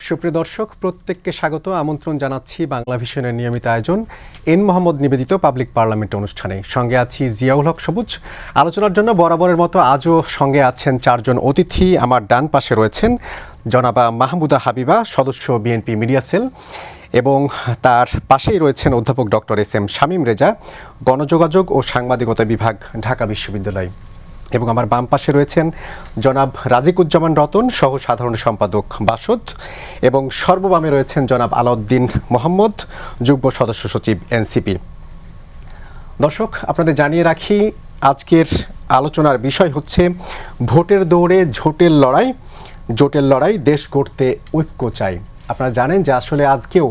সুপ্রিয় দর্শক, প্রত্যেককে স্বাগত আমন্ত্রণ জানাচ্ছি বাংলা ভিশনের নিয়মিত আয়োজন এন মোহাম্মদ নিবেদিত পাবলিক পার্লামেন্ট অনুষ্ঠানে। সঙ্গে আছি জিয়াউল হক সবুজ। আলোচনার জন্য বরাবরের মতো আজও সঙ্গে আছেন চারজন অতিথি। আমার ডান পাশে রয়েছেন জনাবা মাহমুদা হাবিবা, সদস্য বিএনপি মিডিয়া সেল, এবং তার পাশেই রয়েছেন অধ্যাপক doctor S M Shamim Reza, গণযোগাযোগ ও সাংবাদিকতা বিভাগ, ঢাকা বিশ্ববিদ্যালয়। এবং আমার বাম পাশে রয়েছেন জনাব রাজিকুজ্জামান রতন, সহ সাধারণ সম্পাদক বাসদ, এবং সর্ববামে রয়েছেন জনাব আলাউদ্দিন মোহাম্মদ, যুগ্ম সদস্য সচিব এনসিপি। দর্শক, আপনাদের জানিয়ে রাখি আজকের আলোচনার বিষয় হচ্ছে ভোটের দৌড়ে জোটের লড়াই, দেশ গড়তে ঐক্য চাই। আপনারা জানেন যে আসলে আজকেও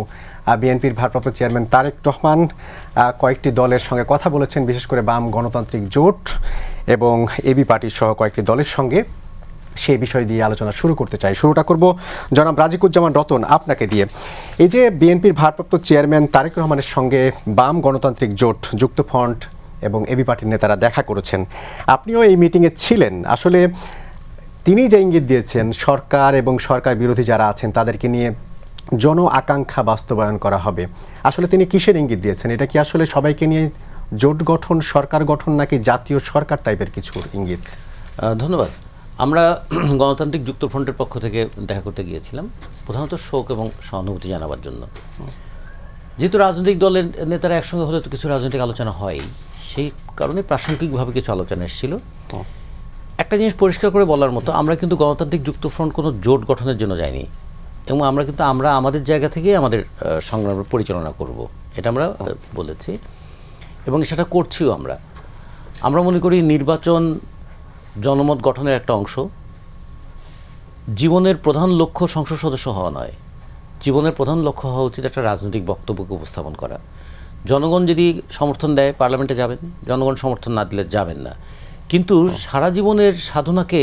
বিএনপির ভারপ্রাপ্ত চেয়ারম্যান তারেক রহমান কয়েকটি দলের সঙ্গে কথা বলেছেন, বিশেষ করে বাম গণতান্ত্রিক জোট এবং এবি পার্টির সহ কয়েকটি দলের সঙ্গে। সেই বিষয় দিয়ে আলোচনা শুরু করতে চাই। শুরুটা করব জনাব রাজিকুজ্জামান রতন আপনাকে দিয়ে। এই যে বিএনপির ভারপ্রাপ্ত চেয়ারম্যান তারেক রহমানের সঙ্গে বাম গণতান্ত্রিক জোট, যুক্তফ্রন্ট এবং এবি পার্টির নেতারা দেখা করেছেন, আপনিও এই মিটিংয়ে ছিলেন। আসলে তিনি যে ইঙ্গিত দিয়েছেন সরকার এবং সরকার বিরোধী যারা আছেন তাদেরকে নিয়ে জন আকাঙ্ক্ষা বাস্তবায়ন করা হবে, আসলে তিনি কিসের ইঙ্গিত দিয়েছেন? এটা কি আসলে সবাইকে নিয়ে জোট গঠন, সরকার গঠন, নাকি জাতীয় সরকার টাইপের কিছু ইঙ্গিত? ধন্যবাদ। আমরা গণতান্ত্রিক যুক্তফ্রন্টের পক্ষ থেকে দেখা করতে গিয়েছিলাম প্রধানত শোক এবং সহানুভূতি জানাবার জন্য। যেহেতু রাজনৈতিক দলের নেতারা একসঙ্গে হলে তো কিছু রাজনৈতিক আলোচনা হয়, সেই কারণে প্রাসঙ্গিকভাবে কিছু আলোচনা এসেছিল। একটা জিনিস পরিষ্কার করে বলার মতো, আমরা কিন্তু গণতান্ত্রিক যুক্তফ্রন্ট কোনো জোট গঠনের জন্য যাইনি, এবং আমরা আমাদের জায়গা থেকেই আমাদের সংগ্রাম পরিচালনা করব, এটা আমরা বলেছি এবং সেটা করছিও। আমরা মনে করি নির্বাচন জনমত গঠনের একটা অংশ। জীবনের প্রধান লক্ষ্য সংসদ সদস্য হওয়া নয়, জীবনের প্রধান লক্ষ্য হওয়া উচিত একটা রাজনৈতিক বক্তব্যকে উপস্থাপন করা। জনগণ যদি সমর্থন দেয় পার্লামেন্টে যাবেন, জনগণ সমর্থন না দিলে যাবেন না। কিন্তু সারা জীবনের সাধনাকে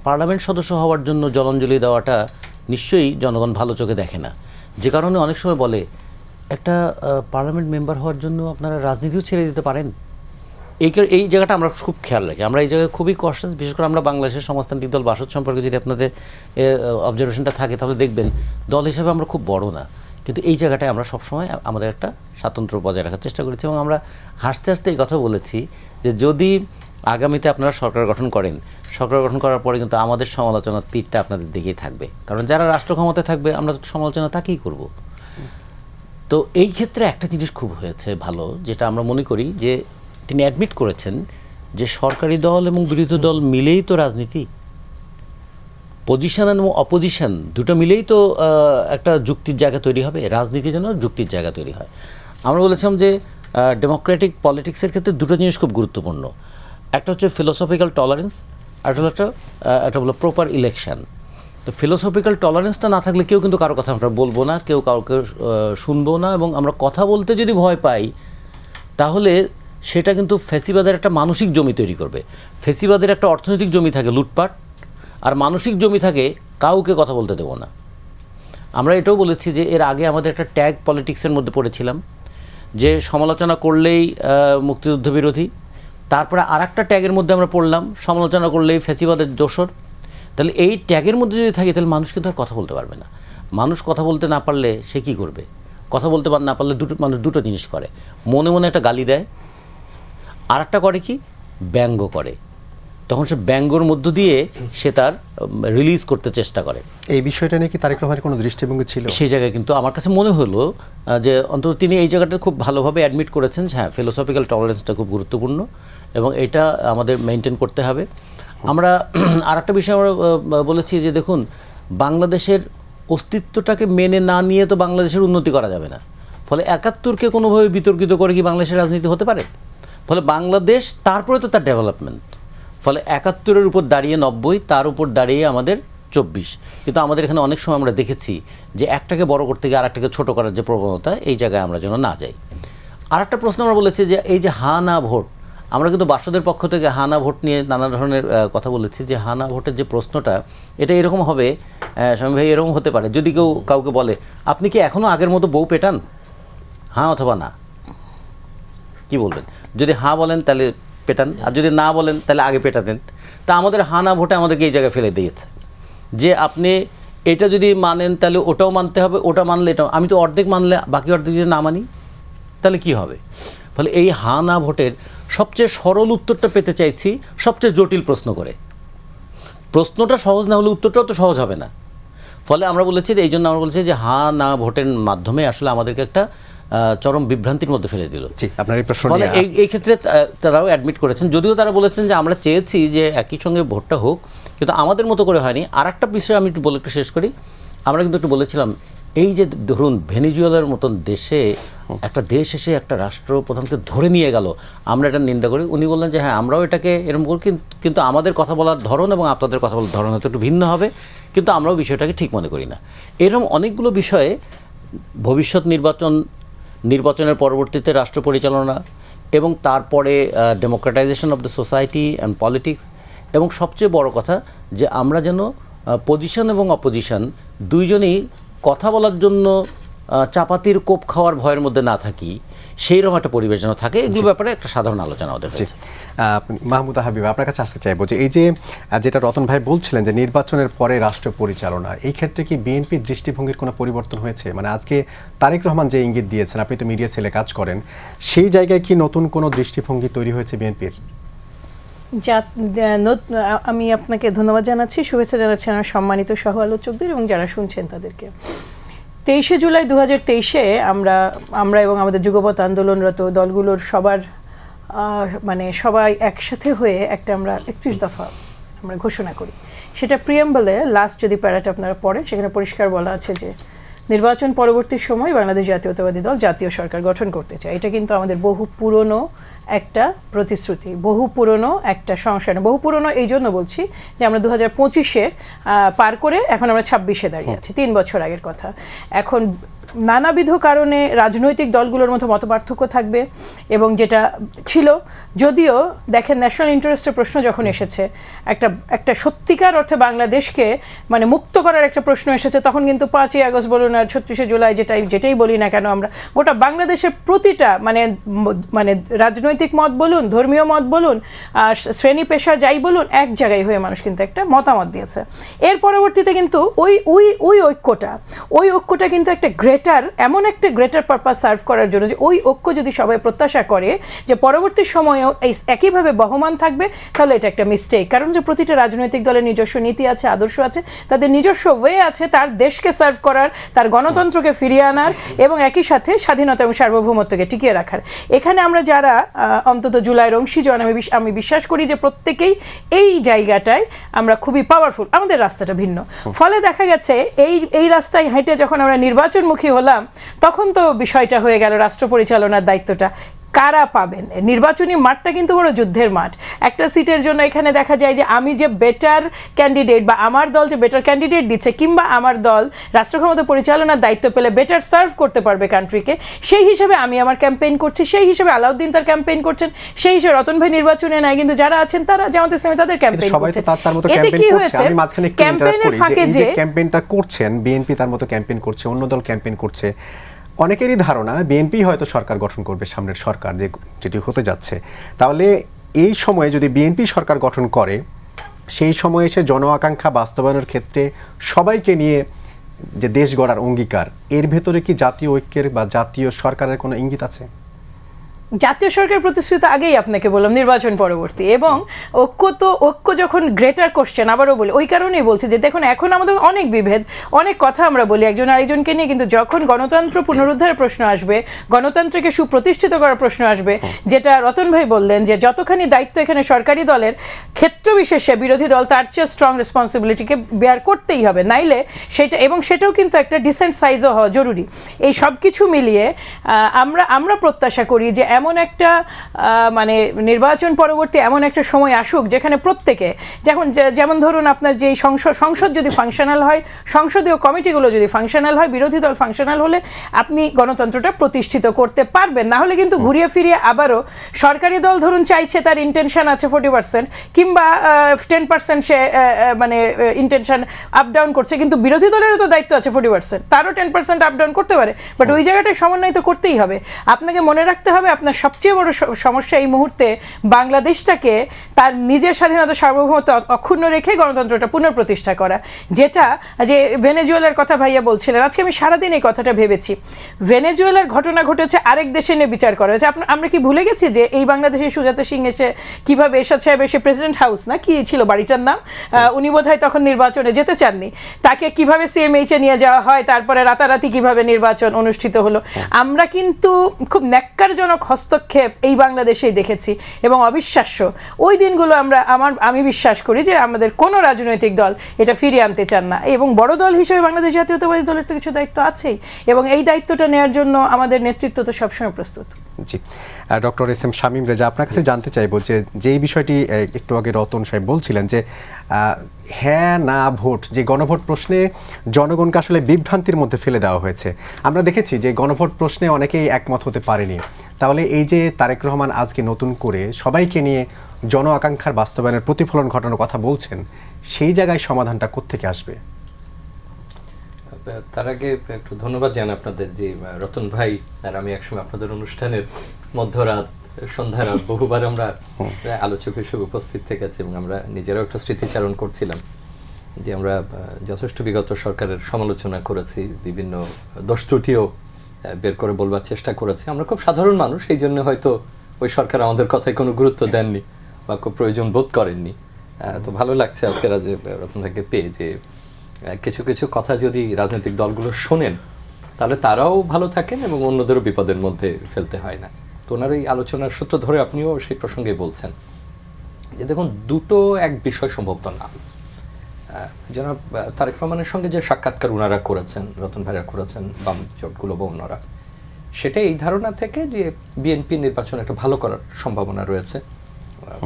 পার্লামেন্ট সদস্য হওয়ার জন্য জলাঞ্জলি দেওয়াটা নিশ্চয়ই জনগণ ভালো চোখে দেখে না। যে কারণে অনেক সময় বলে একটা পার্লামেন্ট মেম্বার হওয়ার জন্য আপনারা রাজনীতিও ছেড়ে দিতে পারেন। এই জায়গাটা আমরা খুব খেয়াল রাখি, আমরা এই জায়গায় খুবই কনসাস। বিশেষ করে আমরা বাংলাদেশের সমাজতান্ত্রিক দল বাসদ সম্পর্কে যদি আপনাদের অবজারভেশনটা থাকে তাহলে দেখবেন দল হিসাবে আমরা খুব বড় না, কিন্তু এই জায়গাটায় আমরা সবসময় আমাদের একটা স্বাতন্ত্র্য বজায় রাখার চেষ্টা করেছি। এবং আমরা হাসতে হাসতে এই কথা বলেছি যে যদি আগামীতে আপনারা সরকার গঠন করেন, সরকার গঠন করার পরে কিন্তু আমাদের সমালোচনার তীরটা আপনাদের দিকেই থাকবে, কারণ যারা রাষ্ট্র ক্ষমতায় থাকবে আমরা সমালোচনা তাকেই করব। তো এই ক্ষেত্রে একটা জিনিস খুব হয়েছে ভালো, যেটা আমরা মনে করি যে তিনি অ্যাডমিট করেছেন যে সরকারি দল এবং বিরোধী দল মিলেই তো রাজনীতি, পজিশন এবং অপোজিশন দুটো মিলেই তো একটা যুক্তির জায়গা তৈরি হবে, রাজনীতি যেন যুক্তির জায়গা তৈরি হয়। আমরা বলেছিলাম যে ডেমোক্রেটিক পলিটিক্সের ক্ষেত্রে দুটো জিনিস খুব গুরুত্বপূর্ণ, একটা হচ্ছে ফিলোসফিক্যাল টলারেন্স, আর একটা হলো প্রপার ইলেকশন। তো ফিলোসফিক্যাল টলারেন্সটা না থাকলে কেউ কিন্তু কারো কথা আমরা বলবো না, কেউ কাউকে শুনবো না, এবং আমরা কথা বলতে যদি ভয় পাই তাহলে সেটা কিন্তু ফ্যাসিবাদের একটা মানসিক জমি তৈরি করবে। ফ্যাসিবাদের একটা অর্থনৈতিক জমি থাকে লুটপাট, আর মানসিক জমি থাকে কাউকে কথা বলতে দেবো না। আমরা এটাও বলেছি যে এর আগে আমাদের একটা ট্যাগ পলিটিক্সের মধ্যে পড়েছিলাম যে সমালোচনা করলেই মুক্তিযুদ্ধ বিরোধী, তারপরে আর একটা ট্যাগের মধ্যে আমরা পড়লাম সমালোচনা করলেই ফ্যাসিবাদের দোসর। তাহলে এই ট্যাগের মধ্যে যদি থাকে তাহলে মানুষ কিন্তু আর কথা বলতে পারবে না। মানুষ কথা বলতে না পারলে সে কী করবে? কথা বলতে না পারলে মানুষ দুটো জিনিস করে, মনে মনে একটা গালি দেয়, আর একটা করে কি, ব্যঙ্গ করে। তখন সে ব্যঙ্গর মধ্য দিয়ে সে তার রিলিজ করতে চেষ্টা করে। এই বিষয়টা নিয়ে কি তারেক রহমানের কোনো দৃষ্টিভঙ্গি ছিল? সেই জায়গায় কিন্তু আমার কাছে মনে হলো যে অন্তত তিনি এই জায়গাটা খুব ভালোভাবে অ্যাডমিট করেছেন, হ্যাঁ ফিলোসফিক্যাল টলারেন্সটা খুব গুরুত্বপূর্ণ এবং এটা আমাদের মেনটেন করতে হবে। আমরা আর একটা বিষয় আমরা বলেছি যে দেখুন, বাংলাদেশের অস্তিত্বটাকে মেনে না নিয়ে তো বাংলাদেশের উন্নতি করা যাবে না। ফলে ৭১কে কোনোভাবে বিতর্কিত করে কি বাংলাদেশের রাজনীতি হতে পারে? ফলে বাংলাদেশ তারপরে তো তার ডেভেলপমেন্ট। ফলে ৭১-এর উপর দাঁড়িয়ে ৯০, তার উপর দাঁড়িয়ে আমাদের ২৪। কিন্তু আমাদের এখানে অনেক সময় আমরা দেখেছি যে একটাকে বড় করতে গিয়ে আর একটাকে ছোটো করার যে প্রবণতা, এই জায়গায় আমরা যেন না যাই। আর একটা প্রশ্ন আমরা বলেছি যে এই যে হা না ভোট, আমরা কিন্তু বাসদের পক্ষ থেকে হা না ভোট নিয়ে নানা ধরনের কথা বলেছি যে হা না ভোটের যে প্রশ্নটা এটা এরকম হবে, স্বামী ভাই, এরকম হতে পারে যদি কেউ কাউকে বলে আপনি কি এখনও আগের মতো বউ পেটান, হ্যাঁ অথবা না, কি বলবেন? যদি হ্যাঁ বলেন তাহলে পেটান, আর যদি না বলেন তাহলে আগে পেটাতেন। তা আমাদের হা না ভোটে আমাদেরকে এই জায়গায় ফেলে দিয়েছে যে আপনি এটা যদি মানেন তাহলে ওটাও মানতে হবে, ওটা মানলে এটাও। আমি তো অর্ধেক মানলে বাকি অর্ধেক যদি না মানি তাহলে কি হবে? ফলে এই হা না ভোটের সবচেয়ে সরল উত্তরটা পেতে চাইছি সবচেয়ে জটিল প্রশ্ন করে। প্রশ্নটা সহজ না হলে উত্তরটাও তো সহজ হবে না। ফলে আমরা বলেছি, এই জন্য আমরা বলেছি যে হা না ভোটের মাধ্যমে আসলে আমাদেরকে একটা চরম বিভ্রান্তির মধ্যে ফেলে দিল। আপনার এই প্রশ্ন ফলে এই ক্ষেত্রে তারাও অ্যাডমিট করেছেন, যদিও তারা বলেছেন যে আমরা চেয়েছি যে একই সঙ্গে ভোটটা হোক, কিন্তু আমাদের মতো করে হয়নি। আর একটা বিষয় আমি একটু শেষ করি। আমরা কিন্তু একটু বলেছিলাম, এই যে ধরুন ভেনিজুয়েলার মতন দেশে একটা দেশ এসে একটা রাষ্ট্রপ্রধানকে ধরে নিয়ে গেল, আমরা এটা নিন্দা করি। উনি বললেন যে হ্যাঁ আমরাও এটাকে এরকম করি, কিন্তু আমাদের কথা বলার ধরন এবং আপনাদের কথা বলার ধরন হয়তো একটু ভিন্ন হবে, কিন্তু আমরাও বিষয়টাকে ঠিক মনে করি না। এরকম অনেকগুলো বিষয়ে ভবিষ্যৎ নির্বাচনের পরবর্তীতে রাষ্ট্র পরিচালনা এবং তারপরে democratisation of the society and politics, এবং সবচেয়ে বড় কথা যে আমরা যেন পজিশন এবং অপোজিশন দুইজনেই কথা বলার জন্য চাপাতির কোপ খাওয়ার ভয়ের মধ্যে না থাকি, সেই রকম একটা পরিবেশ যেন থাকে। এগুলো ব্যাপারে একটা সাধারণ আলোচনা ওদের হয়েছে। মাহমুদা হাবিবা, আপনার কাছে আসতে চাইবো যে এই যে যেটা রতন ভাই বলছিলেন যে নির্বাচনের পরে রাষ্ট্র পরিচালনা, এই ক্ষেত্রে কি বিএনপির দৃষ্টিভঙ্গির কোনো পরিবর্তন হয়েছে? মানে আজকে তারেক রহমান যে ইঙ্গিত দিয়েছেন, আপনি তো মিডিয়া সেলে কাজ করেন, সেই জায়গায় কি নতুন কোনো দৃষ্টিভঙ্গি তৈরি হয়েছে বিএনপির? আমি আপনাকে ধন্যবাদ জানাচ্ছি, শুভেচ্ছা জানাচ্ছি আমার সম্মানিত সহ আলোচকদের এবং যারা শুনছেন তাদেরকে। 23শে জুলাই 2023-এ আমরা এবং আমাদের যুগপৎ আন্দোলনরত দলগুলোর সবাই একসাথে হয়ে আমরা 31 দফা আমরা ঘোষণা করি। সেটা প্রিয়াম্বলে লাস্ট যদি প্যারাটা আপনারা পড়েন, সেখানে পরিষ্কার বলা আছে যে নির্বাচন পরবর্তী সময় বাংলাদেশ জাতীয়তাবাদী দল জাতীয় সরকার গঠন করতে চায়। এটা কিন্তু আমাদের বহু পুরনো একটা প্রতিশ্রুতি, বহু পুরনো একটা সংস্কার। বহু পুরনো এই জন্য বলছি যে আমরা 2025-এর পার করে এখন আমরা 26-এ দাঁড়িয়ে আছি, 3 বছর আগের কথা। এখন নানাবিধ কারণে রাজনৈতিক দলগুলোর মধ্যে মতপার্থক্য থাকবে, এবং যেটা ছিল, যদিও দেখেন ন্যাশনাল ইন্টারেস্টের প্রশ্ন যখন এসেছে, একটা সত্যিকার অর্থে বাংলাদেশকে মুক্ত করার একটা প্রশ্ন এসেছে, তখন কিন্তু 5ই আগস্ট বলুন আর 36শে জুলাই যেটাই বলি না কেন, আমরা গোটা বাংলাদেশের প্রতিটা রাজনৈতিক মত বলুন, ধর্মীয় মত বলুন, শ্রেণী পেশা যাই বলুন, এক জায়গায় হয়ে মানুষ কিন্তু একটা মতামত দিয়েছে। এর পরবর্তীতে কিন্তু ওই ঐক্যটা কিন্তু একটা এমন একটা গ্রেটার পারপাস সার্ভ করার জন্য, যে ওই ঐক্য যদি সবাই প্রত্যাশা করে যে পরবর্তী সময়েও একইভাবে বহমান থাকবে, তাহলে এটা একটা মিস্টেক। কারণ যে প্রতিটা রাজনৈতিক দলের নিজস্ব নীতি আছে, আদর্শ আছে, তাদের নিজস্ব ওয়ে আছে তার দেশকে সার্ভ করার, তার গণতন্ত্রকে ফিরিয়ে আনার এবং একই সাথে স্বাধীনতা এবং সার্বভৌমত্বকে টিকিয়ে রাখার। এখানে আমরা যারা অন্তত জুলাইয়ের অংশীজন, আমি বিশ্বাস করি যে প্রত্যেকেই এই জায়গাটায় আমরা খুবই পাওয়ারফুল। আমাদের রাস্তাটা ভিন্ন, ফলে দেখা গেছে এই রাস্তায় হেঁটে যখন আমরা নির্বাচনমুখী হলাম, তখন তো বিষয়টা হয়ে গেল রাষ্ট্র পরিচালনার দায়িত্বটা কারা পাবেন। নির্বাচনী মাঠটা কিন্তু বড় যুদ্ধের মাঠ। একটা সিটের জন্য এখানে দেখা যায় যে আমি যে বেটার ক্যান্ডিডেট বা আমার দল যে বেটার ক্যান্ডিডেট দিচ্ছে, কিংবা আমার দল রাষ্ট্র ক্ষমতা পরিচালনার দায়িত্ব পেলে বেটার সার্ভ করতে পারবে কান্ট্রিকে, সেই হিসেবে আমি আমার ক্যাম্পেইন করছি, সেই হিসেবে আলাউদ্দিন তার ক্যাম্পেইন করছেন, সেই হিসেবে রতন ভাই নির্বাচনে নাই, কিন্তু যারা আছেন তারা জামাত ইসলামী তাদের ক্যাম্পেইন করছেন। এতে কি হয়েছে, ক্যাম্পেইনের ফাঁকে যে ক্যাম্পেইনটা করছেন বিএনপি, তার মতো ক্যাম্পেইন করছে, অন্য দল ক্যাম্পেইন করছে, অনেকেরই ধারণা বিএনপি হয়তো সরকার গঠন করবে, সামনের সরকার যেটি হতে যাচ্ছে। তাহলে এই সময়ে যদি বিএনপি সরকার গঠন করে, সেই সময়ে এসে জন আকাঙ্ক্ষা বাস্তবায়নের ক্ষেত্রে সবাইকে নিয়ে যে দেশ গড়ার অঙ্গীকার, এর ভেতরে কি জাতীয় ঐক্যের বা জাতীয় সরকারের কোনো ইঙ্গিত আছে? জাতীয় সরকার প্রতিশ্রুতি আগেই আপনাকে বললাম নির্বাচন পরবর্তী, এবং ঐক্য যখন গ্রেটার কোশ্চেন, আবারও বলি ওই কারণেই বলছি যে দেখুন এখন আমাদের অনেক বিভেদ, অনেক কথা আমরা বলি একজন আরেকজনকে নিয়ে, কিন্তু যখন গণতন্ত্র পুনরুদ্ধারের প্রশ্ন আসবে, গণতন্ত্রকে সুপ্রতিষ্ঠিত করার প্রশ্ন আসবে, যেটা রতন ভাই বললেন যে যতখানি দায়িত্ব এখানে সরকারি দলের, ক্ষেত্র বিশেষে বিরোধী দল তার চেয়ে স্ট্রং রেসপন্সিবিলিটিকে বেয়ার করতেই হবে, নাইলে সেটাও কিন্তু একটা ডিসেন্ট সাইজও হওয়া জরুরি। এই সব কিছু মিলিয়ে আমরা প্রত্যাশা করি যে এমন একটা নির্বাচন পরবর্তী এমন একটা সময় আসুক যেখানে প্রত্যেকে, যেমন ধরুন আপনার যে সংসদ যদি ফাংশনাল হয়, সংসদীয় কমিটিগুলো যদি ফাংশনাল হয়, বিরোধী দল ফাংশনাল হলে আপনি গণতন্ত্রটা প্রতিষ্ঠিত করতে পারবেন। না হলে কিন্তু ঘুরিয়ে ফিরিয়ে আবারও সরকারি দল ধরুন চাইছে, তার ইন্টেনশন আছে 40%, কিংবা 10% সে ইন্টেনশন আপ ডাউন করছে, কিন্তু বিরোধী দলেরও তো দায়িত্ব আছে 40%, তারও 10% আপ ডাউন করতে পারে, বাট ওই জায়গাটায় সমন্বয় তো করতেই হবে। আপনাকে মনে রাখতে হবে আপনার সবচেয়ে বড় সমস্যা এই মুহূর্তে বাংলাদেশটাকে তার নিজের স্বাধীনতা সার্বভৌমত্ব অক্ষুণ্ণ রেখে গণতন্ত্রটা পুনঃপ্রতিষ্ঠা করা, যেটা যে ভেনেজুয়েলার কথা ভাইয়া বলছিলেন, আজকে আমি সারাদিন এই কথাটা ভেবেছি। ভেনেজুয়েলার ঘটনা ঘটেছে, আরেক দেশে নিয়ে বিচার করা হয়েছে। আমরা কি ভুলে গেছি যে এই বাংলাদেশের সুজাতা সিং এসে কিভাবে এরশাদ সাহেব এসে প্রেসিডেন্ট হাউস না কি ছিল বাড়িটার নাম, উনি বোধহয় তখন নির্বাচনে যেতে চাননি, তাকে কিভাবে সিএমএইচে নিয়ে যাওয়া হয়, তারপরে রাতারাতি কিভাবে নির্বাচন অনুষ্ঠিত হলো। আমরা কিন্তু খুব ন্যাক্কারজনক হস্তক্ষেপ এই বাংলাদেশেই দেখেছি এবং অবিশ্বাস্য। ওই দিনগুলো আমি বিশ্বাস করি যে আমাদের কোনো রাজনৈতিক দল এটা ফিরিয়ে আনতে চান না, এবং বড় দল হিসেবে বাংলাদেশ জাতীয়তাবাদী দলের তো কিছু দায়িত্ব আছেই, এবং এই দায়িত্বটা নেওয়ার জন্য আমাদের নেতৃত্ব তো সবসময় প্রস্তুত। জি, doctor S M Shamim Reza, আপনার কাছে জানতে চাইবো যে যেই বিষয়টি একটু আগে রতন সাহেব বলছিলেন যে হ্যাঁ না ভোট, যে গণভোট প্রশ্নে জনগণকে আসলে বিভ্রান্তির মধ্যে ফেলে দেওয়া হয়েছে। আমরা দেখেছি যে গণভোট প্রশ্নে অনেকেই একমত হতে পারেনি। তাহলে এই যে তারেক রহমান আজকে নতুন করে সবাইকে নিয়ে জন আকাঙ্ক্ষার বাস্তবায়নের প্রতিফলন ঘটানোর কথা বলছেন, সেই জায়গায় সমাধানটা কোত্থেকে আসবে? তার আগে একটু ধন্যবাদ জানাই আপনাদের, যে রতন ভাই আর আমি একসময় আপনাদের অনুষ্ঠানের মধ্যরাত সন্ধ্যা রাত বহুবার আমরা আলোচক হিসেবে উপস্থিত থেকেছি, এবং আমরা নিজেরাও একটা স্মৃতিচারণ করছিলাম যে আমরা যথেষ্ট বিগত সরকারের সমালোচনা করেছি, বিভিন্ন দোষ ত্রুটিও বের করে বলবার চেষ্টা করেছি। আমরা খুব সাধারণ মানুষ, এই জন্য হয়তো ওই সরকার আমাদের কথায় কোনো গুরুত্ব দেননি বা খুব প্রয়োজন বোধ করেননি। তো ভালো লাগছে আজকে রতন ভাইকে পেয়ে, যে কিছু কিছু কথা যদি রাজনৈতিক দলগুলো শোনেন তাহলে তারাও ভালো থাকেন এবং অন্যদেরও বিপদের মধ্যে ফেলতে হয় না। তো ওনার এই আলোচনার সূত্র ধরে আপনিও সেই প্রসঙ্গে বলছেন যে দেখুন, দুটো এক বিষয় সম্ভব না। জনাব তারেক রহমানের সঙ্গে যে সাক্ষাৎকার ওনারা করেছেন, রতন ভাইরা করেছেন, বাম জোটগুলো বা অন্যরা, সেটা এই ধারণা থেকে যে বিএনপি নির্বাচন একটা ভালো করার সম্ভাবনা রয়েছে।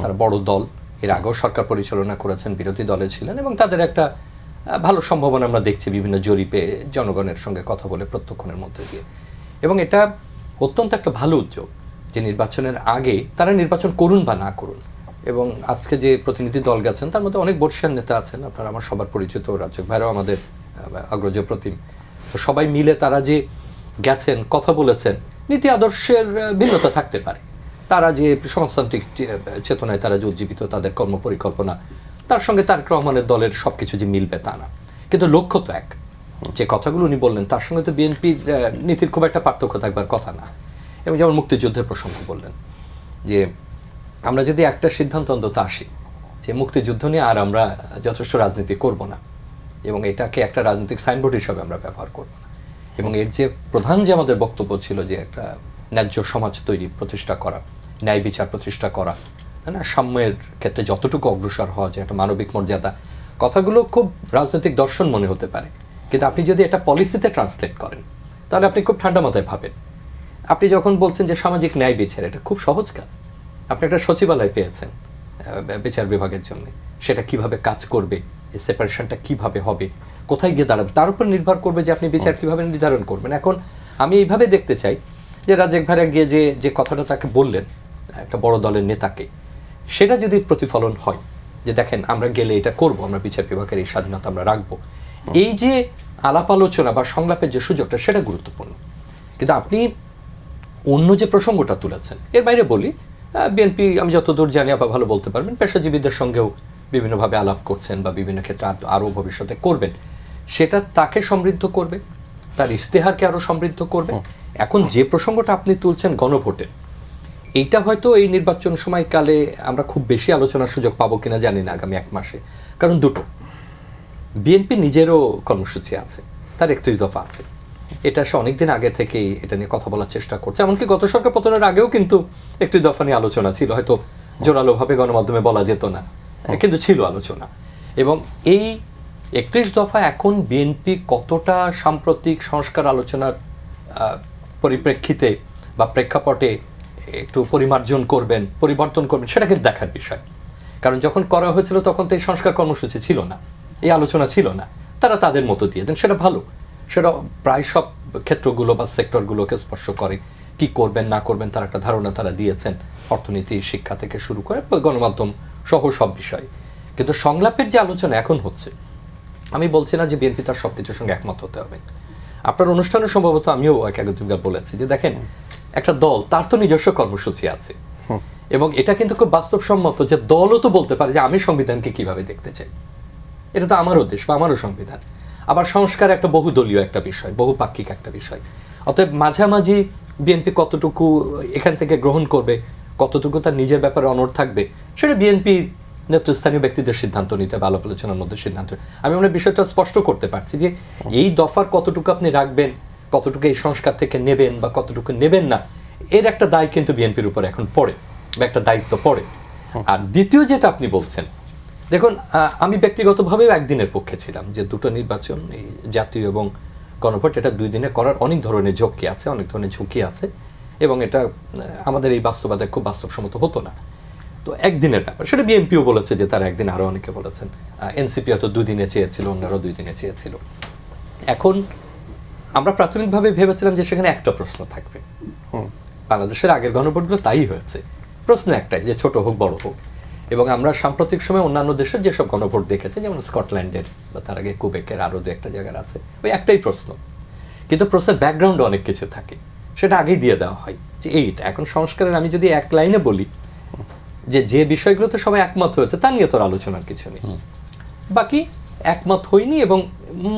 তারা বড় দল, এর আগেও সরকার পরিচালনা করেছেন, বিরোধী দলে ছিলেন, এবং তাদের একটা ভালো সম্ভাবনা আমরা দেখছি বিভিন্ন জরিপে, জনগণের সঙ্গে কথা বলে প্রত্যক্ষণের মধ্যে দিয়ে। এবং এটা অত্যন্ত একটা ভালো উদ্যোগ যে নির্বাচনের আগে তারা নির্বাচন করুন বা না করুন। এবং আজকে যে প্রতিনিধি দল গেছেন তার মধ্যে অনেক বর্ষিয়ান নেতা আছেন, আপনারা আমার সবার পরিচিত, রাজ্জাক ভাইরাও আমাদের অগ্রজ প্রতিম। তো সবাই মিলে তারা যে গেছেন, কথা বলেছেন, নীতি আদর্শের ভিন্নতা থাকতে পারে, তারা যে সমাজতান্ত্রিক চেতনায় তারা যে উজ্জীবিত, তাদের কর্মপরিকল্পনা, তার সঙ্গে তারেক রহমানের দলের সবকিছু যে মিলবে তা না, কিন্তু লক্ষ্য তো এক। যে কথাগুলো উনি বললেন তার সঙ্গে তো বিএনপির নীতির খুব একটা পার্থক্য থাকবার কথা না। এবং যেমন মুক্তিযুদ্ধের প্রসঙ্গ বললেন, যে আমরা যদি একটা সিদ্ধান্ত অন্তত আসি যে মুক্তিযুদ্ধ নিয়ে আর আমরা যথেষ্ট রাজনীতি করব না, এবং এটাকে একটা রাজনৈতিক সাইনবোর্ড হিসাবে আমরা ব্যবহার করব না, এবং এর যে প্রধান যে আমাদের বক্তব্য ছিল যে একটা ন্যায্য সমাজ তৈরি প্রতিষ্ঠা করা, ন্যায় বিচার প্রতিষ্ঠা করা, তাই না, সাম্যের ক্ষেত্রে যতটুকু অগ্রসর হওয়া যায়, একটা মানবিক মর্যাদা, কথাগুলো খুব রাজনৈতিক দর্শন মনে হতে পারে, কিন্তু আপনি যদি এটা পলিসিতে ট্রান্সলেট করেন তাহলে আপনি খুব ঠান্ডা মাথায় ভাবেন। আপনি যখন বলছেন যে সামাজিক ন্যায় বিচার, এটা খুব সহজ কাজ। আপনি একটা সচিবালয় পেয়েছেন বিচার বিভাগের জন্য, সেটা কিভাবে কাজ করবে, এই সেপারেশনটা কিভাবে হবে, কোথায় গিয়ে দাঁড়াবে, তার উপর নির্ভর করবে যে আপনি বিচার কিভাবে নির্ধারণ করবেন। এখন আমি এইভাবে দেখতে চাই যে রাজ্জাক ভাইরা গিয়ে যে কথাটা তাকে বললেন একটা বড় দলের নেতাকে, সেটা যদি প্রতিফলন হয় যে দেখেন আমরা গেলে এটা করব, আমরা বিচার বিভাগের এই স্বাধীনতা আমরা রাখবো, এই যে আলাপ আলোচনা বা সংলাপের যে সুযোগটা, সেটা গুরুত্বপূর্ণ। কিন্তু আপনি অন্য যে প্রসঙ্গটা তুলেছেন, এর বাইরে বলি, বিএনপি আমি যতদূর জানি আপা ভালো বলতে পারবেন, পেশাজীবীদের সঙ্গেও বিভিন্নভাবে আলাপ করছেন বা বিভিন্ন ক্ষেত্রে আরও ভবিষ্যতে করবেন, সেটা তাকে সমৃদ্ধ করবে, তার ইশতেহারকে আরও সমৃদ্ধ করবে। এখন যে প্রসঙ্গটা আপনি তুলছেন গণভোটের, এইটা হয়তো এই নির্বাচন সময়কালে আমরা খুব বেশি আলোচনার সুযোগ পাবো কিনা জানি না আগামী 1 মাসে। কারণ দুটো, বিএনপি নিজেরও কর্মসূচি আছে, তার 31 দফা আছে, এটা সে অনেকদিন আগে থেকেই এটা নিয়ে কথা বলার চেষ্টা করছে। এমনকি গত সরকার পতনের আগেও কিন্তু 31 দফা নিয়ে আলোচনা ছিল, হয়তো জোরালোভাবে গণমাধ্যমে বলা যেত না, কিন্তু ছিল আলোচনা। এবং এই 31 দফা এখন বিএনপি কতটা সাম্প্রতিক সংস্কার আলোচনার পরিপ্রেক্ষিতে বা প্রেক্ষাপটে একটু পরিমার্জন করবেন, পরিবর্তন করবেন, সেটা কিন্তু দেখার বিষয়। কারণ যখন করা হয়েছিল তখন তো এই সংস্কার কর্মসূচি ছিল না, এই আলোচনা ছিল না, তারা তাদের মতো দিয়েছেন, সেটা ভালো। সেটা প্রায় সব ক্ষেত্রগুলো বা সেক্টরগুলোকে স্পর্শ করে, কি করবেন না করবেন তার একটা ধারণা তারা দিয়েছেন, অর্থনীতি, শিক্ষা থেকে শুরু করে গণমাধ্যম সহ সব বিষয়। কিন্তু সংলাপের যে আলোচনা এখন হচ্ছে, আমি বলছি না যে বিএনপি তার সব কিছুর সঙ্গে একমত হতে হবে, আপনার অনুষ্ঠানে সম্ভবত আমিও একাধিকবার বলেছি যে দেখেন একটা দল তার তো নিজস্ব কর্মসূচি আছে, এবং এটা কিন্তু খুব বাস্তবসম্মত যে দলও তো বলতে পারে যে আমি সংবিধানকে কিভাবে দেখতে চাই, এটা তো আমারও দেশ বা আমারও সংবিধান। আবার সংস্কার একটা বহুদলীয় একটা বিষয়, বহুপাক্ষিক একটা বিষয়। অতএব মাঝামাঝি বিএনপি কতটুকু এখান থেকে গ্রহণ করবে, কতটুকু তার নিজের ব্যাপারে অনড় থাকবে, সেটা বিএনপি নেতৃস্থানীয় ব্যক্তিদের সিদ্ধান্ত নিতে হবে, আলাপ আলোচনার মধ্যে সিদ্ধান্ত। আমি আমরা বিষয়টা স্পষ্ট করতে পারছি যে এই দফার কতটুকু আপনি রাখবেন, কতটুকু এই সংস্কার থেকে নেবেন বা কতটুকু নেবেন না, এর একটা দায় কিন্তু বিএনপির উপর এখন পড়ে বা একটা দায়িত্ব পড়ে। আর দ্বিতীয় যেটা আপনি বলছেন, দেখুন আমি ব্যক্তিগতভাবেও একদিনের পক্ষে ছিলাম যে দুটো নির্বাচন, এই জাতীয় এবং গণভোট, এটা 2 দিনে করার অনেক ধরনের ঝুঁকি আছে, অনেক ধরনের ঝুঁকি আছে, এবং এটা আমাদের এই বাস্তবতায় খুব বাস্তবসম্মত হতো না। তো একদিনের ব্যাপার, সেটা বিএনপিও বলেছে যে তারা একদিন, আরো অনেকে বলেছেন, এনসিপি হয়তো 2 দিনে চেয়েছিল, অন্যরাও 2 দিনে চেয়েছিল। এখন আমরা প্রাথমিকভাবে ভেবেছিলাম যে সেখানে একটা প্রশ্ন থাকবে, বাংলাদেশের আগের গণভোটগুলো তাই হয়েছে, প্রশ্ন একটাই যে ছোট হোক বড় হোক। এবং আমরা সাম্প্রতিক সময় অন্যান্য দেশের যেসব গণভোট দেখেছি, যেমন স্কটল্যান্ডের বা তার আগে কুবেকের আরও 2-1টা জায়গার আছে, ওই একটাই প্রশ্ন, কিন্তু প্রশ্নের ব্যাকগ্রাউন্ডে অনেক কিছু থাকে, সেটা আগেই দিয়ে দেওয়া হয় যে এইটা। এখন সংস্কারের আমি যদি এক লাইনে বলি যে যে বিষয়গুলোতে সবাই একমত হয়েছে তা নিয়ে তোর আলোচনার কিছু নেই, বাকি একমত হইনি, এবং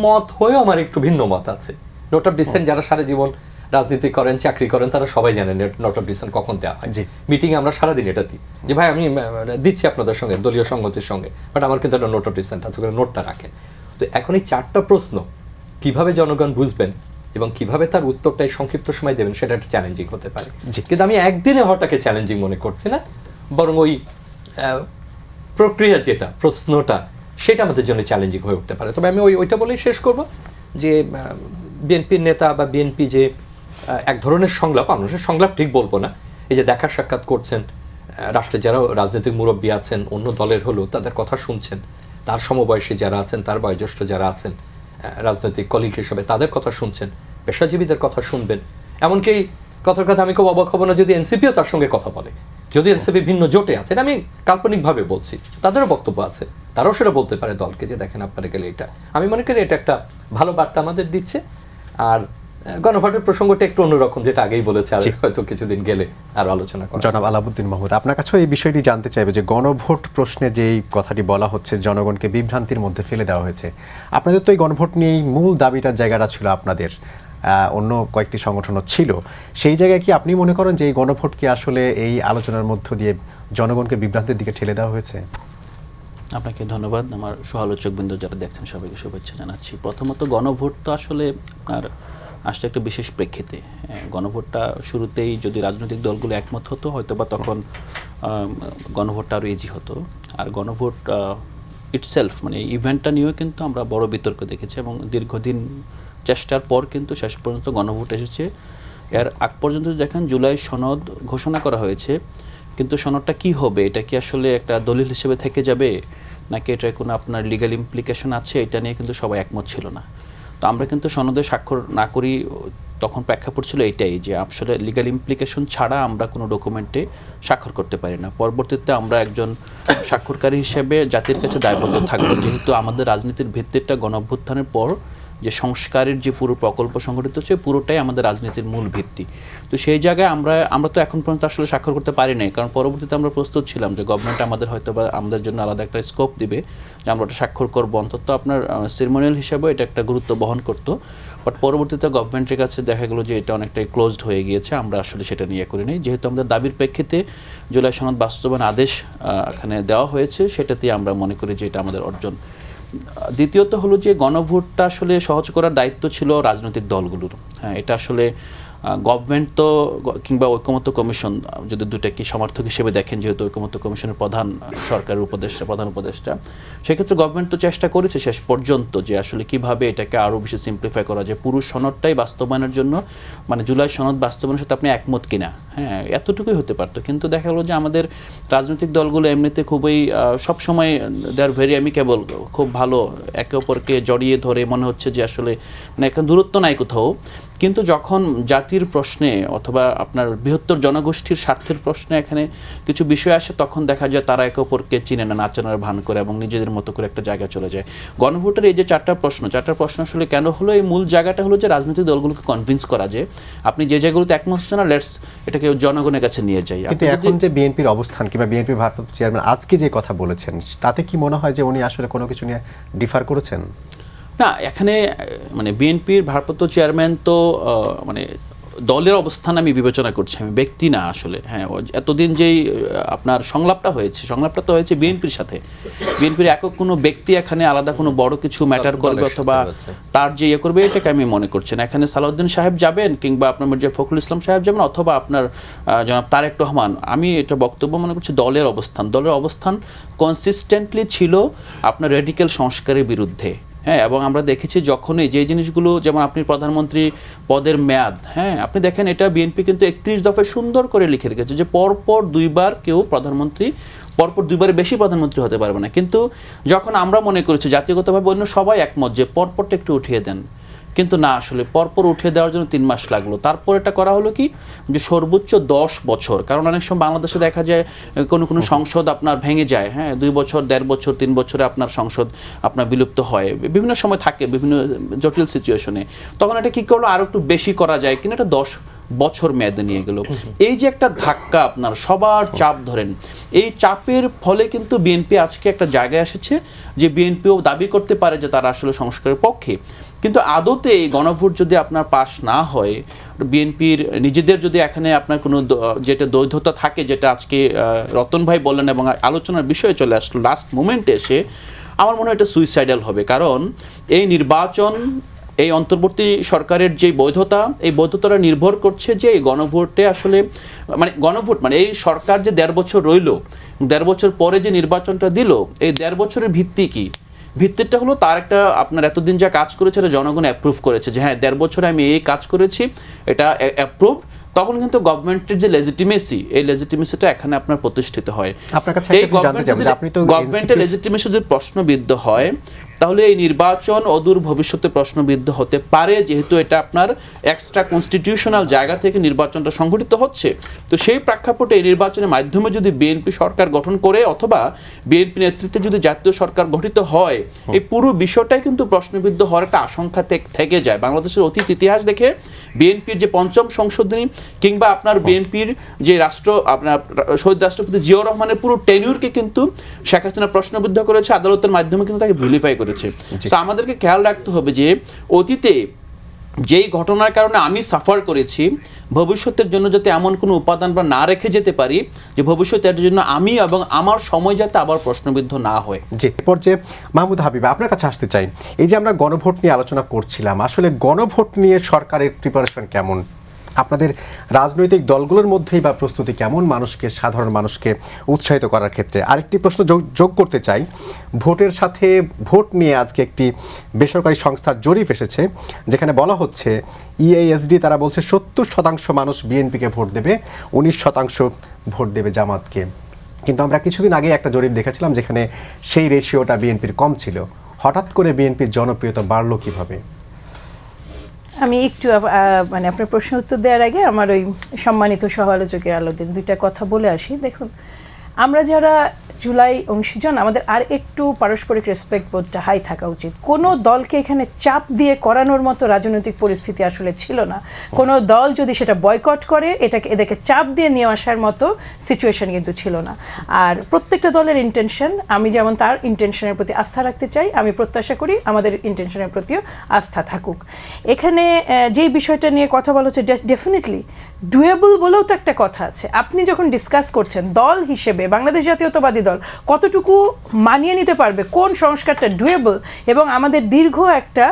মত হয়েও আমার একটু ভিন্ন মত আছে। নোট অফ ডিসেন্ট যারা সারা জীবন রাজনীতি করেন, চাকরি করেন, তারা সবাই জানেন নোট অফ ডিসেন্ট কখন দেওয়া হয়। মিটিংয়ে আমরা সারাদিন এটা দিই যে ভাই আমি দিচ্ছি আপনাদের সঙ্গে দলীয় সংগতির সঙ্গে, বাট আমার কিন্তু একটা নোট অফ ডিসেন্ট আছে, নোটটা রাখেন। তো এখন এই 4টা প্রশ্ন কিভাবে জনগণ বুঝবেন এবং কিভাবে তার উত্তরটা সংক্ষিপ্ত সময় দেবেন, সেটা একটা চ্যালেঞ্জিং হতে পারে। কিন্তু আমি একদিনে হওয়াটাকে চ্যালেঞ্জিং মনে করছি না, বরং ওই প্রক্রিয়া যেটা, প্রশ্নটা, সেটা আমাদের জন্য চ্যালেঞ্জিং হয়ে উঠতে পারে। তবে আমি ওইটা বলেই শেষ করব যে বিএনপির নেতা বা বিএনপি যে এক ধরনের সংলাপ, মানুষের সংলাপ ঠিক বলবো না, এই যে দেখা সাক্ষাৎ করছেন, রাষ্ট্রে যারা রাজনৈতিক মুরব্বী আছেন, অন্য দলের হলেও তাদের কথা শুনছেন, তার সমবয়সী যারা আছেন, তার বয়োজ্যেষ্ঠ যারা আছেন রাজনৈতিক কলিগ হিসেবে, তাদের কথা শুনছেন, পেশাজীবীদের কথা শুনবেন। এমনকি কথার কথা আমি খুব অবাক হব না যদি এনসিপিও তার সঙ্গে কথা বলে, যদি এনসিপি ভিন্ন জোটে আছে, এটা আমি কাল্পনিকভাবে বলছি, তাদেরও বক্তব্য আছে, তারাও সেটা বলতে পারে দলকে যে দেখেন আপনারা গেলে এটা। আমি মনে করি এটা একটা ভালো বার্তা আমাদের দিচ্ছে। আর গণভোটের প্রসঙ্গটা একটু অন্যরকম, যেটা আগেই বলেছে, আর হয়তো কিছুদিন গেলে আরো আলোচনা করা। জনাব আলাউদ্দিন মাহমুদ, আপনার কাছেও এই বিষয়টি জানতে চাইবে যে গণভোট প্রশ্নে যেই কথাটি বলা হচ্ছে, জনগণকে বিভ্রান্তির মধ্যে ফেলে দেওয়া হয়েছে, আপনাদের তো এই গণভোট নিয়েই মূল দাবিটার জায়গাটা ছিল, আপনাদের অন্য কয়েকটি সংগঠনও ছিল, সেই জায়গায় কি আপনি মনে করেন যে এই গণভোটকে আসলে এই আলোচনার মধ্য দিয়ে জনগণকে বিভ্রান্তির দিকে ঠেলে দেওয়া হয়েছে? আপনাকে ধন্যবাদ। আমার সহ-আলোচকবৃন্দ যারা দেখছেন সবাইকে শুভেচ্ছা জানাচ্ছি। প্রথমত গণভোট তো আসলে আপনার আসলে একটা বিশেষ প্রেক্ষিতে, গণভোটটা শুরুতেই যদি রাজনৈতিক দলগুলো একমত হতো হয়তো বা তখন গণভোটটা আরও ইজি হতো। আর গণভোট ইটসেলফ মানে ইভেন্টটা নিয়েও কিন্তু আমরা বড় বিতর্ক দেখেছি, এবং দীর্ঘদিন চেষ্টার পর কিন্তু শেষ পর্যন্ত গণভোট এসেছে। এর আগ পর্যন্ত দেখেন জুলাই সনদ ঘোষণা করা হয়েছে, কিন্তু সনদটা কি হবে, এটা কি আসলে একটা দলিল হিসেবে থেকে যাবে নাকি এটার কোনো আপনার লিগ্যাল ইমপ্লিকেশন আছে, এটা নিয়ে কিন্তু সবাই একমত ছিল না। তো আমরা কিন্তু সনদে স্বাক্ষর না করি, তখন প্রেক্ষাপট ছিল এইটাই যে আসলে লিগ্যাল ইমপ্লিকেশন ছাড়া আমরা কোনো ডকুমেন্টে স্বাক্ষর করতে পারি না। পরবর্তীতে আমরা একজন স্বাক্ষরকারী হিসেবে জাতির কাছে দায়বদ্ধ থাকবো, যেহেতু আমাদের রাজনীতির ভিত্তিটা গণঅভ্যুত্থানের পর যে সংস্কারের যে পুরো প্রকল্প সংগঠিত হচ্ছে, পুরোটাই আমাদের রাজনীতির মূল ভিত্তি। তো সেই জায়গায় আমরা তো এখন পর্যন্ত আসলে স্বাক্ষর করতে পারি নাই, কারণ পরবর্তীতে আমরা প্রস্তুত ছিলাম যে গভর্নমেন্ট আমাদের হয়তো বা আমাদের জন্য আলাদা একটা স্কোপ দিবে যে আমরা ওটা স্বাক্ষর করবো, অন্তত আপনার সেরিমোনিয়াল হিসাবেও এটা একটা গুরুত্ব বহন করতো। বাট পরবর্তীতে গভর্নমেন্টের কাছে দেখা গেলো যে এটা অনেকটাই ক্লোজড হয়ে গিয়েছে, আমরা আসলে সেটা নিয়ে করি নাই। যেহেতু আমাদের দাবির প্রেক্ষিতে জুলাই সনদ বাস্তবায়ন আদেশ এখানে দেওয়া হয়েছে, সেটাতেই আমরা মনে করি যে এটা আমাদের অর্জন। দ্বিতীয়ত হলো যে গণভোটটা আসলে সহজ করার দায়িত্ব ছিল রাজনৈতিক দলগুলোর। হ্যাঁ, এটা আসলে গভর্নমেন্ট তো কিংবা ঐকমত্য কমিশন যদি দুটাকে সমর্থক হিসেবে দেখেন, যেহেতু ঐকমত্য কমিশনের প্রধান সরকারের প্রধান উপদেষ্টা, সেক্ষেত্রে গভর্নমেন্ট তো চেষ্টা করেছে শেষ পর্যন্ত যে আসলে কিভাবে এটাকে আরও বেশি সিম্পলিফাই করা যায়, পুরো সনদটাই বাস্তবায়নের জন্য, মানে জুলাই সনদ বাস্তবায়নের সাথে আপনি একমত কিনা, হ্যাঁ এতটুকুই হতে পারতো। কিন্তু দেখা গেলো যে আমাদের রাজনৈতিক দলগুলো এমনিতে খুবই সবসময় দে আর ভেরি অ্যামিকেবল, খুব ভালো, একে অপরকে জড়িয়ে ধরে মনে হচ্ছে যে আসলে মানে এখন দূরত্ব নাই কোথাও, কিন্তু যখন জাতির প্রশ্নে অথবা আপনার বৃহত্তর জনগোষ্ঠীর স্বার্থের প্রশ্নে এখানে কিছু বিষয় আসে, তখন দেখা যায় তারা একে অপরকে চিনে না, নাচানোর ভান করে এবং নিজেদের মতো করে একটা জায়গায় চলে যায়। গণভোটের এই যে চারটা প্রশ্ন আসলে কেন হলো, এই মূল জায়গাটা হলো যে রাজনৈতিক দলগুলোকে কনভিন্স করা যে আপনি যে জায়গাগুলোতে একমত হচ্ছে না, লেটস এটাকে জনগণের কাছে নিয়ে যাই। কিন্তু এখন যে বিএনপির অবস্থান কিংবা বিএনপির ভারপ্রাপ্ত চেয়ারম্যান আজকে যে কথা বলেছেন, তাতে কি মনে হয় যে উনি আসলে কোনো কিছু নিয়ে ডিফার করেছেন? না, এখানে মানে বিএনপির ভারপ্রাপ্ত চেয়ারম্যান তো মানে দলের অবস্থান আমি বিবেচনা করছি, আমি ব্যক্তি না আসলে। হ্যাঁ, এতদিন যেই আপনার সংলাপটা তো হয়েছে বিএনপির সাথে, বিএনপির একক কোনো ব্যক্তি এখানে আলাদা কোনো বড় কিছু ম্যাটার করবে অথবা তার যে ইয়ে করবে, এটাকে আমি মনে করছি না। এখানে সালাউদ্দিন সাহেব যাবেন কিংবা আপনার মির্জা ফখরুল ইসলাম সাহেব যাবেন অথবা আপনার জনাব তারেক রহমান, আমি এটা বক্তব্য মনে করছি দলের অবস্থান কনসিস্টেন্টলি ছিল আপনার রেডিক্যাল সংস্কারের বিরুদ্ধে। হ্যাঁ, এবং আমরা দেখেছি যখনই যে জিনিসগুলো, যেমন আপনি প্রধানমন্ত্রী পদের মেয়াদ, হ্যাঁ আপনি দেখেন এটা বিএনপি কিন্তু 31 দফায় সুন্দর করে লিখে রেখেছে যে পরপর দুইবারের বেশি প্রধানমন্ত্রী হতে পারবে না। কিন্তু যখন আমরা মনে করেছি জাতীয়গতভাবে অন্য সবাই একমত যে পরপরটা একটু উঠিয়ে দেন, কিন্তু না, আসলে পরপর উঠিয়ে দেওয়ার জন্য 3 মাস লাগলো। তারপর এটা করা হলো কি যে সর্বোচ্চ 10 বছর, কারণ অনেক সময় বাংলাদেশে দেখা যায় কোনো সংসদ আপনার ভেঙে যায়, হ্যাঁ 2 বছর 1.5 বছর 3 বছরে আপনার সংসদ আপনার বিলুপ্ত হয়, বিভিন্ন সময় থাকে বিভিন্ন জটিল সিচুয়েশনে, তখন এটা কি করলো আরো একটু বেশি করা যায় কিনা, এটা 10 বছর মেয়াদে নিয়ে গেল। এই যে একটা ধাক্কা, আপনার সবার চাপ ধরেন, এই চাপের ফলে কিন্তু বিএনপি আজকে একটা জায়গায় এসেছে যে বিএনপিও দাবি করতে পারে যে তারা আসলে সংস্কারের পক্ষে। কিন্তু আদতে এই গণভোট যদি আপনার পাশ না হয়, বিএনপির নিজেদের যদি এখানে আপনার কোনো যেটা দ্বৈধতা থাকে, যেটা আজকে রতন ভাই বললেন এবং আলোচনার বিষয়ে চলে আসলো লাস্ট মোমেন্টে এসে, আমার মনে হয় এটা সুইসাইডাল হবে। কারণ এই নির্বাচন, এই অন্তর্বর্তী সরকারের যে বৈধতা, এই বৈধতাটা নির্ভর করছে যে এই গণভোটে আসলে গণভোট মানে এই সরকার যে 1.5 বছর রইল, 1.5 বছর পরে যে নির্বাচনটা দিল, এই 1.5 বছরের ভিত্তি কি? ভিত্তিটা হলো তার একটা আপনার এতদিন যা কাজ করেছে এটা জনগণ অ্যাপ্রুভ করেছে যে হ্যাঁ 1.5 বছরে আমি এই কাজ করেছি, এটা অ্যাপ্রুভ। তখন কিন্তু গভর্নমেন্টের যে লেজিটিমেসি, এই লেজিটিমেসিটা এখানে আপনার প্রতিষ্ঠিত হয়। আপনার কাছে একটা জানতে চাই, আপনি তো গভর্নমেন্টের লেজিটিমেসি যদি প্রশ্নবিদ্ধ হয়, তাহলে এই নির্বাচন অদূর ভবিষ্যতে প্রশ্নবিদ্ধ হতে পারে, যেহেতু এটা আপনার এক্সট্রা কনস্টিটিউশনাল জায়গা থেকে নির্বাচনটা সংঘটিত হচ্ছে। তো সেই প্রেক্ষাপটে এই নির্বাচনের মাধ্যমে যদি বিএনপি সরকার গঠন করে অথবা বিএনপি নেতৃত্বে যদি জাতীয় সরকার গঠিত হয়, এই পুরো বিষয়টাই কিন্তু প্রশ্নবিদ্ধ হওয়ার একটা আশঙ্কা থেকে যায়। বাংলাদেশের অতীত ইতিহাস দেখে বিএনপির যে 5ম সংশোধনী কিংবা আপনার বিএনপির যে আপনার শহীদ রাষ্ট্রপতি জিয়াউর রহমানের পুরো টেনিউরকে কিন্তু শেখ হাসিনা প্রশ্নবিদ্ধ করেছে, আদালতের মাধ্যমে কিন্তু তাকে ভিলিফাই করেছে। তো আমাদেরকে খেয়াল রাখতে হবে যে অতীতে যেই ঘটনার কারণে আমি সাফার করেছি, ভবিষ্যতের জন্য যাতে এমন কোনো উপাদান বা না রেখে যেতে পারি যে ভবিষ্যতের জন্য আমি এবং আমার সময় যাতে আবার প্রশ্নবিদ্ধ না হয়। জি, এরপর যে মাহমুদ হাবিব, আপনার কাছে আসতে চাই, এই যে আমরা গণভোট নিয়ে আলোচনা করছিলাম, আসলে গণভোট নিয়ে সরকারের প্রিপারেশন কেমন? আপনাদের রাজনৈতিক দলগুলোর মধ্যেই বা প্রস্তুতি কেমন সাধারণ মানুষকে উৎসাহিত করার ক্ষেত্রে? আরেকটি প্রশ্ন যোগ করতে চাই, ভোটের সাথে ভোট নিয়ে আজকে একটি বেসরকারি সংস্থার জরিপ এসেছে, যেখানে বলা হচ্ছে ইএএসডি তারা বলছে 70% মানুষ বিএনপিকে ভোট দেবে, 19% ভোট দেবে জামাতকে। কিন্তু আমরা কিছুদিন আগে একটা জরিপ দেখেছিলাম যেখানে সেই রেশিওটা বিএনপির কম ছিল। হঠাৎ করে বিএনপির জনপ্রিয়তা বাড়লো কিভাবে? আমি একটু মানে আপনার প্রশ্ন উত্তর দেওয়ার আগে আমার ওই সম্মানিত সহ আলোচকের আলোদিন 2টা কথা বলে আসি। দেখুন, আমরা যারা জুলাই অংশীজন, আমাদের আর একটু পারস্পরিক রেসপেক্ট বোধটা হাই থাকা উচিত। কোনো দলকে এখানে চাপ দিয়ে করানোর মতো রাজনৈতিক পরিস্থিতি আসলে ছিল না। কোনো দল যদি সেটা বয়কট করে, এদেরকে চাপ দিয়ে নিয়ে আসার মতো সিচুয়েশন কিন্তু ছিল না। আর প্রত্যেকটা দলের ইন্টেনশন, আমি যেমন তার ইন্টেনশনের প্রতি আস্থা রাখতে চাই, আমি প্রত্যাশা করি আমাদের ইন্টেনশনের প্রতিও আস্থা থাকুক। এখানে যেই বিষয়টা নিয়ে কথা বলা হচ্ছে, ডেফিনেটলি ডুয়েবল বলেও তো একটা কথা আছে। আপনি যখন ডিসকাস করছেন দল হিসেবে, বাংলাদেশ জাতীয়তাবাদী দল কতটুকু মানিয়ে নিতে পারবে, কোন সংস্কারটা ডুয়েবল, এবং আমাদের দীর্ঘ একটা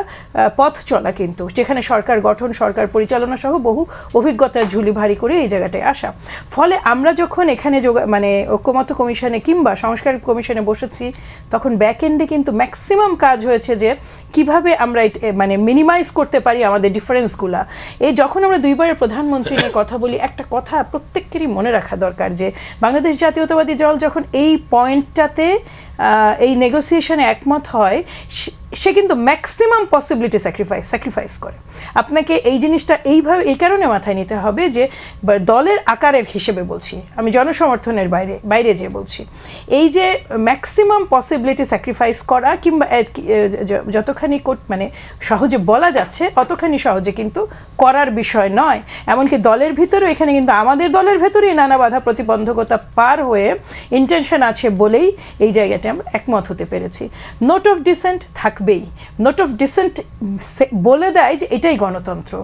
পথ চলা কিন্তু, যেখানে সরকার গঠন, সরকার পরিচালনা সহ বহু অভিজ্ঞতার ঝুলি ভারী করে এই জায়গাটায় আসা। ফলে আমরা যখন এখানে মানে ঐক্যমত্য কমিশনে কিংবা সংস্কার কমিশনে বসেছি, তখন ব্যাক এন্ডে কিন্তু ম্যাক্সিমাম কাজ হয়েছে যে কিভাবে আমরা মানে মিনিমাইজ করতে পারি আমাদের ডিফারেন্সগুলা। এই যখন আমরা 2বারের প্রধানমন্ত্রী নিয়ে কথা বলি, একটা কথা প্রত্যেকেরই মনে রাখা দরকার যে বাংলাদেশ জাতীয়তাবাদী দল যখন এই পয়েন্টটাতে এই নেগোসিয়েশনে একমত হয়, সে কিন্তু ম্যাক্সিমাম পসিবিলিটি স্যাক্রিফাইস করে। আপনাকে এই জিনিসটা এইভাবে এই কারণে মাথায় নিতে হবে যে দলের আকারের হিসেবে বলছি, আমি জনসমর্থনের বাইরে যে বলছি, এই যে ম্যাক্সিমাম পসিবিলিটি স্যাক্রিফাইস করা কিংবা যতখানি মানে সহজে বলা যাচ্ছে অতখানি সহজে কিন্তু করার বিষয় নয়। এমনকি দলের ভিতরেও এখানে কিন্তু আমাদের দলের ভেতরেই নানা বাধা প্রতিবন্ধকতা পার হয়ে ইন্টেনশন আছে বলেই এই জায়গাটা আমরা একমত হতে পেরেছি। নোট অফ ডিসেন্ট থাকবেই। নোট অফ ডিসেন্ট বলে দেয় যে এটাই গণতন্ত্র।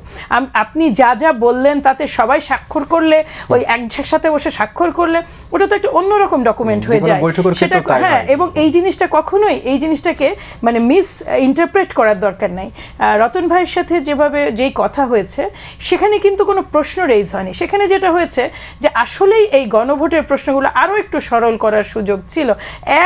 আপনি যা যা বললেন তাতে সবাই স্বাক্ষর করলে, ওই একসাথে বসে স্বাক্ষর করলে ওটা তো একটা অন্যরকম ডকুমেন্ট হয়ে যায় সেটা। হ্যাঁ, এবং এই জিনিসটা কখনোই এই জিনিসটাকে মানে মিস ইন্টারপ্রেট করার দরকার নাই। রতন ভাইয়ের সাথে যেই কথা হয়েছে সেখানে কিন্তু কোনো প্রশ্ন রেইজ হয়নি। সেখানে যেটা হয়েছে যে আসলেই এই গণভোটের প্রশ্নগুলো আরও একটু সরল করার সুযোগ ছিল।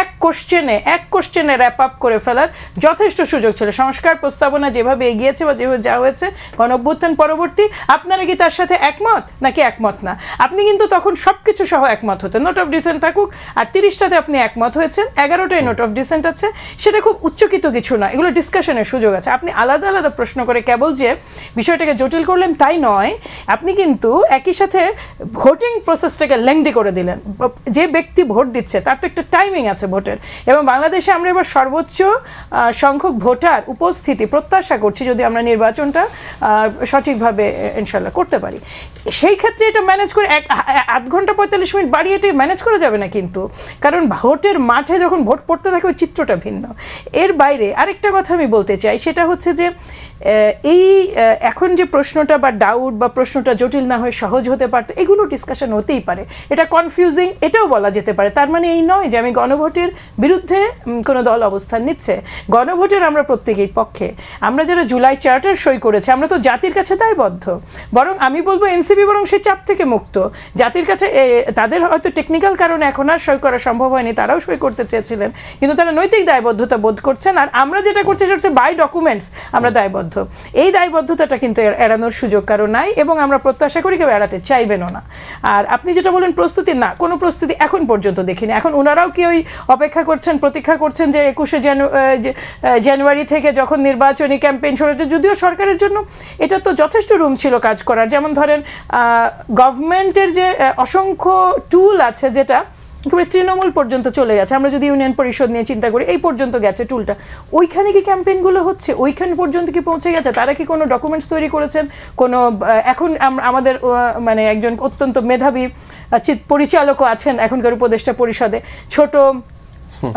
এক কোশ্চেনে র্যাপ আপ করে ফেলার যথেষ্ট সুযোগ ছিল। সংস্কার প্রস্তাবনা যেভাবে এগিয়েছে বা যেভাবে যা হয়েছে গণঅভ্যুত্থান পরবর্তী, আপনারা কি তার সাথে একমত নাকি একমত না? আপনি কিন্তু তখন সব কিছু সহ একমত হতেন। নোট অফ ডিসেন্ট থাকুক, আর 30টাতে আপনি একমত হয়েছেন, 11টাই নোট অফ ডিসেন্ট আছে। সেটা খুব উচ্চকিত কিছু না, এগুলো ডিসকাশনের সুযোগ আছে। আপনি আলাদা আলাদা প্রশ্ন করে কেবল যে বিষয়টাকে জটিল করলেন তাই নয়, আপনি কিন্তু একই সাথে ভোটিং প্রসেসটাকে লেংদি করে দিলেন। যে ব্যক্তি ভোট দিচ্ছে তার তো একটা টাইমিং আছে ভোটের, এবং বাংলাদেশে আমরা এবার সর্বোচ্চ সংখ্যক ভোটার উপস্থিতি প্রত্যাশা করছি যদি আমরা নির্বাচনটা সঠিকভাবে ইনশাল্লাহ করতে পারি। সেই ক্ষেত্রে এটা ম্যানেজ করে আধ ঘন্টা 45 মিনিট বাড়িয়ে এটা ম্যানেজ করা যাবে না কিন্তু, কারণ ভোটের মাঠে যখন ভোট পড়তে থাকে ওই চিত্রটা ভিন্ন। এর বাইরে আরেকটা কথা আমি বলতে চাই, সেটা হচ্ছে যে এই এখন যে প্রশ্নটা বা ডাউট বা প্রশ্নটা জটিল না হয়ে সহজ হতে পারতো, এগুলো ডিসকাশন হতেই পারে। এটা কনফিউজিং এটাও বলা যেতে পারে। তার মানে এই নয় যে আমি গণভোটের বিরুদ্ধে কোনো দল অবস্থান নিচ্ছে। গণভোটের আমরা প্রত্যেকেই পক্ষে। আমরা যারা জুলাই চার্টার সই করেছে আমরা তো জাতির কাছে দায়বদ্ধ। বরং আমি বলবো এনসিপি বরং সেই চাপ থেকে মুক্ত। জাতির কাছে তাদের হয়তো টেকনিক্যাল কারণে এখন আর সই করা সম্ভব হয়নি, তারাও সই করতে চেয়েছিলেন, কিন্তু তারা নৈতিক দায়বদ্ধতা বোধ করছেন। আর আমরা যেটা করছি সেটা হচ্ছে বাই ডকুমেন্টস আমরা দায়বদ্ধ। এই দায়বদ্ধতাটা কিন্তু এড়ানোর সুযোগ কারো নাই, এবং আমরা প্রত্যাশা করি কেউ এড়াতে চাইবেনও না। আর আপনি যেটা বলেন প্রস্তুতি, না কোনো প্রস্তুতি এখন পর্যন্ত দেখিনি। এখন ওনারাও কি ওই অপেক্ষা করছেন, প্রতীক্ষা করছেন যে 21শে জানুয়ারি থেকে যখন নির্বাচনী ক্যাম্পেইন শুরু হচ্ছে, যদিও সরকারের জন্য এটা তো যথেষ্ট রুম ছিল কাজ করার। যেমন ধরেন গভর্নমেন্টের যে অসংখ্য টুল আছে যেটা তৃণমূল পর্যন্ত চলে গেছে। আমরা যদি ইউনিয়ন পরিষদ নিয়ে চিন্তা করি, এই পর্যন্ত গেছে টুলটা। ওইখানে কি ক্যাম্পেইনগুলো হচ্ছে? ওইখানে পর্যন্ত কি পৌঁছে গেছে? তারা কি কোনো ডকুমেন্টস তৈরি করেছেন? কোনো এখন আমাদের মানে একজন অত্যন্ত মেধাবী পরিচালকও আছেন এখনকার উপদেষ্টা পরিষদে। ছোট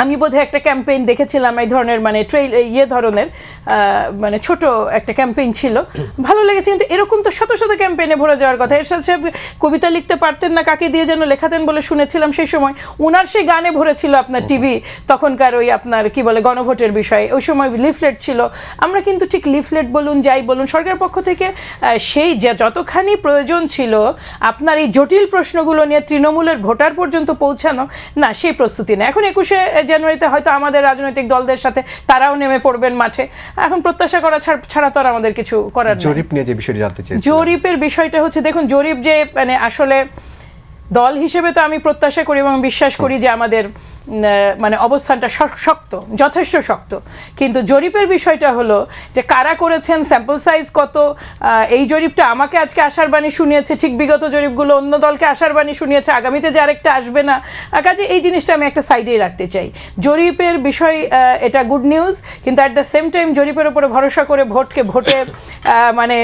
আমি বোধহয় একটা ক্যাম্পেইন দেখেছিলাম এই ধরনের, মানে ধরনের মানে ছোট একটা ক্যাম্পেইন ছিল, ভালো লেগেছে। কিন্তু এরকম তো শত শত ক্যাম্পেইনে ভরে যাওয়ার কথা। এরশাদ সাহেব কবিতা লিখতে পারতেন না, কাকে দিয়ে যেন লেখাতেন বলে শুনেছিলাম সেই সময়। উনার সেই গানে ভরেছিল আপনার টিভি তখনকার ওই আপনার কি বলে গণভোটের বিষয়ে। ওই সময় লিফলেট ছিল। আমরা কিন্তু ঠিক লিফলেট বলুন যাই বলুন সরকারের পক্ষ থেকে সেই যতখানি প্রয়োজন ছিল আপনার এই জটিল প্রশ্নগুলো নিয়ে তৃণমূলের ভোটার পর্যন্ত পৌঁছানো, না সেই প্রস্তুতি নেই। এখন 21শে জানুয়ারিতে হয়তো আমাদের রাজনৈতিক দলদের সাথে তারাও নেমে পড়বেন মাঠে। এখন প্রত্যাশা করা ছাড়া তো আর আমাদের কিছু করার নেই। জরিপ নিয়ে যে বিষয়টি জানতে চাই, জরিপের বিষয়টা হচ্ছে, দেখুন জরিপ যে মানে আসলে দল হিসেবে তো আমি প্রত্যাশা করি এবং বিশ্বাস করি যে আমাদের মানে অবস্থানটা শক্ত, যথেষ্ট শক্ত। কিন্তু জরিপের বিষয়টা হলো যে কারা করেছেন, স্যাম্পল সাইজ কত। এই জরিপটা আমাকে আজকে আশার বাণী শুনিয়েছে, ঠিক বিগত জরিপগুলো অন্য দলকে আশার বাণী শুনিয়েছে, আগামীতে যে আরেকটা আসবে না। কাজে এই জিনিসটা আমি একটা সাইডেই রাখতে চাই। জরিপের বিষয় এটা গুড নিউজ, কিন্তু অ্যাট দ্য সেম টাইম জরিপের উপরে ভরসা করে ভোটে মানে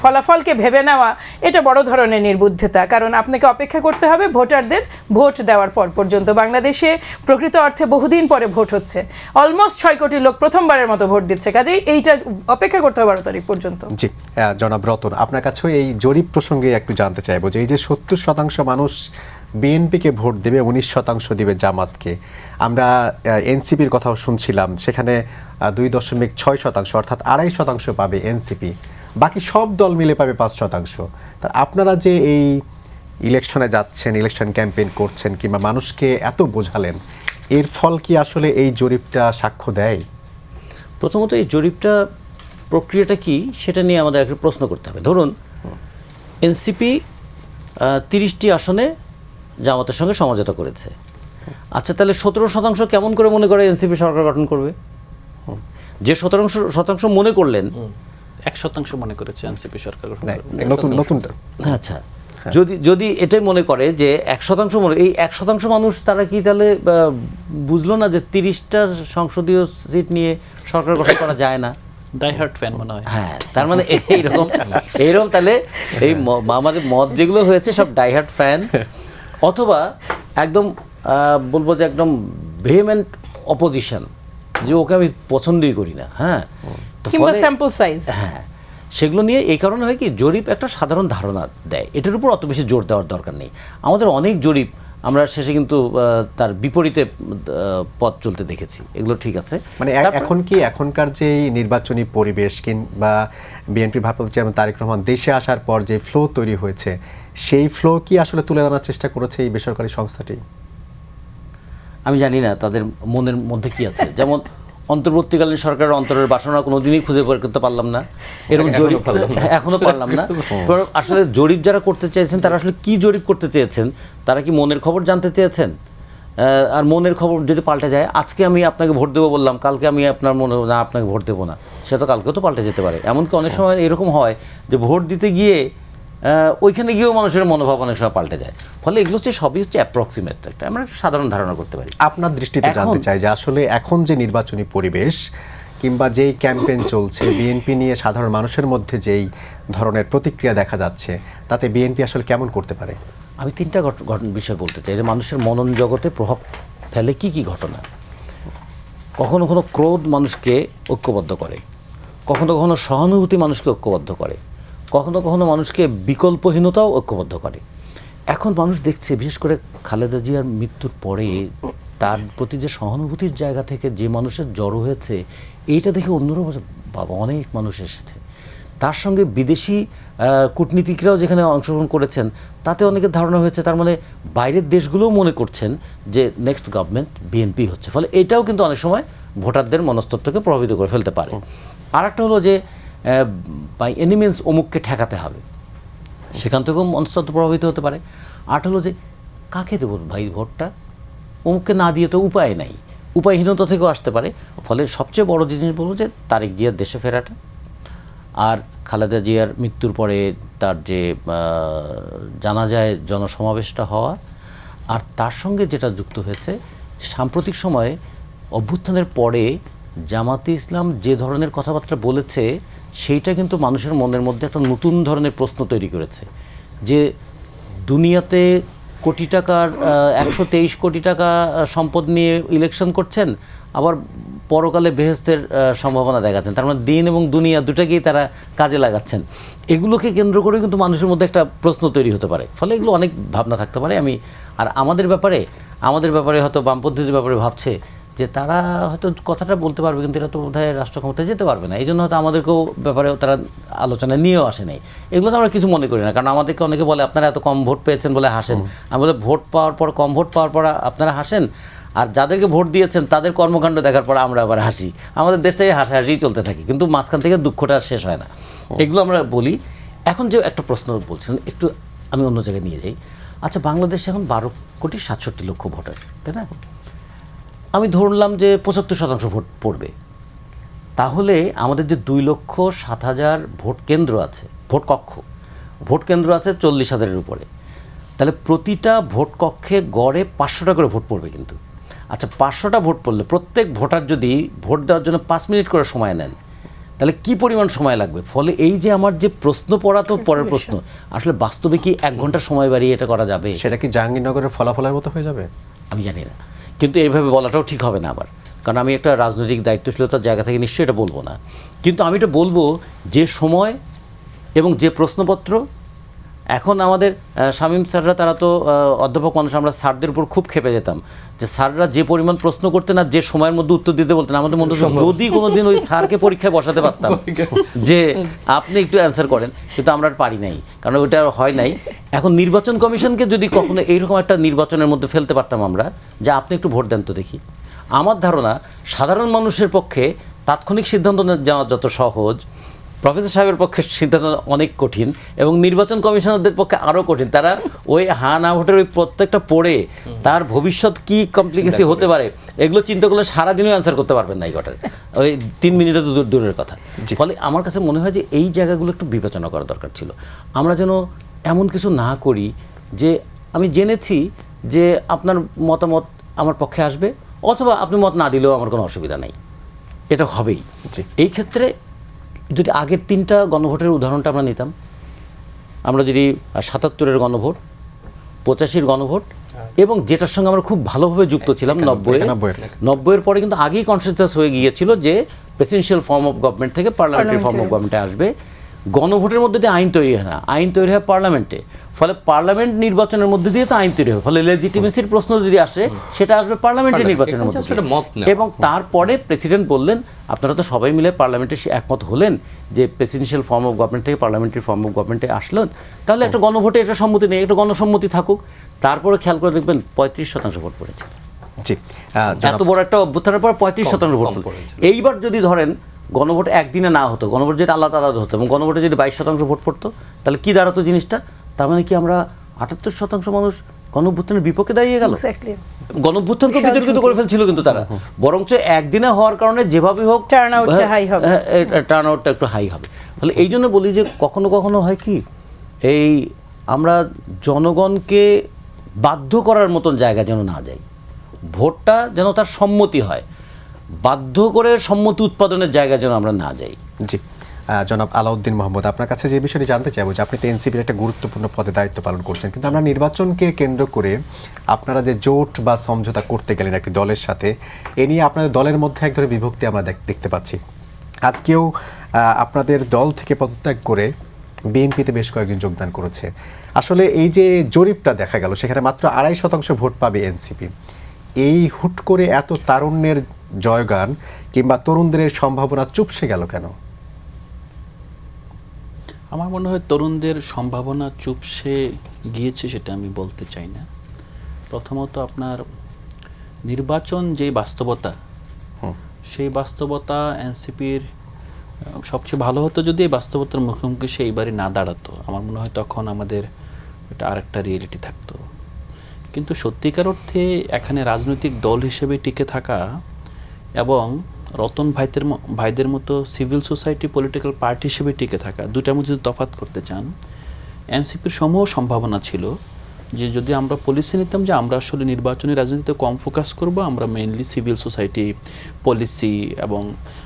ফলাফলকে ভেবে নেওয়া এটা বড় ধরনের নির্বুদ্ধিতা। কারণ আপনাকে অপেক্ষা করতে হবে ভোটারদের ভোট দেওয়ার পর পর্যন্ত। বাংলাদেশে প্রকৃত অর্থে বহুদিন পরে ভোট হচ্ছে, অলমোস্ট 6 কোটি লোক প্রথমবারের মতো ভোট দিচ্ছে। কাজেই এইটা অপেক্ষা করতে হবে 12 তারিখ পর্যন্ত। জি জনাব রতন, আপনার কাছেও এই জরিপ প্রসঙ্গে একটু জানতে চাইবো যে এই যে 70% মানুষ বিএনপিকে ভোট দেবে, 19% দিবে জামাতকে। আমরা এনসিপির কথাও শুনছিলাম, সেখানে 2.6% অর্থাৎ 2.5% পাবে এনসিপি, বাকি সব দল মিলে পাবে 5%। তা আপনারা যে এই ইলেকশনে যাচ্ছেন, ইলেকশন ক্যাম্পেইন করছেন, কিংবা মানুষকে এত বোঝালেন, এর ফল কি আসলে এই জরিপটা সাক্ষ্য দেয়? প্রথমত এই জরিপটা প্রক্রিয়াটা কি সেটা নিয়ে আমাদের একটা প্রশ্ন করতে হবে। ধরুন এনসিপি 30টি আসনে জামাতের সঙ্গে সমঝোতা করেছে। আচ্ছা, তাহলে 17% কেমন করে মনে করে এনসিপি সরকার গঠন করবে? যে শতাংশ মনে করলেন 1% মনে করেছে এনসিপি সরকার গঠন না, করবে। নতুনটা আচ্ছা, যদি এটাই মনে করে যে 1% মনে, এই 1% মানুষ তারা কি তাহলে বুঝলো না যে 30টা সংসদীয় সিট নিয়ে সরকার গঠন করা যায় না? ডাইহার্ট ফ্যান মনে হয়। হ্যাঁ, তার মানে এইরকম তাহলে এই আমাদের মত যেগুলো হয়েছে সব ডাইহার্ট ফ্যান, অথবা একদম বলবো যে একদম ভেহেমেন্ট অপোজিশন, যে ওকে আমি পছন্দই করি না। হ্যাঁ, তো কিংবা ফলে- স্যাম্পল সাইজ। হ্যাঁ, সেগুলো নিয়ে এই কারণে হয় কি, জরিপ একটা সাধারণ ধারণা দেয়, এটার উপর অত বেশি জোর দেওয়ার দরকার নেই। আমাদের অনেক জরিপ আমরা শেষে কিন্তু তার বিপরীতে পথ চলতে দেখেছি, এগুলো ঠিক আছে। মানে এখন কি এখনকার যে নির্বাচনী পরিবেশ কিংবা বিএনপি ভারপ্রাপ্ত চেয়ারম্যান তারেক রহমান দেশে আসার পর যে ফ্লো তৈরি হয়েছে, সেই ফ্লো কি আসলে তুলে আনার চেষ্টা করেছে এই বেসরকারি সংস্থাটি? আমি জানি না তাদের মনের মধ্যে কি আছে। যেমন অন্তর্বর্তীকালীন সরকারের অন্তরের বাসনা কোনোদিনই খুঁজে বের করতে পারলাম না, এরকম জরিপ এখনো পারলাম না। আসলে জরিপ যারা করতে চেয়েছেন তারা আসলে কি জরিপ করতে চেয়েছেন? তারা কি মনের খবর জানতে চেয়েছেন? আর মনের খবর যদি পাল্টে যায়, আজকে আমি আপনাকে ভোট দেবো বললাম, কালকে আমি আপনার মনে না আপনাকে ভোট দেবো না, সে তো কালকেও তো পাল্টে যেতে পারে। এমনকি অনেক সময় এরকম হয় যে ভোট দিতে গিয়ে ওইখানে গিয়েও মানুষের মনোভাব অনেক সময় পাল্টে যায়। ফলে এগুলো হচ্ছে সবই হচ্ছে অ্যাপ্রক্সিমেট, একটা আমরা সাধারণ ধারণা করতে পারি। আপনার দৃষ্টিতে জানতে চাই যে আসলে এখন যে নির্বাচনী পরিবেশ কিংবা যেই ক্যাম্পেইন চলছে, বিএনপি নিয়ে সাধারণ মানুষের মধ্যে যেই ধরনের প্রতিক্রিয়া দেখা যাচ্ছে, তাতে বিএনপি আসলে কেমন করতে পারে? আমি তিনটা বিষয় বলতে চাই যে মানুষের মনন জগতে প্রভাব ফেলে কি কি ঘটনা। কখনো কখনো ক্রোধ মানুষকে ঐক্যবদ্ধ করে, কখনো কখনো সহানুভূতি মানুষকে ঐক্যবদ্ধ করে, কখনো কখনো মানুষকে বিকল্পহীনতাও ঐক্যবদ্ধ করে। এখন মানুষ দেখছে, বিশেষ করে খালেদা জিয়ার মৃত্যুর পরে তার প্রতি যে সহানুভূতির জায়গা থেকে যে মানুষের জড়ো হয়েছে, এইটা দেখে অন্যরা বাবা অনেক মানুষ এসেছে। তার সঙ্গে বিদেশি কূটনীতিকরাও যেখানে অংশগ্রহণ করেছেন, তাতে অনেকের ধারণা হয়েছে তার মানে বাইরের দেশগুলোও মনে করছেন যে নেক্সট গভর্নমেন্ট বিএনপি হচ্ছে। ফলে এটাও কিন্তু অনেক সময় ভোটারদের মনস্তত্ত্বকে প্রভাবিত করে ফেলতে পারে। আর একটা হলো যে বাই এনি মিনস অমুককে ঠেকাতে হবে, সেখান থেকেও মনস্তত্ত্ব প্রভাবিত হতে পারে। আর হলো যে কাকে দেবো ভাই ভোটটা, অমুককে না দিয়ে তো উপায় নাই, উপায়হীনতা থেকেও আসতে পারে। ফলে সবচেয়ে বড় জিনিস বলবো যে তারেক জিয়ার দেশে ফেরাটা, আর খালেদা জিয়ার মৃত্যুর পরে তার যে জানাজায় জনসমাবেশটা হওয়া, আর তার সঙ্গে যেটা যুক্ত হয়েছে সাম্প্রতিক সময়ে অভ্যুত্থানের পরে জামাতে ইসলাম যে ধরনের কথাবার্তা বলেছে, সেইটা কিন্তু মানুষের মনের মধ্যে একটা নতুন ধরনের প্রশ্ন তৈরি করেছে যে দুনিয়াতে কোটি টাকার 123 কোটি টাকা সম্পদ নিয়ে ইলেকশন করছেন, আবার পরকালে বেহেস্তের সম্ভাবনা দেখাচ্ছেন। তার মানে দিন এবং দুনিয়া দুটাকেই তারা কাজে লাগাচ্ছেন। এগুলোকে কেন্দ্র করে কিন্তু মানুষের মধ্যে একটা প্রশ্ন তৈরি হতে পারে। ফলে এগুলো অনেক ভাবনা থাকতে পারে। আর আমাদের ব্যাপারে হয়তো বামপন্থীদের ব্যাপারে ভাবছে যে তারা হয়তো কথাটা বলতে পারবে, কিন্তু এরা তো বোধহয় রাষ্ট্র ক্ষমতায় যেতে পারবে না, এই জন্য হয়তো আমাদেরকেও ব্যাপারেও তারা আলোচনায় নিয়েও আসে নাই। এগুলো তো আমরা কিছু মনে করি না, কারণ আমাদেরকে অনেকে বলে আপনারা এত কম ভোট পেয়েছেন বলে হাসেন। আমি বলে ভোট পাওয়ার পর, কম ভোট পাওয়ার পর আপনারা হাসেন, আর যাদেরকে ভোট দিয়েছেন তাদের কর্মকাণ্ড দেখার পর আমরা আবার হাসি। আমাদের দেশটাই হাসাহাসি চলতে থাকে, কিন্তু মাঝখান থেকে দুঃখটা শেষ হয় না। এগুলো আমরা বলি। এখন যে একটা প্রশ্ন বলছেন, একটু আমি অন্য জায়গায় নিয়ে যাই। আচ্ছা, বাংলাদেশে এখন 12,67,00,000 ভোটার, তাই না? আমি ধরলাম যে 75% ভোট পড়বে, তাহলে আমাদের যে 2,07,000 ভোট কেন্দ্র আছে, ভোট কেন্দ্র আছে 40,000-এর উপরে, তাহলে প্রতিটা ভোট কক্ষে গড়ে 500টা করে ভোট পড়বে কিন্তু। আচ্ছা, 500টা ভোট পড়লে প্রত্যেক ভোটার যদি ভোট দেওয়ার জন্য 5 মিনিট করে সময় নেন, তাহলে কি পরিমাণ সময় লাগবে? ফলে এই যে আমার যে প্রশ্ন পড়া তো পরের প্রশ্ন, আসলে বাস্তবে কি 1 ঘন্টা সময় বাড়িয়ে এটা করা যাবে? সেটা কি জাহাঙ্গীরনগরের ফলাফলের মতো হয়ে যাবে? আমি জানি না, কিন্তু এইভাবে বলাটাও ঠিক হবে না আবার, কারণ আমি একটা রাজনৈতিক দায়িত্বশীলতার জায়গা থেকে নিশ্চয়ই এটা বলবো না। কিন্তু আমি এটা বলবো যে সময় এবং যে প্রশ্নপত্র, এখন আমাদের শামীম স্যাররা, তারা তো অধ্যাপক মানুষ, আমরা স্যারদের উপর খুব খেপে যেতাম যে স্যাররা যে পরিমাণ প্রশ্ন করতেন আর যে সময়ের মধ্যে উত্তর দিতে বলতেন, আমাদের মনে হতো যদি কোনোদিন ওই স্যারকে পরীক্ষায় বসাতে পারতাম যে আপনি একটু অ্যান্সার করেন, কিন্তু আমরা আর পারি নাই, কারণ ওইটা আর হয় নাই। এখন নির্বাচন কমিশনকে যদি কখনো এইরকম একটা নির্বাচনের মধ্যে ফেলতে পারতাম আমরা, যে আপনি একটু ভোট দেন তো দেখি, আমার ধারণা সাধারণ মানুষের পক্ষে তাৎক্ষণিক সিদ্ধান্ত নেওয়া যত সহজ, প্রফেসর সাহেবের পক্ষে সিদ্ধান্ত অনেক কঠিন এবং নির্বাচন কমিশনারদের পক্ষে আরও কঠিন। তারা ওই হা না ভোটের ওই প্রত্যেকটা পড়ে তার ভবিষ্যৎ কি কমপ্লিকেসি হতে পারে এগুলো চিন্তা করলে সারাদিনও অ্যান্সার করতে পারবেন না এই ঘটনা, ওই 3 মিনিটে তো দূরের কথা। ফলে আমার কাছে মনে হয় যে এই জায়গাগুলো একটু বিবেচনা করা দরকার ছিল। আমরা যেন এমন কিছু না করি যে আমি জেনেছি যে আপনার মতামত আমার পক্ষে আসবে, অথবা আপনি মত না দিলেও আমার কোনো অসুবিধা নেই, এটা হবেই। এই ক্ষেত্রে যদি আগের 3টা গণভোটের উদাহরণটা আমরা নিতাম, আমরা যদি 77-এর গণভোট, 85-র গণভোট এবং যেটার সঙ্গে আমরা খুব ভালোভাবে যুক্ত ছিলাম 90-এর পরে কিন্তু আগেই কনসেনসাস হয়ে গিয়েছিল যে প্রেসিডেন্সিয়াল ফর্ম অফ গভর্নমেন্ট থেকে পার্লামেন্টারি ফর্ম অফ গভর্নমেন্টে আসবে। গণভোটের মধ্যে দিয়ে আইন তৈরি হয় না, আইন তৈরি হয় পার্লামেন্টে। ফলে পার্লামেন্ট নির্বাচনের মধ্যে দিয়ে তো আইন তৈরি হয়, ফলে লেজিটিমেসির প্রশ্ন যদি আসে সেটা আসবে পার্লামেন্টের নির্বাচনের মধ্যে দিয়ে। এবং তারপরে প্রেসিডেন্ট বললেন, আপনারা তো সবাই মিলে পার্লামেন্টে একমত হলেন যে প্রেসিডেন্সিয়াল ফর্ম অফ গভর্নমেন্ট থেকে পার্লামেন্টারি ফর্ম অফ গভর্নমেন্টে আসলেন, তাহলে একটা গণভোটে এটা সম্মতি নেই, একটা গণসম্মতি থাকুক। তারপরে খেয়াল করে দেখবেন 35% ভোট পড়েছে। এত বড় একটা অভ্যুত্থানের পর 35% ভোট পড়েছে। এইবার যদি ধরেন গণভোট একদিনে না হতো, গণভোট যেটা আলাদা আলাদা হতো এবং গণভোটে যদি 22% ভোট পড়তো, তাহলে কি দাঁড়াতো জিনিসটা? তার মানে কি আমরা 78% মানুষ গণঅভ্যুত্থানের বিপক্ষে দাঁড়িয়ে গেল। গণঅভ্যুত্থানকে বিতর্কিত করে ফেলছিল কিন্তু তারা, বরঞ্চ একদিনে হওয়ার কারণে যেভাবে হোক টার্নআউটটা একটু হাই হবে। ফলে এই জন্য বলি যে কখনো কখনো হয় কি, এই আমরা জনগণকে বাধ্য করার মতন জায়গা যেন না যাই, ভোটটা যেন তার সম্মতি হয়, বাধ্য করে সম্মতি উৎপাদনের জায়গা যেন আমরা না যাই। জি, জনাব আলাউদ্দিন মোহাম্মদ, আপনার কাছে যে বিষয়টি জানতে চাইবো যে আপনি তো এনসিপির একটা গুরুত্বপূর্ণ পদে দায়িত্ব পালন করছেন, কিন্তু আমরা নির্বাচনকে কেন্দ্র করে আপনারা যে জোট বা সমঝোতা করতে গেলেন একটি দলের সাথে, এ নিয়ে আপনাদের দলের মধ্যে এক ধরনের বিভক্তি আমরা দেখতে পাচ্ছি। আজকেও আপনাদের দল থেকে পদত্যাগ করে বিএনপিতে বেশ কয়েকজন যোগদান করেছে। আসলে এই যে জরিপটা দেখা গেল, সেখানে মাত্র 2.5% ভোট পাবে এনসিপি। এই হুট করে এত তারুণ্যের জয়গান কিংবা তরুণদের সম্ভাবনা চুপসে গেল কেন? আমার মনে হয় তরুণদের সম্ভাবনা চুপসে গিয়েছে সেটা আমি বলতে চাই না। প্রথমত আপনার নির্বাচন যে বাস্তবতা, সেই বাস্তবতা এনসিপির সবচেয়ে ভালো হতো যদি এই বাস্তবতার মুখোমুখি সে এইবারই না দাঁড়াতো। আমার মনে হয় তখন আমাদের এটা আরেকটা রিয়েলিটি থাকতো। কিন্তু সত্যিকার অর্থে এখানে রাজনৈতিক দল হিসেবে টিকে থাকা এবং রতন ভাইদের মতো সিভিল সোসাইটি পলিটিক্যাল পার্টি হিসেবে টিকে থাকা, দুটার মধ্যে যদি তফাৎ করতে চান, এনসিপির সমূহ সম্ভাবনা ছিল যে যদি আমরা পলিসি নিতাম যে আমরা আসলে নির্বাচনী রাজনীতিতে কম ফোকাস করব, আমরা মেইনলি সিভিল সোসাইটি পলিসি এবং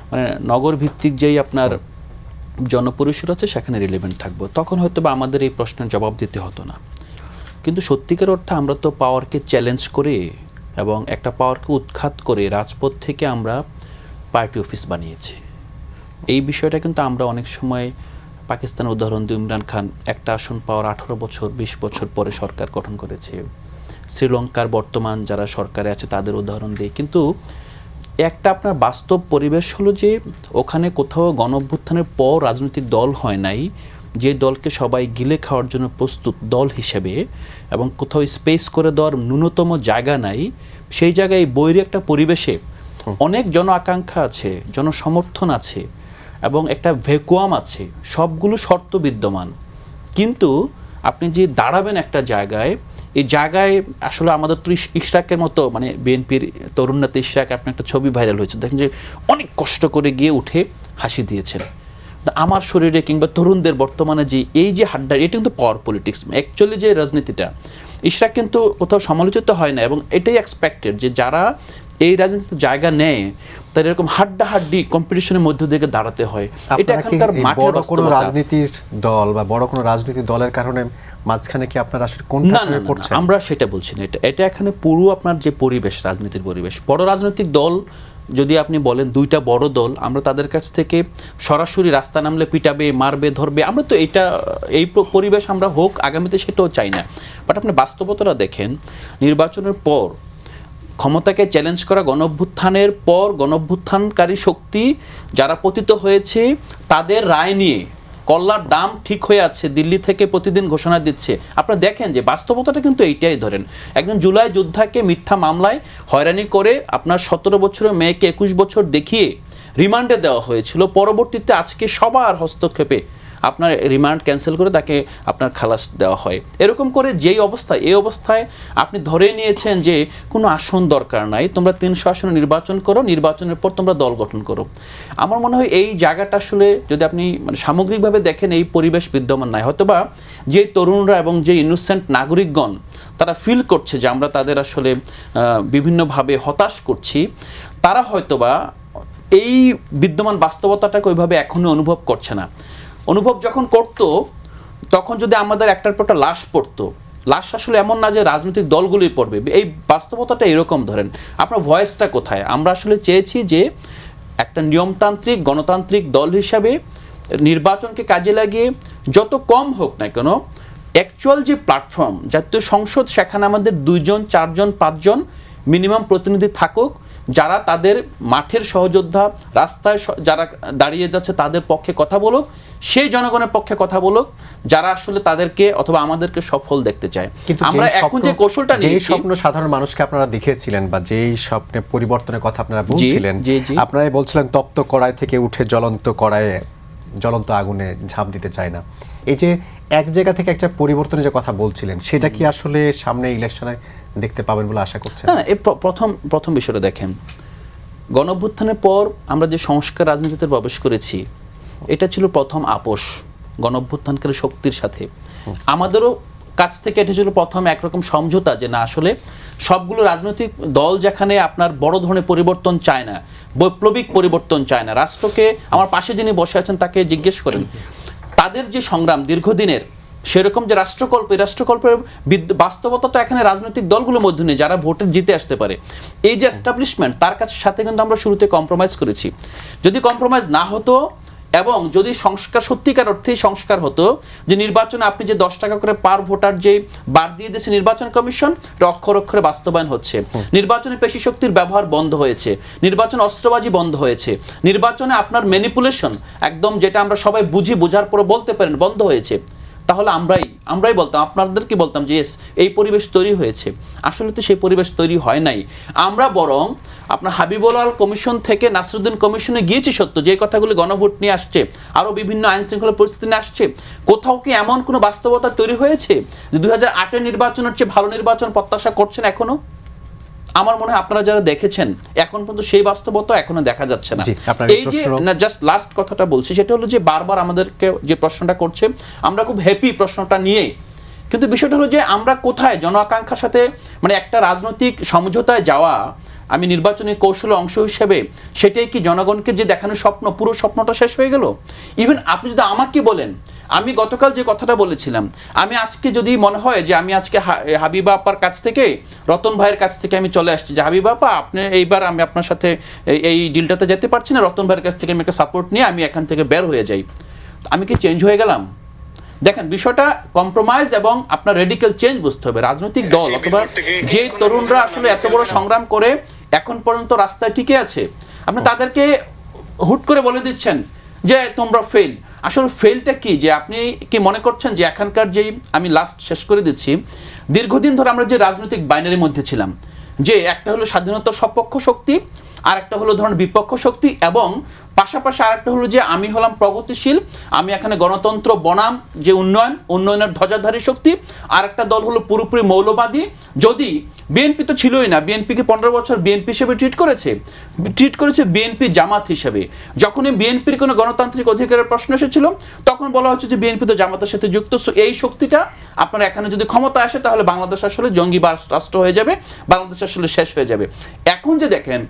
মানে নগর ভিত্তিক যেই আপনার জনপরিসর আছে সেখানে রিলেভেন্ট থাকবো, তখন হয়তো বা আমাদের এই প্রশ্নের জবাব দিতে হতো না। কিন্তু সত্যিকার অর্থে আমরা তো পাওয়ারকে চ্যালেঞ্জ করে এবং একটা পাওয়ারকে উৎখাত করে রাজপথ থেকে আমরা পার্টি অফিস বানিয়েছি। এই বিষয়টা কিন্তু আমরা অনেক সময় পাকিস্তানের উদাহরণ দিই, ইমরান খান একটা আসন পাওয়ার 18 বছর 20 বছর পরে সরকার গঠন করেছে। শ্রীলঙ্কার বর্তমান যারা সরকারে আছে তাদের উদাহরণ দিই। কিন্তু একটা আপনার বাস্তব পরিবেশ হলো যে ওখানে কোথাও গণঅভ্যুত্থানের পর রাজনৈতিক দল হয় নাই যে দলকে সবাই গিলে খাওয়ার জন্য প্রস্তুত দল হিসেবে, এবং কোথাও স্পেস করে দেওয়ার ন্যূনতম জায়গা নাই। সেই জায়গায় বৈরী একটা পরিবেশে অনেক জন আকাঙ্ক্ষা আছে, জনসমর্থন আছে এবং একটা ভ্যাকুয়াম আছে, সবগুলো শর্ত বিদ্যমান। কিন্তু আপনি যে দাঁড়াবেন একটা জায়গায়, এই জায়গায় আসলে আমাদের তো ইশরাকের মতো, মানে বিএনপির তরুণ নেতা ইশরাক, আপনার একটা ছবি ভাইরাল হয়েছে, দেখেন যে অনেক কষ্ট করে গিয়ে উঠে হাসি দিয়েছেন। আমার শরীরে কিংবা তরুণদের বর্তমানে যে এই যে হাড্ডা, এটা কিন্তু পাওয়ার পলিটিক্স অ্যাকচুয়ালি যে রাজনীতিটা, ইশরাক কিন্তু কোথাও সমালোচিত হয় না এবং এটাই এক্সপেক্টেড যে যারা এই রাজনীতিতে জায়গা নেয় তার এরকম হাড্ডাহাড্ডি কম্পিটিশনের মধ্য থেকে দাঁড়াতে হয়। এটা এখনকার মাঠের কোনো রাজনীতির দল বা বড় কোনো রাজনীতির দলের কারণে মাঝখানে কি আপনারা আসলে কোন কারণে পড়ছেন? আমরা সেটা বলছি না। এটা এখানে পুরো আপনার যে পরিবেশ, রাজনীতির পরিবেশ, বড় রাজনৈতিক দল যদি আপনি বলেন, 2টা বড় দল, আমরা তাদের কাছ থেকে সরাসরি রাস্তা নামলে পিটাবে, মারবে, ধরবে, আমরা তো এই পরিবেশ আমরা হোক আগামীতে সেটাও চাই না। বাট আপনি বাস্তবতাটা দেখেন, নির্বাচনের পর ক্ষমতাকে চ্যালেঞ্জ করা গণঅভ্যুত্থানের পর গণঅভ্যুত্থানকারী শক্তি যারা পতিত হয়েছে তাদের রায় নিয়ে কল্লার দাম ঠিক হয়ে আছে, দিল্লি থেকে প্রতিদিন ঘোষণা দিচ্ছে। আপনারা দেখেন যে বাস্তবতাটা কিন্তু এইটাই। ধরেন একজন জুলাই যোদ্ধাকে মিথ্যা মামলায় হয়রানি করে আপনার 17 বছরের মেয়েকে 21 বছর দেখিয়ে রিমান্ডে দেওয়া হয়েছিল, পরবর্তীতে আজকে সবার হস্তক্ষেপে আপনার রিমান্ড ক্যান্সেল করে তাকে আপনার খালাস দেওয়া হয়। এরকম করে যেই অবস্থায়, এই অবস্থায় আপনি ধরে নিয়েছেন যে কোনো আসন দরকার নাই, তোমরা 300 আসনে নির্বাচন করো, নির্বাচনের পর তোমরা দল গঠন করো। আমার মনে হয় এই জায়গাটা আসলে যদি আপনি মানে সামগ্রিকভাবে দেখেন, এই পরিবেশ বিদ্যমান নাই। হয়তোবা যে তরুণরা এবং যে ইনোসেন্ট নাগরিকগণ তারা ফিল করছে যে আমরা তাদের আসলে বিভিন্নভাবে হতাশ করছি, তারা হয়তোবা এই বিদ্যমান বাস্তবতাটাকে ওইভাবে এখনো অনুভব করছে না। অনুভব যখন করতো তখন যদি আমাদের একটার পর একটা লাশ পড়তো, লাশ আসলে এমন না যে রাজনৈতিক দলগুলোই পড়বে, এই বাস্তবতাটা এরকম। ধরেন আপনার ভয়েসটা কোথায়? আমরা আসলে চেয়েছি যে একটা নিয়মতান্ত্রিক গণতান্ত্রিক দল হিসাবে নির্বাচনকে কাজে লাগিয়ে যত কম হোক না কেন অ্যাকচুয়াল যে প্ল্যাটফর্ম জাতীয় সংসদ, সেখানে আমাদের 2 জন 4 জন 5 জন মিনিমাম প্রতিনিধি থাকুক, যারা তাদের মাঠের সহযোদ্ধা, রাস্তায় যারা দাঁড়িয়ে যাচ্ছে তাদের পক্ষে কথা বলুক, সেই জনগণের পক্ষে কথা বলুক যারা আসলে তাদেরকে অথবা আমাদেরকে সফল দেখতে চায়। আমরা এখন যে কৌশলটা নিয়েছি, যে স্বপ্ন সাধারণ মানুষকে আপনারা দেখিয়েছিলেন বা যেই স্বপ্নে পরিবর্তনের কথা আপনারা বলছিলেন, আপনারাই বলছিলেন তপ্ত কড়াই থেকে উঠে জ্বলন্ত কড়াইয়ে জ্বলন্ত আগুনে ঝাঁপ দিতে চায় না। এই যে এক জায়গা থেকে একটা পরিবর্তনের যে কথা বলছিলেন, সেটা কি আসলে সামনে ইলেকশনে দেখতে পাবেন বলে আশা করছেন? না, এই প্রথম বিষয়টা দেখেন, গণঅভ্যুত্থানের পর আমরা যে সংস্কার রাজনীতিতে প্রবেশ করেছি, এটা ছিল প্রথম আপোষ গণঅভ্যুত্থানকারী শক্তির সাথে। আমাদেরও কাছ থেকে এটা ছিল প্রথম একরকম সমঝোতা যে না, আসলে সবগুলো রাজনৈতিক দল যেখানে আপনার বড় ধরনের পরিবর্তন চায় না, বৈপ্লবিক পরিবর্তন চায় না, রাষ্ট্রকে, আমার পাশে যিনি বসে আছেন তাকে জিজ্ঞেস করেন, তাদের যে সংগ্রাম দীর্ঘদিনের, সেরকম যে রাষ্ট্রকল্প, এই রাষ্ট্রকল্পের বাস্তবতা তো এখানে রাজনৈতিক দলগুলোর মধ্যে নেই যারা ভোটে জিতে আসতে পারে। এই যে এস্টাবলিশমেন্ট, তার কাছে সাথে কিন্তু আমরা শুরুতে কম্প্রোমাইজ করেছি। যদি কম্প্রোমাইজ না হতো এবং যদি সংস্কার সত্যিকার অর্থেই সংস্কার হতো, যে নির্বাচনে আপনি যে 10 টাকা করে পার ভোটার যে বার দিয়ে দিয়েছে নির্বাচন কমিশন, অক্ষর অক্ষরে বাস্তবায়ন হচ্ছে। নির্বাচনে পেশি শক্তির ব্যবহার বন্ধ হয়েছে, নির্বাচন অস্ত্রবাজি বন্ধ হয়েছে, নির্বাচনে আপনার ম্যানিপুলেশন একদম যেটা আমরা সবাই বোঝার পরে বলতে পারেন বন্ধ হয়েছে। তাহলে আমরাই বলতাম, আপনাদেরকে বলতাম যে এই পরিবেশ তৈরি হয়েছে। আসলে তো সেই পরিবেশ তৈরি হয় নাই। আমরা বরং আপনার হাবিবুল আল কমিশন থেকে নাসরুদ্দিন কমিশনে গিয়েছি সত্য, যে কথাগুলি গণভোট নিয়ে আসছে, আরও বিভিন্ন আইন শৃঙ্খলা পরিস্থিতি নিয়ে আসছে, কোথাও কি এমন কোনো বাস্তবতা তৈরি হয়েছে যে 2008-এর নির্বাচনের চেয়ে ভালো নির্বাচন প্রত্যাশা করছেন এখনো? আমার মনে হয় আপনারা যারা দেখেছেন এখন পর্যন্ত সেই বাস্তবতা এখনো দেখা যাচ্ছে না। এই যে না, জাস্ট লাস্ট কথাটা বলছি, সেটা হলো যে বারবার আমাদেরকে যে প্রশ্নটা করছে, আমরা খুব হ্যাপি প্রশ্নটা নিয়ে, কিন্তু বিষয়টা হলো যে আমরা কোথায় জন আকাঙ্ক্ষার সাথে মানে একটা রাজনৈতিক সমঝোতায় যাওয়া, আমি নির্বাচনী কৌশলের অংশ হিসেবে সেটাই কি জনগণকে যে দেখানোর স্বপ্ন, পুরো স্বপ্নটা শেষ হয়ে গেল? ইভেন আপনি যদি আমাকে বলেন, আমি গতকাল যে কথাটা বলেছিলাম, আমি আজকে যদি মনে হয় যে আমি আজকে হাবিবা আপার কাছ থেকে, রতন ভাইয়ের কাছ থেকে আমি চলে আসছি যে হাবিবা আপা, আপনি এইবার আমি আপনার সাথে এই ডিলটাতে যেতে পারছি না, রতন ভাইয়ের কাছ থেকে আমি একটা সাপোর্ট নিয়ে আমি এখান থেকে বের হয়ে যাই, আমি কি চেঞ্জ হয়ে গেলাম? দেখেন, বিষয়টা কম্প্রোমাইজ এবং আপনার রেডিক্যাল চেঞ্জ বুঝতে হবে। রাজনৈতিক দল অথবা যে তরুণরা আসলে এত বড় সংগ্রাম করে এখন পর্যন্ত রাস্তায় টিকে আছে, আপনি তাদেরকে হুট করে বলে দিচ্ছেন যে তোমরা ফেল। আসলে ফেলটা কি? যে আপনি কি মনে করছেন যে এখানকার যেই, আমি লাস্ট শেষ করে দিচ্ছি, দীর্ঘদিন ধরে আমরা যে রাজনৈতিক বাইনারির মধ্যে ছিলাম, যে একটা হলো স্বাধীনতার সপক্ষ শক্তি, আর একটা হলো ধরুন বিপক্ষ শক্তি, এবং পাশাপাশি আরেকটা হলো যে আমি হলাম প্রগতিশীল, আমি এখানে গণতন্ত্র বনাম যে উন্নয়নের ধ্বজাধারী শক্তি, আর একটা দল হলো পুরোপুরি মৌলবাদী। যদি বিএনপি তো ছিলই না, বিএনপিকে 15 বছর বিএনপি হিসেবে ট্রিট করেছে বিএনপি জামাত হিসেবে। যখনই বিএনপির কোনো গণতান্ত্রিক অধিকারের প্রশ্ন এসেছিল তখন বলা হচ্ছে যে বিএনপি তো জামাতের সাথে যুক্ত। সো এই শক্তিটা আপনার এখানে যদি ক্ষমতা আসে তাহলে বাংলাদেশ আসলে জঙ্গি রাষ্ট্র হয়ে যাবে, বাংলাদেশ আসলে শেষ হয়ে যাবে। এখন যে দেখেন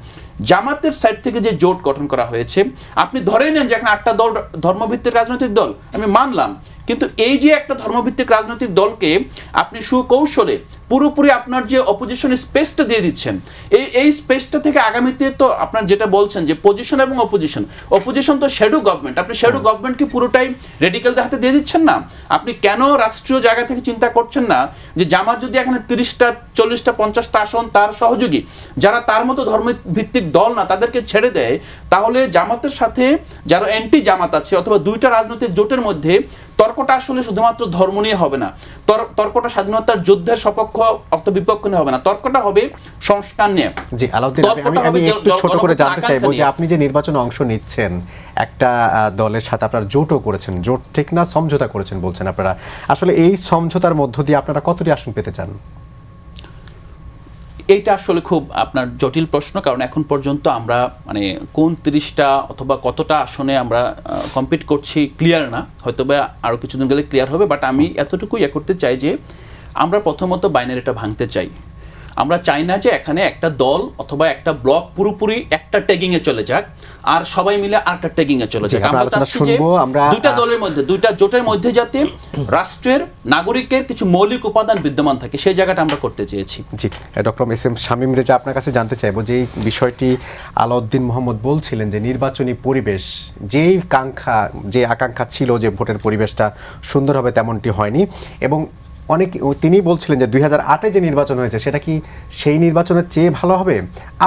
জামাতের সাইড থেকে যে জোট গঠন করা হয়েছে, আপনি ধরেই নেন যে এখন 8টা দল ধর্মভিত্তিক রাজনৈতিক দল, আমি মানলাম, কিন্তু এই যে একটা ধর্মভিত্তিক রাজনৈতিক দলকে আপনি সুকৌশলে পুরোপুরি আপনার যে অপোজিশন স্পেসটা দিয়ে দিচ্ছেন, এই স্পেসটা থেকে আগামীতে তো আপনার যেটা বলছেন যে পজিশন এবং অপোজিশন তো শ্যাডো গভর্নমেন্ট, আপনি শ্যাডো গভর্নমেন্টকে পুরোটাই রেডিক্যালদের হাতে দিয়ে দিচ্ছেন না। আপনি কেন রাষ্ট্রীয় জায়গা থেকে চিন্তা করছেন না যে জামাত যদি এখানে 30টা 40টা 50টা আসন তার সহযোগী যারা তার মতো ধর্মভিত্তিক দল না তাদেরকে ছেড়ে দেয়, তাহলে জামাতের সাথে যারা অ্যান্টি জামাত আছে অথবা দুইটা রাজনৈতিক জোটের মধ্যে তর্ক তর্কটা আসলে শুধুমাত্র ধর্ম নিয়ে হবে না, তর্কটা স্বাধীনতার যুদ্ধের সপক্ষ অর্থ বিপক্ষ নিয়ে হবে না, তর্কটা হবে সংস্কার নিয়ে। জি আলাউদ্দিন, আমি একটু ছোট করে জানতে চাইবো যে আপনি যে নির্বাচনে অংশ নিচ্ছেন একটা দলের সাথে আপনারা জোটও করেছেন, জোট ঠিক না সমঝোতা করেছেন বলছেন আপনারা, আসলে এই সমঝোতার মধ্য দিয়ে আপনারা কতটি আসন পেতে চান? এইটা আসলে খুব আপনার জটিল প্রশ্ন, কারণ এখন পর্যন্ত আমরা মানে কোন 30টা অথবা কতটা আসনে আমরা কম্পিট করছি ক্লিয়ার না, হয়তো বা আরও কিছুদিন গেলে ক্লিয়ার হবে। বাট আমি এতটুকু করতে চাই যে আমরা প্রথমত বাইনারিটা ভাঙতে চাই। আমরা চাই না যে এখানে একটা দল অথবা একটা ব্লক পুরোপুরি একটা ট্যাগিংয়ে চলে যাক আর সবাই মিলে আরেকটা ট্যাগিংয়ে চলে যাক। আমরা চাচ্ছি যে দুইটা দলের মধ্যে, দুইটা জোটের মধ্যে যাতে রাষ্ট্রের নাগরিকের কিছু মৌলিক উপাদান বিদ্যমান থাকে, সেই জায়গাটা আমরা করতে চেয়েছি। জি doctor S M Shamim Reza, আপনার কাছে জানতে চাইবো যে এই বিষয়টি আলাউদ্দিন মোহাম্মদ বলছিলেন যে নির্বাচনী পরিবেশ যে আকাঙ্ক্ষা ছিল যে ভোটের পরিবেশটা সুন্দর হবে তেমনটি হয়নি, এবং তিনি বলছিলেন যে 2008-এ যে নির্বাচন হয়েছে সেটা কি সেই নির্বাচনের চেয়ে ভালো হবে?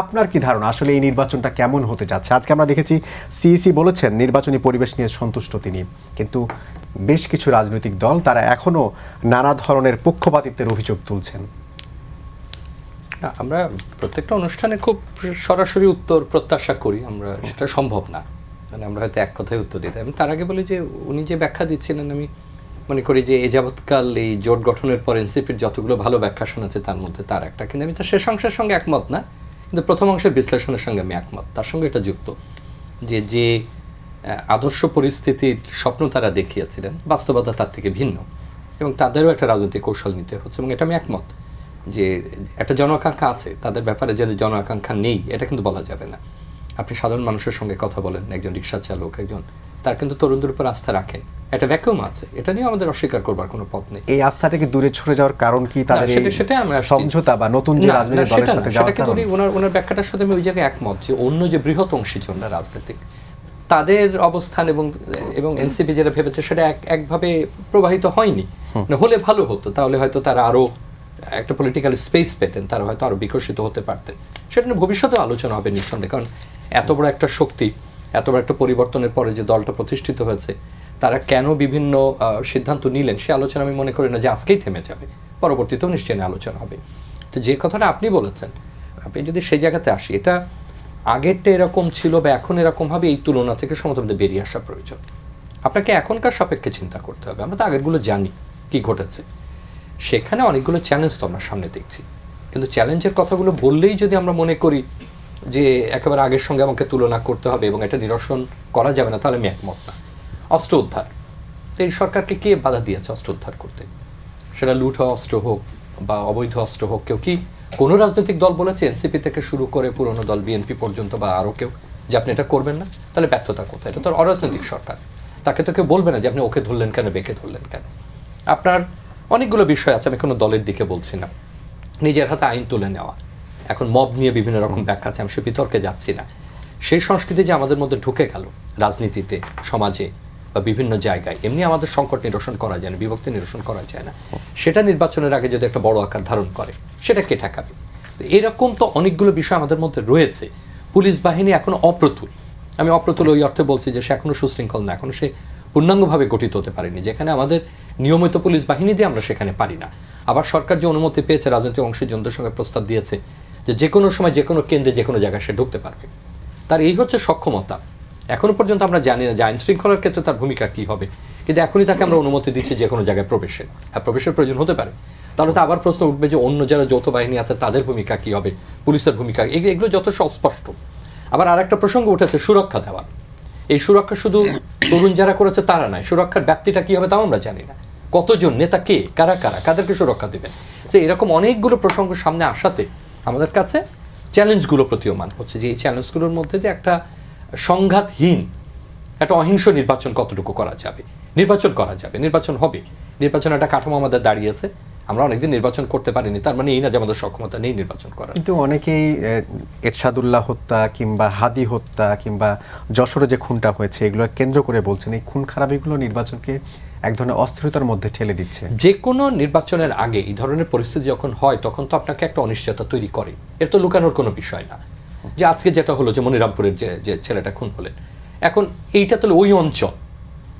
আপনার কি ধারণা আসলে এই নির্বাচনটা কেমন হতে যাচ্ছে? আজকে আমরা দেখেছি সিইসি বলেছেন নির্বাচনী পরিবেশ নিয়ে সন্তুষ্ট তিনি, কিন্তু বেশ কিছু রাজনৈতিক দল তারা এখনো নানা ধরনের পক্ষপাতিত্বের অভিযোগ তুলছেন। আমরা প্রত্যেকটা অনুষ্ঠানে খুব সরাসরি উত্তর প্রত্যাশা করি, আমরা সেটা সম্ভব না, মানে আমরা হয়তো এক কথায় উত্তর দিতে। আমি তার আগে বলি যে উনি যে ব্যাখ্যা দিচ্ছিলেন, আমি মনে করি যে এ যাবৎকাল এই জোট গঠনের পর এনসিপির যতগুলো ভালো ব্যাখ্যা শোনাচ্ছে তার মধ্যে তার একটা, কিন্তু আমি তার শেষ অংশের সঙ্গে একমত না, কিন্তু প্রথম অংশের বিশ্লেষণের সঙ্গে আমি একমত। তার সঙ্গে এটা যুক্ত যে আদর্শ পরিস্থিতির স্বপ্ন তারা দেখিয়েছিলেন, বাস্তবতা তার থেকে ভিন্ন, এবং তাদেরও একটা রাজনৈতিক কৌশল নিতে হচ্ছে, এবং এটা আমি একমত যে একটা জন আকাঙ্ক্ষা আছে তাদের ব্যাপারে, যে জন আকাঙ্ক্ষা নেই এটা কিন্তু বলা যাবে না। আপনি সাধারণ মানুষের সঙ্গে কথা বলেন, একজন রিক্সা চালক, তার কিন্তু তরুণদের উপর আস্থা রাখেন, একটা ভ্যাকুয়াম আছে, এটা নিয়ে আমাদের অস্বীকার করবার কোনো পথ নেই। এই আস্থাটাকে দূরে সরে যাওয়ার কারণ কি তাদের সমঝোতা বা নতুন যে রাজনৈতিক দলের সাথে যাওয়ার কারণ? ওনার ব্যাখ্যাটার সাথে আমি ওই জায়গায় একমত যে অন্য যে বৃহৎ অংশীজনরা রাজনৈতিক তাদের অবস্থান এবং এনসিপি যেটা ভেবেছে সেটা একভাবে প্রবাহিত হয়নি, হলে ভালো হতো, তাহলে হয়তো তারা আরো একটা পলিটিক্যাল স্পেস পেতেন, তারা হয়তো আরো বিকশিত হতে পারতেন। সেটা নিয়ে ভবিষ্যতে আলোচনা হবে নিঃসন্দেহে, কারণ এত বড় একটা শক্তি, এত বড় একটা পরিবর্তনের পরে যে দলটা প্রতিষ্ঠিত হয়েছে, তারা কেন বিভিন্ন সিদ্ধান্ত নিলেন সে আলোচনা আমি মনে করি না যে আজকেই থেমে যাবে, পরবর্তীতেও নিশ্চয়ই আলোচনা হবে। তো যে কথাটা আপনি বলেছেন, আপনি যদি সেই জায়গাতে আসি, এটা আগেরটা এরকম ছিল বা এখন এরকম হবে, এই তুলনা থেকে সম্ভবত বেরিয়ে আসা প্রয়োজন। আপনাকে এখনকার সাপেক্ষে চিন্তা করতে হবে। আমরা তো আগেরগুলো জানি কি ঘটেছে, সেখানে অনেকগুলো চ্যালেঞ্জ তো আমরা সামনে দেখছি, কিন্তু চ্যালেঞ্জের কথাগুলো বললেই যদি আমরা মনে করি যে একেবারে আগের সঙ্গে আমাকে তুলনা করতে হবে এবং এটা নিরসন করা যাবে না, তাহলে আমি একমত না। অস্ত্র উদ্ধার, তো এই সরকারকে কে বাধা দিয়েছে অস্ত্র উদ্ধার করতে? সেটা লুট হওয়া অস্ত্র হোক বা অবৈধ অস্ত্র হোক, কেউ কি কোনো রাজনৈতিক দল বলেছে, এনসিপি থেকে শুরু করে পুরনো দল বিএনপি পর্যন্ত বা আরও কেউ, যে আপনি এটা করবেন না? তাহলে ব্যর্থতা কোথায়? এটা তো অরাজনৈতিক সরকার, তাকে তো কেউ বলবে না যে আপনি ওকে ধরলেন কেন, বেঁকে ধরলেন কেন। আপনার অনেকগুলো বিষয় আছে, আমি কোনো দলের দিকে বলছি না, নিজের হাতে আইন তুলে নেওয়া, এখন মব নিয়ে বিভিন্ন রকম ব্যাখ্যা আছে, আমি সে বিতর্কে যাচ্ছি না। সেই সংস্কৃতি যে আমাদের মধ্যে ঢুকে গেল রাজনীতিতে, সমাজে বা বিভিন্ন জায়গায়, এমনি আমাদের সংকট নিরসন করা যায় না, বিভক্তি নিরসন করা যায় না, সেটা নির্বাচনের আগে যদি একটা বড় আকার ধারণ করে সেটা কে ঠেকাবে? এরকম তো অনেকগুলো বিষয় আমাদের মধ্যে রয়েছে। পুলিশ বাহিনী এখনো অপ্রতুল, আমি অপ্রতুল ওই অর্থে বলছি যে সে এখনো সুশৃঙ্খল না, এখনো সে পূর্ণাঙ্গভাবে গঠিত হতে পারেনি, যেখানে আমাদের নিয়মিত পুলিশ বাহিনী দিয়ে আমরা সেখানে পারি না। আবার সরকার যে অনুমতি পেয়েছে, রাজনৈতিক অংশীজনদের সঙ্গে প্রস্তাব দিয়েছে যে কোনো সময় যে কোনো কেন্দ্রে যে কোনো জায়গায় সে ঢুকতে পারবে, তার এই হচ্ছে সক্ষমতা। এখনো পর্যন্ত আমরা জানি না যে আইন শৃঙ্খলার ক্ষেত্রে তার ভূমিকা কি হবে, কিন্তু এখনই তাকে আমরা অনুমতি দিচ্ছি যে কোনো জায়গায় প্রবেশের। হ্যাঁ, প্রবেশের প্রয়োজন হতে পারে, তাহলে তো আবার প্রশ্ন উঠবে যে অন্য যারা যৌথ বাহিনী আছে তাদের ভূমিকা কি হবে, পুলিশের ভূমিকা, এগুলো যথেষ্ট অস্পষ্ট। আবার আর একটা প্রসঙ্গ উঠেছে সুরক্ষা দেওয়ার। এই সুরক্ষা শুধু তরুণ যারা করেছে তারা নয়, সুরক্ষার ব্যাপ্তিটা কি হবে তাও আমরা জানি না, কতজন নেতা কে, কারা কারা, কাদেরকে সুরক্ষা দেবেন। যে এরকম অনেকগুলো প্রসঙ্গ সামনে আসাতে আমাদের কাছে চ্যালেঞ্জগুলো প্রতীয়মান হচ্ছে, যে এই চ্যালেঞ্জগুলোর মধ্যে যে একটা সংঘাতহীন একটা অহিংস নির্বাচন কতটুকু করা যাবে, নির্বাচন করা যাবে, নির্বাচন হবে, নির্বাচন একটা কাঠামো আমাদের দাঁড়িয়েছে, আমরা অনেকদিন নির্বাচন করতে পারিনি, তার মানে এই না যে আমাদের সক্ষমতা নেই নির্বাচন করার। কিন্তু অনেকেই এরশাদুল্লাহ হত্যা কিংবা হাদি হত্যা কিংবা যশোরে যে খুনটা হয়েছে এগুলো কেন্দ্র করে বলছেন এই খুন খারাপিগুলো নির্বাচনকে এক ধরনের অস্থিরতার মধ্যে ঠেলে দিচ্ছে। যে কোনো নির্বাচনের আগে এই ধরনের পরিস্থিতি যখন হয় তখন তো আপনাকে একটা অনিশ্চয়তা তৈরি করে, এর তো লুকানোর কোনো বিষয় না। যে আজকে যেটা হলো যে মনিরামপুরের যে ছেলেটা খুন হলেন, এখন এইটা তো ওই অঞ্চল,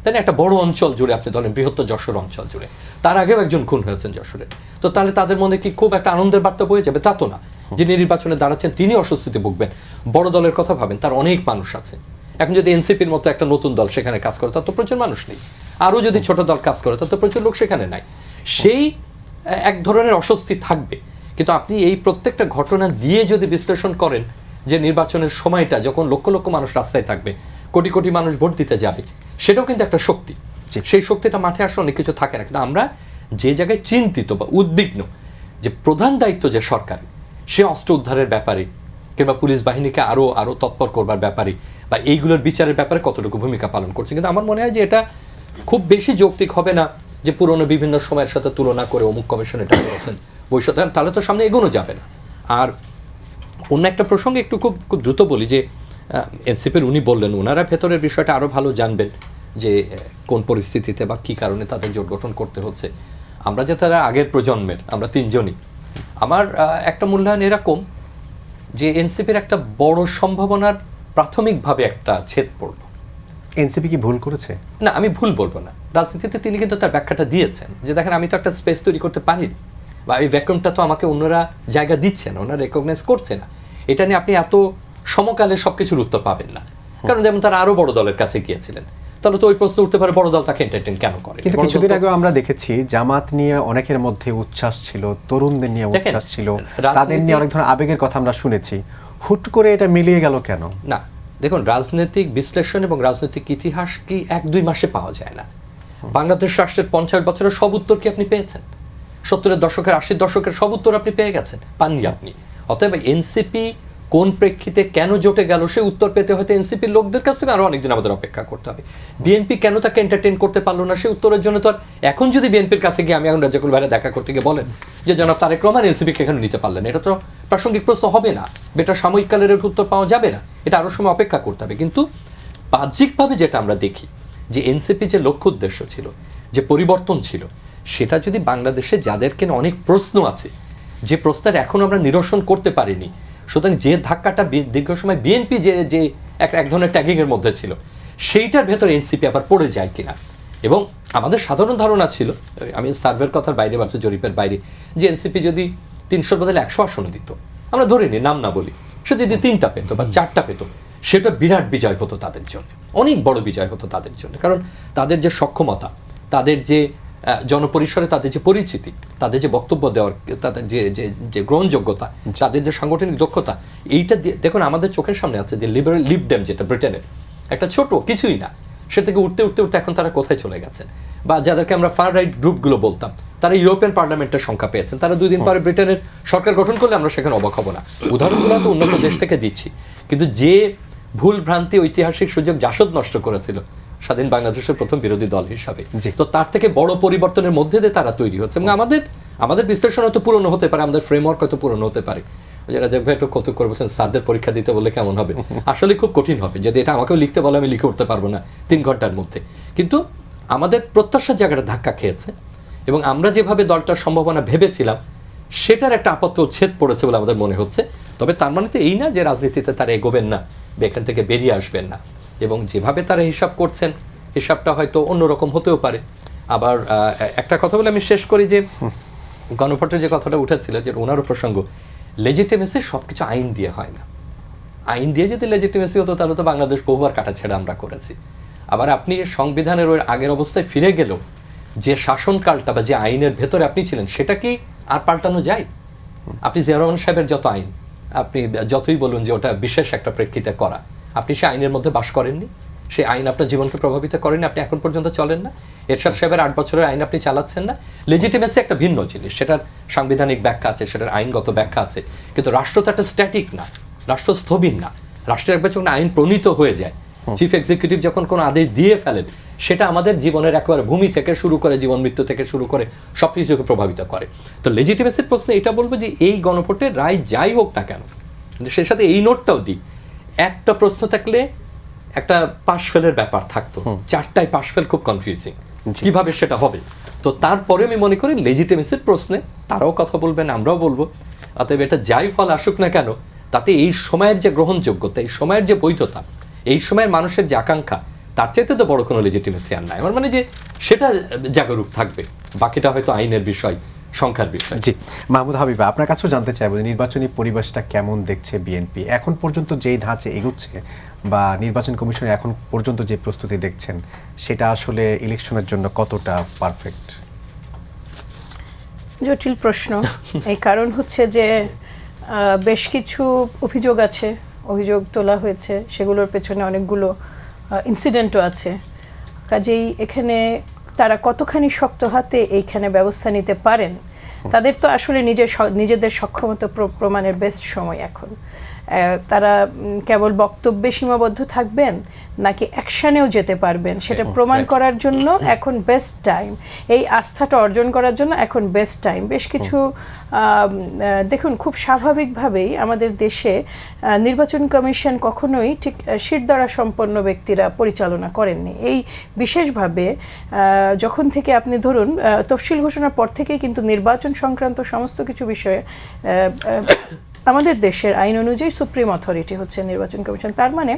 তাই না? একটা বড় অঞ্চল জুড়ে আপনি ধরেন বৃহত্তর যশোর অঞ্চল জুড়ে, তার আগেও একজন খুন হয়েছেন যশোরে, তো তাহলে তাদের মধ্যে কি খুব একটা আনন্দের বার্তা বয়ে যাবে? তা তো না। যিনি নির্বাচনে দাঁড়াচ্ছেন তিনি অস্বস্তিতে ভুগবেন। বড় দলের কথা ভাবেন, তার অনেক মানুষ আছে। এখন যদি এনসিপির মতো একটা নতুন দল সেখানে কাজ করে, তার তো প্রচুর মানুষ নেই। আরও যদি ছোট দল কাজ করে, তার তো প্রচুর লোক সেখানে নাই। সেই এক ধরনের অস্বস্তি থাকবে। কিন্তু আপনি এই প্রত্যেকটা ঘটনা দিয়ে যদি বিশ্লেষণ করেন যে নির্বাচনের সময়টা যখন লক্ষ লক্ষ মানুষ রাস্তায় থাকবে, কোটি কোটি মানুষ ভোট দিতে যাবে, সেটাও কিন্তু একটা শক্তি। সেই শক্তিটা মাঠে আসলে অনেক কিছু থাকে না। কিন্তু আমরা যে জায়গায় চিন্তিত বা উদ্বিগ্ন যে প্রধান দায়িত্ব যে সরকার, সে অস্ত্র উদ্ধারের ব্যাপারে কিংবা পুলিশ বাহিনীকে আরো আরো তৎপর করবার ব্যাপারে বা এইগুলোর বিচারের ব্যাপারে কতটুকু ভূমিকা পালন করছে। কিন্তু আমার মনে হয় যে এটা খুব বেশি যৌক্তিক হবে না যে পুরনো বিভিন্ন সময়ের সাথে তুলনা করে অমুক কমিশন এটা করেছেন ভবিষ্যতে, তাহলে তো সামনে এগোনো যাবে না। আর অন্য একটা প্রসঙ্গে একটু খুব খুব দ্রুত বলি যে এনসিপির উনি বললেন ওনারা ভেতরের বিষয়টা আরো ভালো জানবেন যে কোন পরিস্থিতিতে বা কি কারণে তাদের জোট গঠন করতে হচ্ছে। আমরা যে তারা আগের প্রজন্মের, আমরা তিনজনই, আমার একটা মূল্যায়ন এরকম যে এনসিপির একটা বড় সম্ভাবনার প্রাথমিকভাবে একটা ছেদ পড়ল। এনসিপি কি ভুল করেছে? না, আমি ভুল বলবো না। রাজনীতিতে তিনি কিন্তু তার ব্যাখ্যাটা দিয়েছেন যে দেখেন আমি তো একটা স্পেস তৈরি করতে পারিনি, বা এই ভ্যাকুয়ামটা তো আমাকে অন্যরা জায়গা দিচ্ছে না, ওনারা রেকগনাইজ করছে না। এটা নিয়ে আপনি এত সমকালে সবকিছুর উত্তর পাবেন না। কারণ যেমন তারা আরো বড় দলের কাছে গিয়েছিলেন, তাহলে তো ওই প্রশ্ন উঠতে পারে বড় দল তাকে এন্টারটেইন কেন করে। কিন্তু কিছুদিন আগে আমরা দেখেছি জামাত নিয়ে অনেকের মধ্যে উচ্ছ্বাস ছিল, তরুণদের নিয়ে উচ্ছ্বাস ছিল, তাদের নিয়ে অনেক ধরনের আবেগের কথা আমরা শুনেছি। হুট করে এটা মিলিয়ে গেল কেন? না দেখুন, রাজনৈতিক বিশ্লেষণ এবং রাজনৈতিক ইতিহাস কি 1-2 মাসে পাওয়া যায় না। বাংলাদেশ রাষ্ট্রের 50 বছরের সব উত্তর কি আপনি পেয়েছেন? 70-এর দশকের 80-এর দশকের সব উত্তর আপনি পেয়ে গেছেন? পাননি আপনি। অতএব এনসিপি কোন প্রেক্ষিতে কেন জোটে গেল সে উত্তর পেতে হয়তো এনসিপির লোকদের কাছ থেকে আরো অনেকদিন আমাদের অপেক্ষা করতে হবে। বিএনপি কেন তাকে এন্টারটেইন করতে পারলো না, সে উত্তরের জন্য তো আর এখন যদি বিএনপির কাছে গিয়ে আমি এখন রাজ্জাকুল ভাইরা দেখা করতে গিয়ে বলেন যে জনাব তারেক রহমান এনসিপিকে এখানে নিতে পারলেন, এটা তো প্রাসঙ্গিক প্রশ্ন হবে না, এটা সাময়িক কালের উত্তর পাওয়া যাবে না, এটা আরো সময় অপেক্ষা করতে হবে। কিন্তু বাহ্যিকভাবে যেটা আমরা দেখি যে এনসিপি যে লক্ষ্য উদ্দেশ্য ছিল, যে পরিবর্তন ছিল, সেটা যদি বাংলাদেশে যাদেরকে অনেক প্রশ্ন আছে, যে প্রশ্নের এখন আমরা নিরসন করতে পারিনি, সুতরাং যে ধাক্কাটা দীর্ঘ সময় বিএনপি যে এক ধরনের ট্যাগিং এর মধ্যে ছিল, সেইটার ভেতর এনসিপি আবার পড়ে যায় কিনা। এবং আমাদের সাধারণ ধারণা ছিল, আমি সার্ভের কথার বাইরে বা জরিপের বাইরে, যে এনসিপি যদি 300-র বদলে 100 আসন দিত, আমরা ধরে নিই, নাম না বলি, সে যদি 3টা পেত বা 4টা পেত, সেটা বিরাট বিজয় হতো তাদের জন্য, অনেক বড় বিজয় হতো তাদের জন্য। কারণ তাদের যে সক্ষমতা, তাদের যে জনপরিসরে তাদের যে পরিচিতি, তাদের যে বক্তব্য দেওয়ার, তাদের যে গ্রহণযোগ্যতা, তাদের যে সাংগঠনিক দক্ষতা, এইটা দেখুন আমাদের চোখের সামনে আছে যে লিবারেল লিবডেম যেটা ব্রিটেনের একটা ছোট কিছুই না, সে থেকে উঠতে উঠতে উঠতে এখন তারা কোথায় চলে গেছেন। বা যাদেরকে আমরা ফার রাইট গ্রুপগুলো বলতাম, তারা ইউরোপিয়ান পার্লামেন্টের সংখ্যা পেয়েছেন, তারা 2 দিন পরে ব্রিটেনের সরকার গঠন করলে আমরা সেখানে অবাক হব না। উদাহরণগুলো তো উন্নত দেশ থেকে দিচ্ছি, কিন্তু যে ভুল ভ্রান্তি ঐতিহাসিক সুযোগ জাসদ নষ্ট করেছিল স্বাধীন বাংলাদেশের প্রথম বিরোধী দল হিসাবে, তো তার থেকে বড় পরিবর্তনের মধ্যে দিয়ে তারা তৈরি হচ্ছে। এবং আমাদের বিশ্লেষণ হয়তো পুরনো হতে পারে, আমাদের ফ্রেমওয়ার্ক হয়তো পুরনো হতে পারে। যারা ভাই একটু কত করবেন স্যারদের পরীক্ষা দিতে বলে কেমন হবে, আসলে খুব কঠিন হবে। যদি এটা আমাকেও লিখতে বলে আমি লিখে উঠতে পারবো না 3 ঘন্টার মধ্যে। কিন্তু আমাদের প্রত্যাশার জায়গাটা ধাক্কা খেয়েছে এবং আমরা যেভাবে দলটার সম্ভাবনা ভেবেছিলাম সেটার একটা আপাতত ছেদ পড়েছে বলে আমাদের মনে হচ্ছে। তবে তার মানে তো এই না যে রাজনীতিতে তারা এগোবেন না, এখান থেকে বেরিয়ে আসবেন না। এবং যেভাবে তারা হিসাব করছেন, হিসাবটা হয়তো অন্যরকম হতেও পারে। আবার একটা কথা বলে আমি শেষ করি যে গণভোটের যে কথাটা উঠেছিল, যে ওনারও প্রসঙ্গ, লেজিটিমেসি সবকিছু আইন দিয়ে হয় না। আইন দিয়ে যদি লেজিটিমেসি হতো তাহলে তো বাংলাদেশ বহুবার কাটাছেড়া আমরা করেছি। আবার আপনি সংবিধানের ওই আগের অবস্থায় ফিরে গেলেও যে শাসনকালটা বা যে আইনের ভেতরে আপনি ছিলেন সেটা কি আর পাল্টানো যায়? আপনি জিয়া রহমান সাহেবের যত আইন, আপনি যতই বলুন যে ওটা বিশেষ একটা প্রেক্ষিতে করা, আপনি সে আইনের মধ্যে বাস করেননি, সেই আইন আপনার জীবনকে প্রভাবিত করেনি, আপনি এখন পর্যন্ত চলেন না। এরশাদ সাহেবের 8 বছরের আইন আপনি চালাচ্ছেন না। লেজিটিমেসি একটা ভিন্ন জিনিস, সেটার সাংবিধানিক ব্যাখ্যা আছে, সেটার আইনগত ব্যাখ্যা আছে, কিন্তু রাষ্ট্র তো একটা স্ট্যাটিক না, রাষ্ট্র স্থবির না। রাষ্ট্রের একবার যখন আইন প্রণীত হয়ে যায়, চিফ এক্সিকিউটিভ যখন কোনো আদেশ দিয়ে ফেলেন, সেটা আমাদের জীবনের একেবারে ভূমি থেকে শুরু করে জীবন মৃত্যু থেকে শুরু করে সব কিছুকে প্রভাবিত করে। তো লেজিটিমেসির প্রশ্নে এটা বলবো যে এই গণভোটের রায় যাই হোক না কেন, কিন্তু সে সাথে এই নোটটাও দিই, একটা প্রশ্ন থাকলে একটা পাশ ফেলের ব্যাপার থাকতো, 4টায় পাশ ফেল খুব কনফিউজিং, কিভাবে সেটা হবে। তো তারপরে আমি মনে করি লেজিটিমেসির প্রশ্নে তারাও কথা বলবেন, আমরাও বলবো। অতএব এটা যাই ফল আসুক না কেন, তাতে এই সময়ের যে গ্রহণযোগ্যতা, এই সময়ের যে বৈধতা, এই সময়ের মানুষের যে আকাঙ্ক্ষা, তার চাইতে তো বড় কোনো লেজিটিমেসি আর নাই। আমার মানে যে সেটা জাগরুক থাকবে, বাকিটা হয়তো আইনের বিষয়, সংখ্যার বিষয়। জি, মাহমুদ হাবিবা, আপনার কাছেও জানতে চাইবো যে নির্বাচনী পরিবেশটা কেমন দেখছে বিএনপি এখন পর্যন্ত, যেই ধাঁচে এগুচ্ছে বা নির্বাচন কমিশনে এখন পর্যন্ত যে প্রস্তুতি দেখছেন সেটা আসলে ইলেকশনের জন্য কতটা পারফেক্ট? জটিল প্রশ্ন। এই কারণ হচ্ছে যে বেশ কিছু অভিযোগ আছে, অভিযোগ তোলা হয়েছে, সেগুলোর পেছনে অনেকগুলো ইনসিডেন্টও আছে। কাজেই এখানে তারা কতখানি শক্ত হাতে এইখানে ব্যবস্থা নিতে পারেন, তাদের তো আসলে নিজেদের সক্ষমতা প্রমাণের বেস্ট সময় এখন। তারা কেবল বক্তব্যে সীমাবদ্ধ থাকবেন নাকি অ্যাকশনেও যেতে পারবেন সেটা প্রমাণ করার জন্য এখন বেস্ট টাইম। এই আস্থাটা অর্জন করার জন্য এখন বেস্ট টাইম। বেশ কিছু দেখুন, খুব স্বাভাবিকভাবেই আমাদের দেশে নির্বাচন কমিশন কখনোই ঠিক শিরদাঁড়া সম্পন্ন ব্যক্তিরা পরিচালনা করেননি। এই বিশেষভাবে যখন থেকে আপনি ধরুন তফসিল ঘোষণার পর থেকেই কিন্তু নির্বাচন সংক্রান্ত সমস্ত কিছু বিষয়ে আমাদের দেশের আইন অনুযায়ী সুপ্রিম অথরিটি হচ্ছে নির্বাচন কমিশন। তার মানে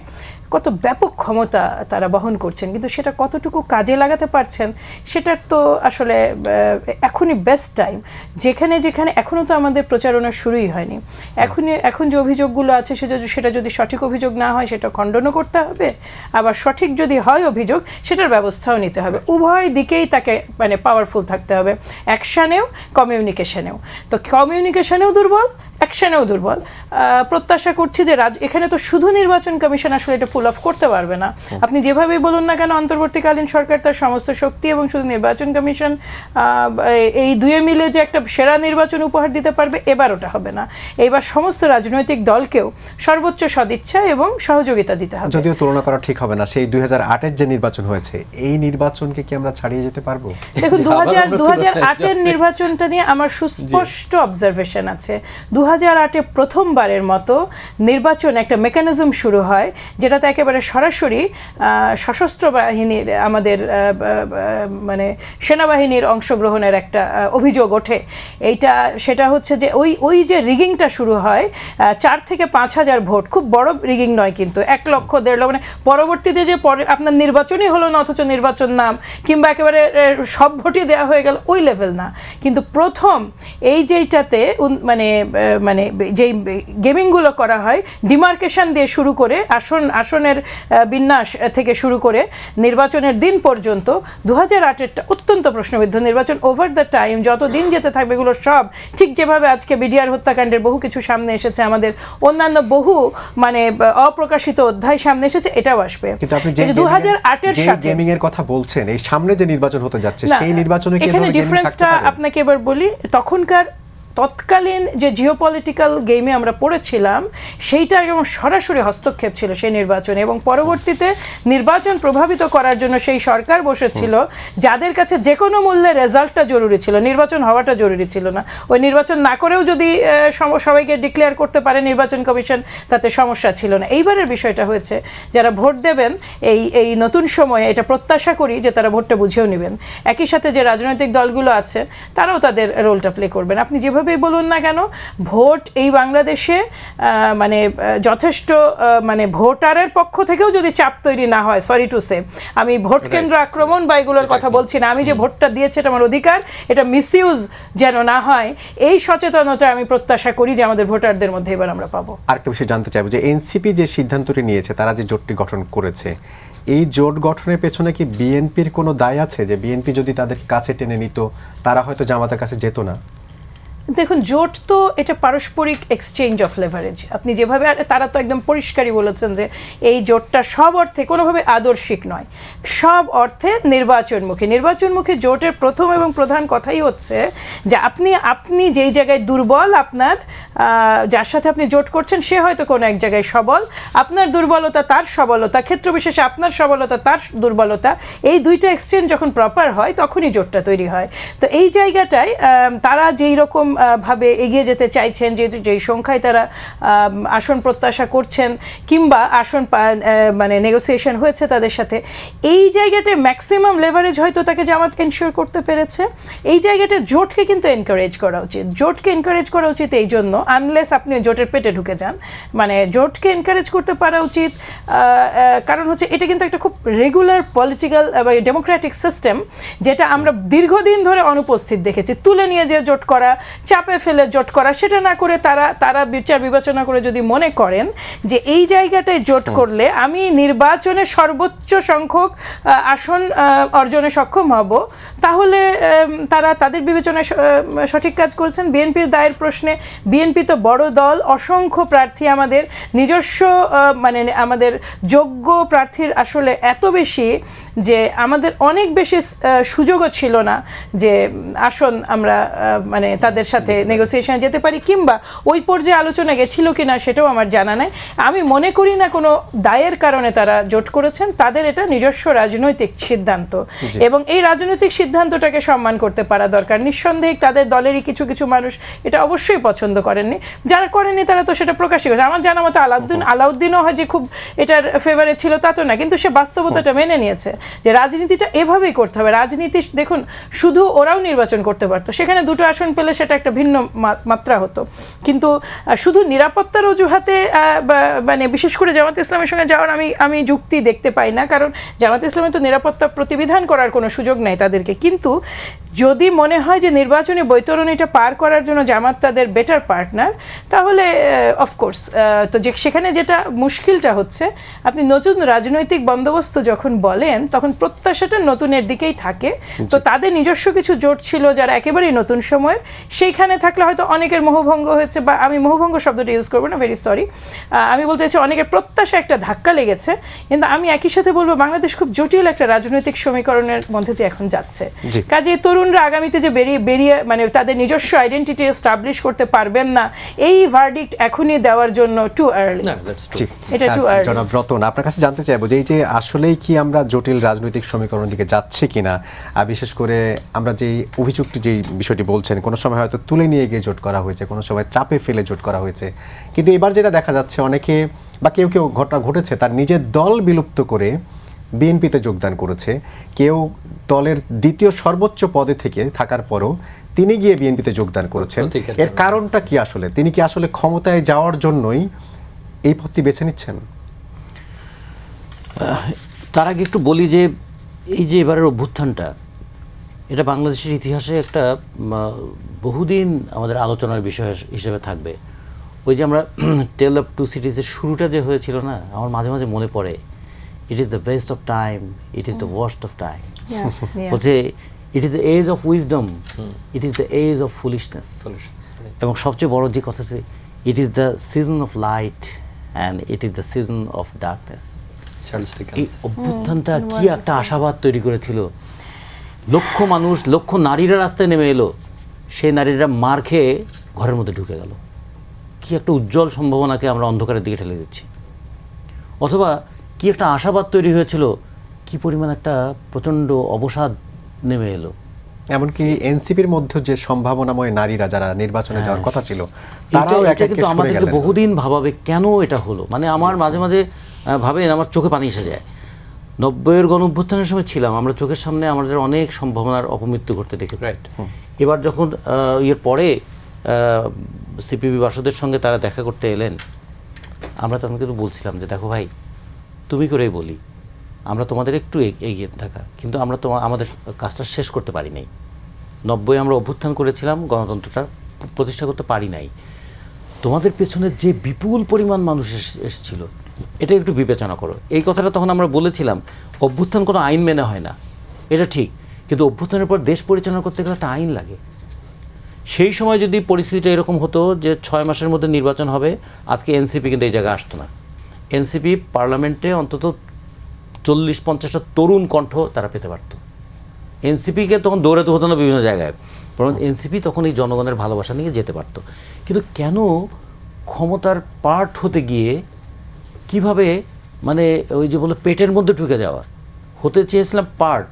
কত ব্যাপক ক্ষমতা তারা বহন করছেন, কিন্তু সেটা কতটুকু কাজে লাগাতে পারছেন সেটার তো আসলে এখনই বেস্ট টাইম। যেখানে এখনও তো আমাদের প্রচারণা শুরুই হয়নি। এখন যে অভিযোগগুলো আছে সেটা যদি সঠিক অভিযোগ না হয় সেটা খণ্ডনও করতে হবে, আবার সঠিক যদি হয় অভিযোগ সেটার ব্যবস্থাও নিতে হবে। উভয় দিকেই তাকে মানে পাওয়ারফুল থাকতে হবে, অ্যাকশানেও কমিউনিকেশনেও। তো কমিউনিকেশনেও দুর্বল, অ্যাকশনেও দুর্বল। প্রত্যাশা করছি যে এখানে তো শুধু নির্বাচন কমিশন আসলে এটা পুল অফ করতে পারবে না। আপনি যেভাবেই বলুন না কেন অন্তর্বর্তীকালীন সরকার তার সমস্ত শক্তি এবং শুধু নির্বাচন কমিশন এই দুয়ে মিলে যে একটা সেরা নির্বাচন উপহার দিতে পারবে, এবার ওটা হবে না। এইবার সমস্ত রাজনৈতিক দলকেও সর্বোচ্চ সদিচ্ছা এবং সহযোগিতা দিতে হবে। যদিও তুলনা করা ঠিক হবে না, সেই 2008-এর যে নির্বাচন হয়েছে এই নির্বাচনকে কি আমরা ছাড়িয়ে যেতে পারবো? দেখুন, 2008-এর নির্বাচনটা নিয়ে আমার সুস্পষ্ট অবজারভেশন আছে। 2008-এ প্রথমবারের মতো নির্বাচন একটা মেকানিজম শুরু হয় যেটাতে একেবারে সরাসরি সশস্ত্র বাহিনীর আমাদের মানে সেনাবাহিনীর অংশগ্রহণের একটা অভিযোগ ওঠে। সেটা হচ্ছে যে ওই যে রিগিংটা শুরু হয় 4 থেকে 5,000 ভোট, খুব বড় রিগিং নয় কিন্তু, 1 লক্ষ 1.5 লক্ষ, মানে পরবর্তীতে যে আপনার নির্বাচনই হলো না অথচ নির্বাচন নাম কিংবা একেবারে সব ভোটই দেওয়া হয়ে গেল ওই লেভেল না। কিন্তু প্রথম যেইটাতে মানে যেই গেমিংগুলো করা হয় ডিমার্কেশন দিয়ে শুরু করে আসনের বিন্যাস থেকে শুরু করে নির্বাচনের দিন পর্যন্ত 2008-এরটা অত্যন্ত প্রশ্নবিদ্ধ নির্বাচন। ওভার দ্য টাইম যত দিন যেতে থাকবে এগুলো সব ঠিক যেভাবে আজকে বিডিআর হত্যাকাণ্ডের বহু কিছু সামনে এসেছে, আমাদের অন্যান্য বহু মানে অপ্রকাশিত অধ্যায় সামনে এসেছে, এটাও আসবে। কিন্তু আপনি যে 2008-এর সাথে গেমিং এর কথা বলছেন, এই সামনে যে নির্বাচন হতে যাচ্ছে সেই নির্বাচনে কি এখানে ডিফারেন্সটা আপনাকে এবার বলি। তৎকালীন যে জিওপলিটিক্যাল গেমে আমরা পড়েছিলাম সেইটা এবং সরাসরি হস্তক্ষেপ ছিল সেই নির্বাচনে, এবং পরবর্তীতে নির্বাচন প্রভাবিত করার জন্য সেই সরকার বসেছিল যাদের কাছে যে কোনো মূল্যে রেজাল্টটা জরুরি ছিল, নির্বাচন হওয়াটা জরুরি ছিল না। ওই নির্বাচন না করেও যদি সবাইকে ডিক্লেয়ার করতে পারে নির্বাচন কমিশন, তাতে সমস্যা ছিল না। এইবারের বিষয়টা হয়েছে যারা ভোট দেবেন এই নতুন সময়ে এটা প্রত্যাশা করি যে তারা ভোটটা বুঝেও নেবেন। একই সাথে যে রাজনৈতিক দলগুলো আছে তারাও তাদের রোলটা প্লে করবেন। আপনি যেভাবে বলুন না কেন ভোট এই বাংলাদেশে মানে যথেষ্ট মানে ভোটারের পক্ষ থেকেও যদি চাপ তৈরি না হয়, সরি টু সে, আমি ভোট কেন্দ্র আক্রমণ বা এগুলোর কথা বলছি না, আমি যে ভোটটা দিয়েছি এটা আমার অধিকার, এটা মিসইউজ যেন না হয়, এই সচেতনতা আমি প্রত্যাশা করি যে আমাদের ভোটারদের মধ্যে এবার আমরা পাবো। আরেকটা বিষয় জানতে চাইবো যে এনসিপি যে সিদ্ধান্তটি নিয়েছে, তারা যে জোটটি গঠন করেছে, এই জোট গঠনের পেছনে কি বিএনপির কোনো দায় আছে? যে বিএনপি যদি তাদের কাছে টেনে নিত তারা হয়তো জামাতের কাছে যেত না? দেখুন, জোট তো এটা পারস্পরিক এক্সচেঞ্জ অফ লেভারেজ। আপনি যেভাবে, তারা তো একদম পরিষ্কারই বলেছেন যে এই জোটটা সব অর্থে কোনোভাবে আদর্শিক নয়, সব অর্থে নির্বাচনমুখী জোটের প্রথম এবং প্রধান কথাই হচ্ছে যে আপনি যেই জায়গায় দুর্বল, আপনার যার সাথে আপনি জোট করছেন সে হয়তো কোনো এক জায়গায় সবল, আপনার দুর্বলতা তার সবলতা, ক্ষেত্র বিশেষে আপনার সবলতা তার দুর্বলতা, এই দুইটা এক্সচেঞ্জ যখন প্রপার হয় তখনই জোটটা তৈরি হয়। তো এই জায়গাটায় তারা যেই রকম ভাবে এগিয়ে যেতে চাইছেন, যেহেতু যেই সংখ্যায় তারা আসন প্রত্যাশা করছেন কিংবা আসন মানে নেগোসিয়েশন হয়েছে তাদের সাথে, এই জায়গাটায় ম্যাক্সিমাম লেভারেজ হয়তো তাকে জামাত এনশিওর করতে পেরেছে। এই জায়গাটা জোটকে কিন্তু এনকারেজ করা উচিত, জোটকে এনকারেজ করা উচিত এই জন্য, আনলেস আপনি জোটের পেটে ঢুকে যান, মানে জোটকে এনকারেজ করতে পারা উচিত। কারণ হচ্ছে এটা কিন্তু একটা খুব রেগুলার পলিটিক্যাল বা ডেমোক্রেটিক সিস্টেম, যেটা আমরা দীর্ঘদিন ধরে অনুপস্থিত দেখেছি। তুলে নিয়ে যে জোট করা, চাপে ফেলে জোট করা, সেটা না করে তারা বিচার বিবেচনা করে যদি মনে করেন যে এই জায়গাটায় জোট করলে আমি নির্বাচনে সর্বোচ্চ সংখ্যক আসন অর্জনে সক্ষম হব, তাহলে তারা তাদের বিবেচনায় সঠিক কাজ করেছেন। বিএনপির দায়ের প্রশ্নে, বিএনপি তো বড় দল, অসংখ্য প্রার্থী, আমাদের নিজস্ব মানে আমাদের যোগ্য প্রার্থীর আসলে এত বেশি যে আমাদের অনেক বেশি সুযোগও ছিল না যে আসন আমরা মানে তাদের সাথে নেগোসিয়েশনে যেতে পারি, কিংবা ওই পর্যায়ে আলোচনা গেছিল কিনা সেটাও আমার জানা নাই। আমি মনে করি না কোনো দায়ের কারণে তারা জোট করেছেন, তাদের এটা নিজস্ব রাজনৈতিক সিদ্ধান্ত এবং এই রাজনৈতিক সিদ্ধান্তটাকে সম্মান করতে পারা দরকার। নিঃসন্দেহে তাদের দলেরই কিছু কিছু মানুষ এটা অবশ্যই পছন্দ করেননি, যারা করেননি তারা তো সেটা প্রকাশই করেছে। আমার জানা মতো আলাউদ্দিনও হয় যে খুব এটার ফেভারে ছিল তা তো না, কিন্তু সে বাস্তবতাটা মেনে নিয়েছে যে রাজনীতিটা এভাবেই করতে হবে। রাজনীতি দেখুন, শুধু ওরাও নির্বাচন করতে পারতো, সেখানে দুটো আসন পেলে সেটা একটা ভিন্ন মাত্রা হতো, কিন্তু শুধু নিরাপত্তার অজুহাতে মানে বিশেষ করে জামাত ইসলামের সঙ্গে যাওয়ার আমি যুক্তি দেখতে পাই না, কারণ জামাত ইসলামের তো নিরাপত্তা প্রতিবিধান করার কোনো সুযোগ নেই তাদেরকে। কিন্তু যদি মনে হয় যে নির্বাচনী বৈতরণীটা পার করার জন্য জামাত তাদের বেটার পার্টনার, তাহলে অফকোর্স তো সেখানে যেটা মুশকিলটা হচ্ছে, আপনি নতুন রাজনৈতিক বন্দোবস্ত যখন বলেন তখন প্রত্যাশাটা নতুনের দিকেই থাকে। তো তাদের নিজস্ব কিছু জোট ছিল যারা একেবারেই নতুন সময়ের, সেইখানে থাকলে হয়তো অনেকের মোহভঙ্গ হয়েছে, বা আমি মোহভঙ্গ শব্দটা ইউজ করবো না, ভেরি সরি, আমি বলতে চাইছি অনেকের প্রত্যাশা একটা ধাক্কা লেগেছে। কিন্তু আমি একই সাথে বলবো বাংলাদেশ খুব জটিল একটা রাজনৈতিক সমীকরণের মধ্যে দিয়ে এখন যাচ্ছে। কাজে তরুণরা আগামীতে যে বেরিয়ে মানে তাদের নিজস্ব আইডেন্টিটি এস্টাবলিশ করতে পারবেন না, এই ভার্ডিক্ট এখনই দেওয়ার জন্য টু আর্লি। এটা টু আর্লি। জনাব রতন, আপনার কাছে জানতে চাইবো যে এই যে আসলেই কি আমরা জটিল রাজনৈতিক সমীকরণের দিকে যাচ্ছে কিনা, বিশেষ করে আমরা যেই অভিযুক্ত যেই বিষয়টি বলছেন, কোনো সময় হয়তো তুলে নিয়ে গিয়ে জোট করা হয়েছে, কোনো সময় চাপে ফেলে জোট করা হয়েছে, কিন্তু এবার যেটা দেখা যাচ্ছে অনেকে বা কেউ ঘটনা ঘটেছে তার নিজের দল বিলুপ্ত করে বিএনপিতে যোগদান করেছে, কেউ দলের দ্বিতীয় সর্বোচ্চ পদে থেকে থাকার পরও তিনি গিয়ে বিএনপিতে যোগদান করেছেন। এর কারণটা কি আসলে? তিনি কি আসলে ক্ষমতায় যাওয়ার জন্যই এই পথটি বেছে নিচ্ছেন? তার আগে একটু বলি যে এই যে এবারের অভ্যুত্থানটা, এটা বাংলাদেশের ইতিহাসে একটা বহুদিন আমাদের আলোচনার বিষয় হিসেবে থাকবে। ওই যে আমরা টেল অফ টু সিটিজের শুরুটা যে হয়েছিল না, আমার মাঝে মাঝে মনে পড়ে, it is the best of time, it is the worst of time. বলছে it is the age of wisdom, it is the age of foolishness. এবং সবচেয়ে বড় যে কথাটি, it is the season of light and it is the season of darkness. এই অভ্যুত্থানটা কি একটা আশাবাদ তৈরি করেছিল, লক্ষ মানুষ, লক্ষ নারীরা রাস্তায় নেমে এলো, সেই নারীরা মার খেয়ে ঘরের মধ্যে ঢুকে গেল। কি একটা উজ্জ্বল সম্ভাবনাকে আমরা অন্ধকারের দিকে ঠেলে দিচ্ছি। অথবা কি একটা আশাবাদ তৈরি হয়েছিল, কি পরিমাণ একটা প্রচণ্ড অবসাদ নেমে এলো। এমনকি এনসিপির মধ্যে যে সম্ভাবনাময় নারীরা যারা নির্বাচনে যাওয়ার কথা ছিল, তারাও এটা কিন্তু আমাদেরকে বহুদিন ভাবাবে কেন এটা হলো। মানে আমার মাঝে মাঝে ভাবেন, আমার চোখে পানি এসে যায়। 90-এর গণঅভ্যুত্থানের সময় ছিলাম, আমরা চোখের সামনে আমাদের অনেক সম্ভাবনার অপমৃত্যু করতে দেখেছি। এবার যখন এর পরে সিপিবি বাসদের সঙ্গে তারা দেখা করতে এলেন, আমরা তখন কিন্তু বলছিলাম যে দেখো ভাই, তুমি করেই বলি, আমরা তোমাদের একটু এগিয়ে থাকা, কিন্তু আমরা আমাদের কাজটা শেষ করতে পারি নাই। 90-এ আমরা অভ্যুত্থান করেছিলাম, গণতন্ত্রটা প্রতিষ্ঠা করতে পারি নাই। তোমাদের পেছনে যে বিপুল পরিমাণ মানুষ এসেছিল, এটা একটু বিবেচনা করো। এই কথাটা তখন আমরা বলেছিলাম। অভ্যুত্থান কোনো আইন মেনে হয় না, এটা ঠিক, কিন্তু অভ্যুত্থানের পর দেশ পরিচালনা করতে গেলে একটা আইন লাগে। সেই সময় যদি পরিস্থিতিটা এরকম হতো যে 6 মাসের মধ্যে নির্বাচন হবে, আজকে এনসিপি কিন্তু এই জায়গায় আসতো না। এনসিপি পার্লামেন্টে অন্তত 40-50টা তরুণ কণ্ঠ তারা পেতে পারত। এনসিপিকে তখন দৌড়াতে হতো না বিভিন্ন জায়গায়, বরং এনসিপি তখন এই জনগণের ভালোবাসা নিয়ে যেতে পারত। কিন্তু কেন ক্ষমতার পার্ট হতে গিয়ে কিভাবে, মানে ওই যে বলে পেটের মধ্যে ঢুকে যাওয়া, হতে চেয়েছিলাম পার্ট।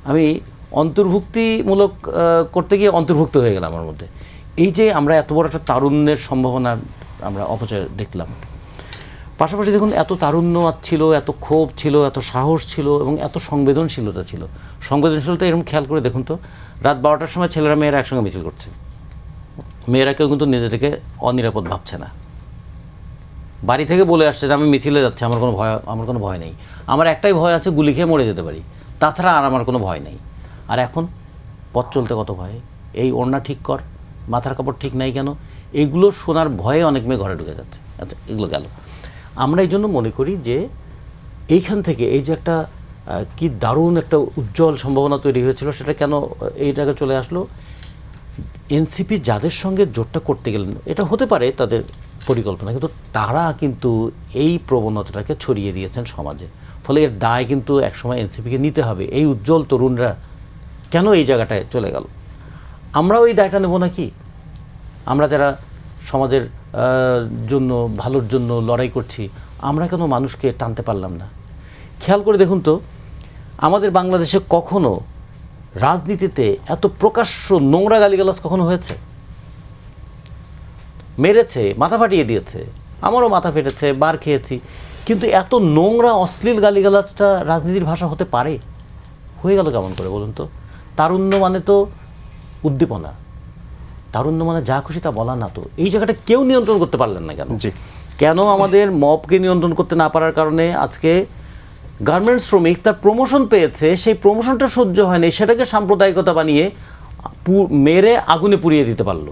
আমি অন্তর্ভুক্তিমূলক করতে গিয়ে অন্তর্ভুক্ত হয়ে গেলাম আমার মধ্যে। এই যে আমরা এত বড় একটা তারুণ্যের সম্ভাবনা আমরা অপচয় দেখলাম, পাশাপাশি দেখুন এত তারুণ্য ছিল, এত ক্ষোভ ছিল, এত সাহস ছিল এবং এত সংবেদনশীলতা ছিল। সংবেদনশীলতা এরকম খেয়াল করে দেখুন তো, রাত 12টার সময় ছেলেরা মেয়েরা একসঙ্গে মিছিল করছে, মেয়েরা কেউ কিন্তু নিজেদেরকে অনিরাপদ ভাবছে না, বাড়ি থেকে বলে আসছে যে আমি মিছিলে যাচ্ছি, আমার কোনো ভয় নেই, আমার একটাই ভয় আছে গুলি খেয়ে মরে যেতে পারি, তাছাড়া আর আমার কোনো ভয় নেই। আর এখন পথ চলতে কত ভয়, এই ওড়না ঠিক কর, মাথার কাপড় ঠিক নাই কেন, এইগুলো শোনার ভয়ে অনেক মেয়ে ঘরে ঢুকে যাচ্ছে। আচ্ছা, এগুলো গেল। আমরা এই জন্য মনে করি যে এইখান থেকে এই যে একটা কি দারুণ একটা উজ্জ্বল সম্ভাবনা তৈরি হয়েছিল, সেটা কেন এইটাকে চলে আসলো? এনসিপি যাদের সঙ্গে জোটটা করতে গেলেন, এটা হতে পারে তাদের পরিকল্পনা, কিন্তু তারা কিন্তু এই প্রবণতাটাকে ছড়িয়ে দিয়েছেন সমাজে। ফলে এর দায় কিন্তু একসময় এনসিপিকে নিতে হবে। এই উজ্জ্বল তরুণরা কেন এই জায়গাটায় চলে গেল? আমরাও এই দায়টা নেব নাকি? আমরা যারা সমাজের জন্য, ভালোর জন্য লড়াই করছি, আমরা কেন মানুষকে টানতে পারলাম না? খেয়াল করে দেখুন তো, আমাদের বাংলাদেশে কখনো রাজনীতিতে এত প্রকাশ্য নোংরা গালিগালাজ কখনো হয়েছে? মেরেছে, মাথা ফাটিয়ে দিয়েছে, আমারও মাথা ফেটেছে, বার খেয়েছি, কিন্তু এত নোংরা অশ্লীল গালিগালাজটা রাজনীতির ভাষা হতে পারে? হয়ে গেল কেমন করে বলুন তো? তারুণ্য মানে তো উদ্দীপনা, তারুণ্য মানে যা খুশি তা বলা না। তো এই জায়গাটা কেউ নিয়ন্ত্রণ করতে পারলেন না কেন? জি, কেন আমাদের মবকে নিয়ন্ত্রণ করতে না পারার কারণে আজকে গার্মেন্টস শ্রমিক তার প্রমোশন পেয়েছে, সেই প্রমোশনটা সহ্য হয়নি, সেটাকে সাম্প্রদায়িকতা বানিয়ে মেরে আগুনে পুড়িয়ে দিতে পারলো।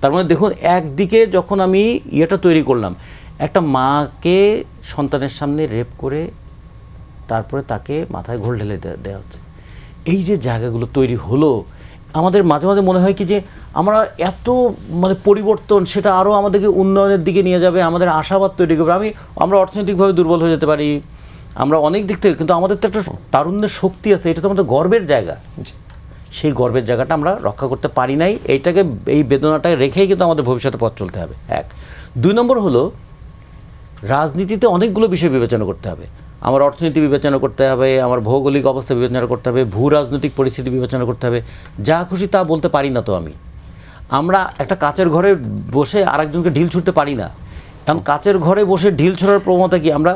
তার মানে দেখুন, একদিকে যখন আমি ইয়েটা তৈরি করলাম, একটা মাকে সন্তানের সামনে রেপ করে তারপরে তাকে মাথায় ঘোল ঢেলে দেওয়া হচ্ছে, এই যে জায়গাগুলো তৈরি হলো, আমাদের মাঝে মাঝে মনে হয় কি যে আমরা এত মানে পরিবর্তন, সেটা আরও আমাদেরকে উন্নয়নের দিকে নিয়ে যাবে, আমাদের আশাবাদ তৈরি করবে। আমরা অর্থনৈতিকভাবে দুর্বল হয়ে যেতে পারি, আমরা অনেক দিক থেকে, কিন্তু আমাদের তো একটা তারুণ্যের শক্তি আছে, এটা তো আমাদের গর্বের জায়গা। সেই গর্বের জায়গাটা আমরা রক্ষা করতে পারি নাই। এইটাকে, এই বেদনাটাকে রেখেই কিন্তু আমাদের ভবিষ্যতে পথ চলতে হবে। এক। 2 নম্বর হলো, রাজনীতিতে অনেকগুলো বিষয় বিবেচনা করতে হবে। আমার অর্থনীতি বিবেচনা করতে হবে, আমার ভৌগোলিক অবস্থা বিবেচনা করতে হবে, ভূ রাজনৈতিক পরিস্থিতি বিবেচনা করতে হবে। যা খুশি তা বলতে পারি না তো আমি। আমরা একটা কাচের ঘরে বসে আরেকজনকে ঢিল ছুঁড়তে পারি না। কারণ কাচের ঘরে বসে ঢিল ছোড়ার প্রবণতা কি? আমরা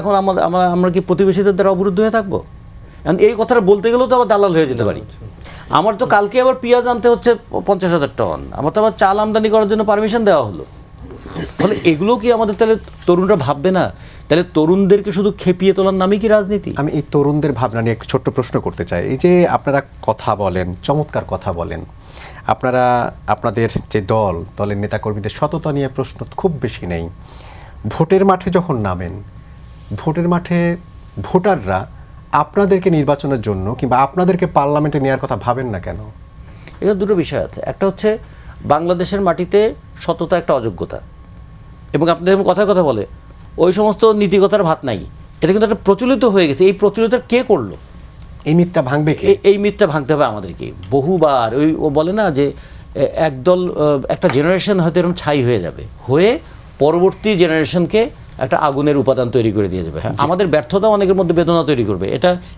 এখন আমরা কি প্রতিবেশীদের দ্বারা অবরুদ্ধ হয়ে থাকবো? কারণ এই কথাটা বলতে গেলেও তো আবার দালাল হয়ে যেতে পারি। আমার তো কালকে আবার পেঁয়াজ আনতে হচ্ছে 50,000 টন, আমার তো আবার চাল আমদানি করার জন্য পারমিশন দেওয়া হলো। ফলে এগুলো কি আমাদের তাহলে তরুণরা ভাববে না? তাহলে তরুণদেরকে শুধু খেপিয়ে তোলার নামই কি রাজনীতি? আমি এই তরুণদের ভাবনা নিয়ে একটু ছোট্ট প্রশ্ন করতে চাই। এই যে আপনারা কথা বলেন, চমৎকার কথা বলেন, আপনারা আপনাদের যে দলের নেতাকর্মীদের সততা নিয়ে প্রশ্ন খুব বেশি নেই। ভোটের মাঠে যখন নামেন, ভোটের মাঠে ভোটাররা আপনাদেরকে নির্বাচনের জন্য কিংবা আপনাদেরকে পার্লামেন্টে নেওয়ার কথা ভাবেন না কেন? এখানে দুটো বিষয় আছে। একটা হচ্ছে বাংলাদেশের মাটিতে সততা একটা অযোগ্যতা, এবং আপনাদের যেমন কথায় কথা বলে ওই সমস্ত নীতিগতার ভাত নাই, এটা কিন্তু একটা প্রচলিত হয়ে গেছে। এই প্রচলিত কে করলো? এই মিথটা ভাঙবে কে? এই মিথটা ভাঙতে হবে আমাদেরকে বহুবার। ও বলে না যে একদল, একটা জেনারেশন হয়তো এরকম ছাই হয়ে যাবে, হয়ে পরবর্তী জেনারেশনকে একটা আগুনের উপাদান তৈরি করে দিয়ে যাবে। হ্যাঁ, আমাদের ব্যর্থতা অনেকের মধ্যে বেদনা তৈরি করবে,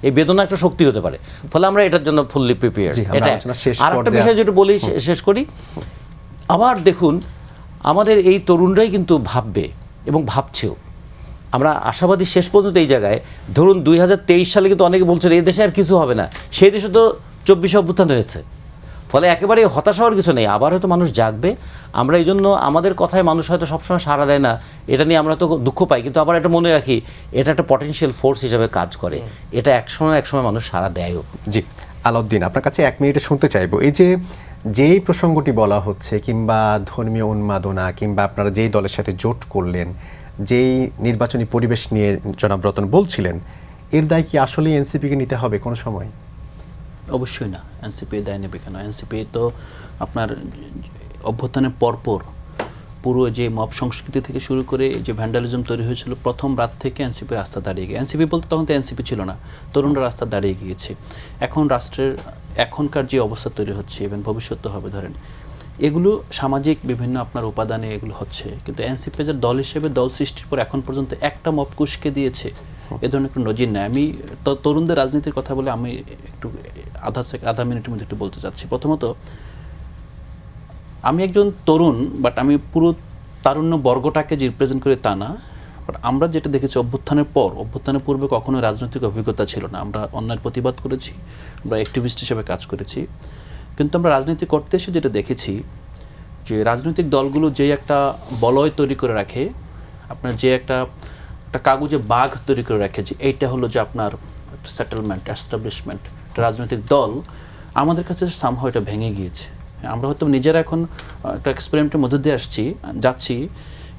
এই বেদনা একটা শক্তি হতে পারে। ফলে আমরা এটার জন্য ফুললি প্রিপেয়ার। এটা আর একটা বিষয় যেটা বলি, শেষ করি। আবার দেখুন, আমাদের এই তরুণরাই কিন্তু ভাববে এবং ভাবছেও। আমরা আশাবাদী শেষ পর্যন্ত এই জায়গায়। ধরুন 2023 সালে কিন্তু অনেকে বলছেন এই দেশে আর কিছু হবে না, সেই দেশে তো 24 অভ্যুত্থান হয়েছে। ফলে একেবারে হতাশ হওয়ার কিছু নেই, আবার হয়তো মানুষ জাগবে। আমরা এই জন্য আমাদের কথায় মানুষ হয়তো সবসময় সাড়া দেয় না, এটা নিয়ে আমরা তো দুঃখ পাই, কিন্তু আবার এটা মনে রাখি, এটা একটা পটেনশিয়াল ফোর্স হিসেবে কাজ করে। এটা একসময় মানুষ সাড়া দেয়ও। জি, আলাউদ্দিন, আপনার কাছে 1 মিনিটে শুনতে চাইবো, এই যে যেই প্রসঙ্গটি বলা হচ্ছে, কিংবা ধর্মীয় উন্মাদনা, কিংবা আপনারা যেই দলের সাথে জোট করলেন, যেই নির্বাচনী পরিবেশ নিয়ে জনাব রতন বলছিলেন, এর দায় কি আসলে এনসিপিকে নিতে হবে কোনো সময়? অবশ্যই না, এনসিপি দায় নেবে কেন? এনসিপি তো আপনার অভ্যুত্থানের পরপর পুরো যে মব সংস্কৃতি থেকে শুরু করে যে ভ্যান্ডালিজম তৈরি হয়েছিল, প্রথম রাত থেকে এনসিপির রাস্তা দাঁড়িয়ে গিয়ে, এনসিপি বলতে তখন তো এনসিপি ছিল না, তরুণরা রাস্তা দাঁড়িয়ে গিয়েছে। এখন রাষ্ট্রের এখনকার যে অবস্থা তৈরি হচ্ছে, এবং ভবিষ্যতে হবে, ধরেন এগুলো সামাজিক বিভিন্ন আপনার উপাদানে এগুলো হচ্ছে, কিন্তু এনসিপি যে দল হিসেবে দল সৃষ্টির পর এখন পর্যন্ত একটা মব কুশকে দিয়েছে এ ধরনের কোনো নজির নেই। আমি তরুণদের রাজনীতির কথা বলে আমি একটু আধা মিনিটের মধ্যে একটু বলতে চাচ্ছি। প্রথমত, আমি একজন তরুণ, বাট আমি পুরো তারুণ্য বর্গটাকে যে রিপ্রেজেন্ট করি তা না। বাট আমরা যেটা দেখেছি অভ্যুত্থানের পূর্বে কখনোই রাজনৈতিক অভিজ্ঞতা ছিল না। আমরা অন্যায়ের প্রতিবাদ করেছি, আমরা অ্যাক্টিভিস্ট হিসেবে কাজ করেছি, কিন্তু আমরা রাজনীতি করতে এসে যেটা দেখেছি যে রাজনৈতিক দলগুলো যেই একটা বলয় তৈরি করে রাখে, আপনার যে একটা কাগজে বাঘ তৈরি করে রাখে যে এইটা হলো যে আপনার একটা সেটেলমেন্ট, এস্টাবলিশমেন্ট, একটা রাজনৈতিক দল, আমাদের কাছে সামহাও এটা ভেঙে গিয়েছে। আমরা হয়তো নিজেরা এখন একটা এক্সপেরিমেন্টের মধ্যে দিয়ে যাচ্ছি,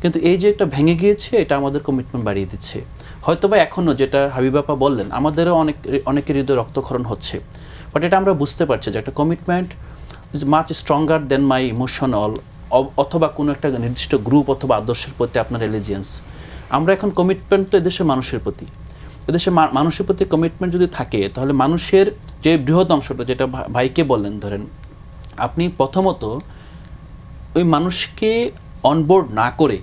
কিন্তু এই যে একটা ভেঙে গিয়েছে এটা আমাদের কমিটমেন্ট বাড়িয়ে দিচ্ছে। হয়তো বা এখনও যেটা হাবিবাপা বললেন, আমাদেরও অনেকের হৃদয় রক্তক্ষরণ হচ্ছে, বাট এটা আমরা বুঝতে পারছি যে একটা commitment is much stronger than my emotional, অথবা কোনো একটা নির্দিষ্ট গ্রুপ অথবা আদর্শের প্রতি আপনার রিলিজিয়ান্স। আমরা এখন কমিটমেন্ট তো এদেশের মানুষের প্রতি, এদেশের মানুষের প্রতি কমিটমেন্ট যদি থাকে, তাহলে মানুষের যে বৃহৎ অংশটা, যেটা ভাইকে বললেন, ধরেন আপনি প্রথমত ওই মানুষকে অনবোর্ড না করে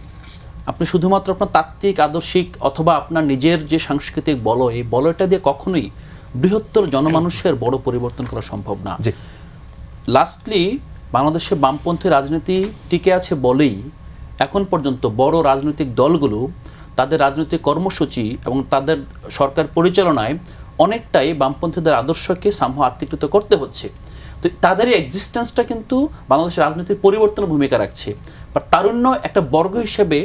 আপনি শুধুমাত্র আপনার তাত্ত্বিক, আদর্শিক অথবা আপনার নিজের যে সাংস্কৃতিক বলয়, এই বলয়টা দিয়ে কখনোই বৃহত্তর জনমানুষের বড় পরিবর্তন করা সম্ভব না। লাস্টলি বাংলাদেশে বামপন্থী রাজনীতি টিকে আছে বলেই এখন পর্যন্ত বড় রাজনৈতিক দলগুলো তাদের রাজনৈতিক কর্মসূচি এবং তাদের সরকার পরিচালনায় অনেকটাই বামপন্থীদের আদর্শকে সামহাও আত্মীকৃত করতে হচ্ছে। তো তাদের এই এক্সিস্টেন্সটা কিন্তু বাংলাদেশের রাজনীতির পরিবর্তনের ভূমিকা রাখছে। বাট তারুণ্য একটা বর্গ হিসেবে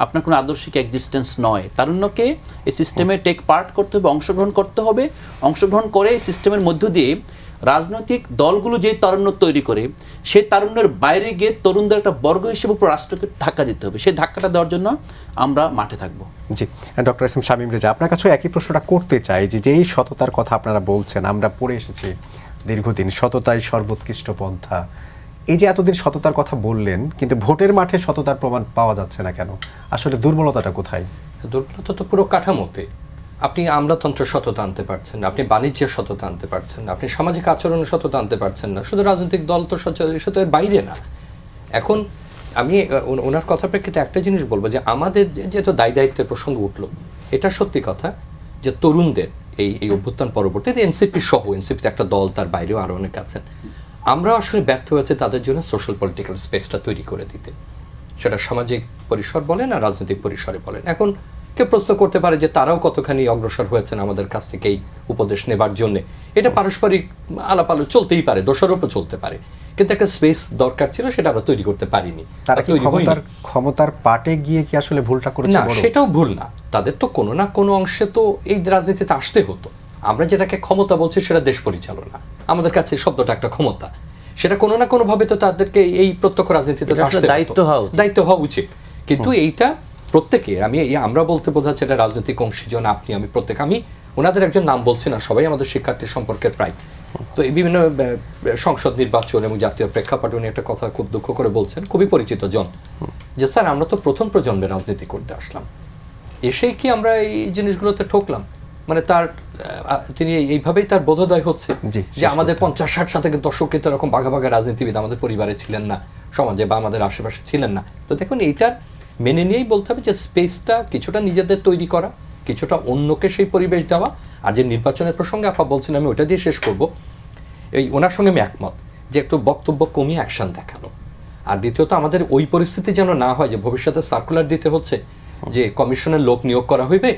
আপনার কোনো আদর্শিক এক্সিস্টেন্স নয়। তারুণ্যকে এই সিস্টেমে টেক পার্ট করতে হবে, অংশগ্রহণ করতে হবে। অংশগ্রহণ করে এই সিস্টেমের মধ্য দিয়ে রাজনৈতিক দলগুলো যে তারুণ্য তৈরি করে, সেই তারুণ্যের বাইরে গিয়ে তরুণদের একটা বর্গ হিসেবে পুরো রাষ্ট্রকে ধাক্কা দিতে হবে। সেই ধাক্কাটা দেওয়ার জন্য আমরা মাঠে থাকবো। জি, doctor S M Shamim Reza, আপনার কাছেও একই প্রশ্নটা করতে চাই যে যেই সততার কথা আপনারা বলছেন, আমরা পড়ে এসেছি দীর্ঘদিন, সততাই সর্বোৎকৃষ্ট পন্থা। এই যে এতদিন সততার কথা বললেন, কিন্তু ভোটের মাঠে সততার প্রমাণ পাওয়া যাচ্ছে না কেন? আসলে দুর্বলতাটা কোথায়? দুর্বলতা তো পুরো কাঠামোতে। আপনি আমলাতন্ত্রের সততা আনতে পারছেন না, আপনি বাণিজ্যের সততা আনতে পারছেন না, আপনি সামাজিক আচরণের সততা আনতে পারছেন না। শুধু রাজনৈতিক দল তো সততার বাইরে না। এখন আমি ওনার কথা প্রেক্ষিতে একটা জিনিস বলবো যে আমাদের যেহেতু দায়িত্বের প্রসঙ্গ উঠলো, এটা সত্যি কথা যে তরুণদের এই অভ্যুত্থান পরবর্তীতে এনসিপি সহ, এনসিপিতে একটা দল, তার বাইরেও আরও অনেক আছেন, আমরা আসলে ব্যর্থ হয়েছে তাদের জন্য সোশ্যাল পলিটিক্যাল স্পেসটা তৈরি করে দিতে। সেটা সামাজিক পরিসর বলেন আর রাজনৈতিক পরিসরে বলেন। এখন কেউ প্রশ্ন করতে পারে যে তারাও কতখানি অগ্রসর হয়েছেন আমাদের কাছ থেকে এই উপদেশ নেবার জন্য। এটা পারস্পরিক আলাপ আলো চলতেই পারে, দোষারোপও চলতে পারে, কিন্তু একটা স্পেস দরকার ছিল, সেটা আমরা তৈরি করতে পারিনি। তারা কি ক্ষমতার পাটে গিয়ে কি আসলে ভুলটা করেছে? না, সেটাও ভুল না। তাদের তো কোনো না কোনো অংশে তো এই রাজনীতিতে আসতে হতো। আমরা যেটাকে ক্ষমতা বলছি সেটা দেশ পরিচালনা। আমাদের কাছে শব্দটা একটা ক্ষমতা, সেটা কোনো না কোনো ভাবে তো তাদেরকে এই প্রত্যক্ষ রাজনীতিতে দায়িত্ব হওয়া উচিত। কিন্তু এইটা প্রত্যেকে, আমরা বলতে বোঝাচ্ছে এটা রাজনৈতিক অংশীজন, আপনি, আমি, প্রত্যেক, আমি ওনাদের একজন নাম বলছি না, সবাই আমাদের শিক্ষার্থী সম্পর্কের প্রায়। তো এই বিভিন্ন সংসদ নির্বাচন এবং জাতীয় প্রেক্ষাপট উনি একটা কথা খুব দুঃখ করে বলছেন, খুবই পরিচিত জন, যে স্যার আমরা তো প্রথম প্রজন্মে রাজনীতি করতে আসলাম, এসেই কি আমরা এই জিনিসগুলোতে ঠকলাম? মানে তিনি এইভাবেই তার বোধোদয় হচ্ছে যে আমাদের 50-60 শতকের দশকে তো এরকম বাঘা বাঘা রাজনীতিবিদ আমাদের পরিবারে ছিলেন না, সমাজে বা আমাদের আশেপাশে ছিলেন না। তো দেখুন, এইটার মেনে নিয়েই বলতে হবে যে স্পেসটা কিছুটা নিজেদের তৈরি করা, কিছুটা অন্যকে সেই পরিবেশ দেওয়া। আর যে নির্বাচনের প্রসঙ্গে আপা বলছেন, আমি ওটা দিয়ে শেষ করব। এই ওনার সঙ্গে আমি একমত যে একটু বক্তব্য কমিয়ে অ্যাকশন দেখানো। আর দ্বিতীয়ত আমাদের ওই পরিস্থিতি যেন না হয় যে ভবিষ্যতে সার্কুলার দিতে হচ্ছে যে কমিশনের লোক নিয়োগ করা হইবে,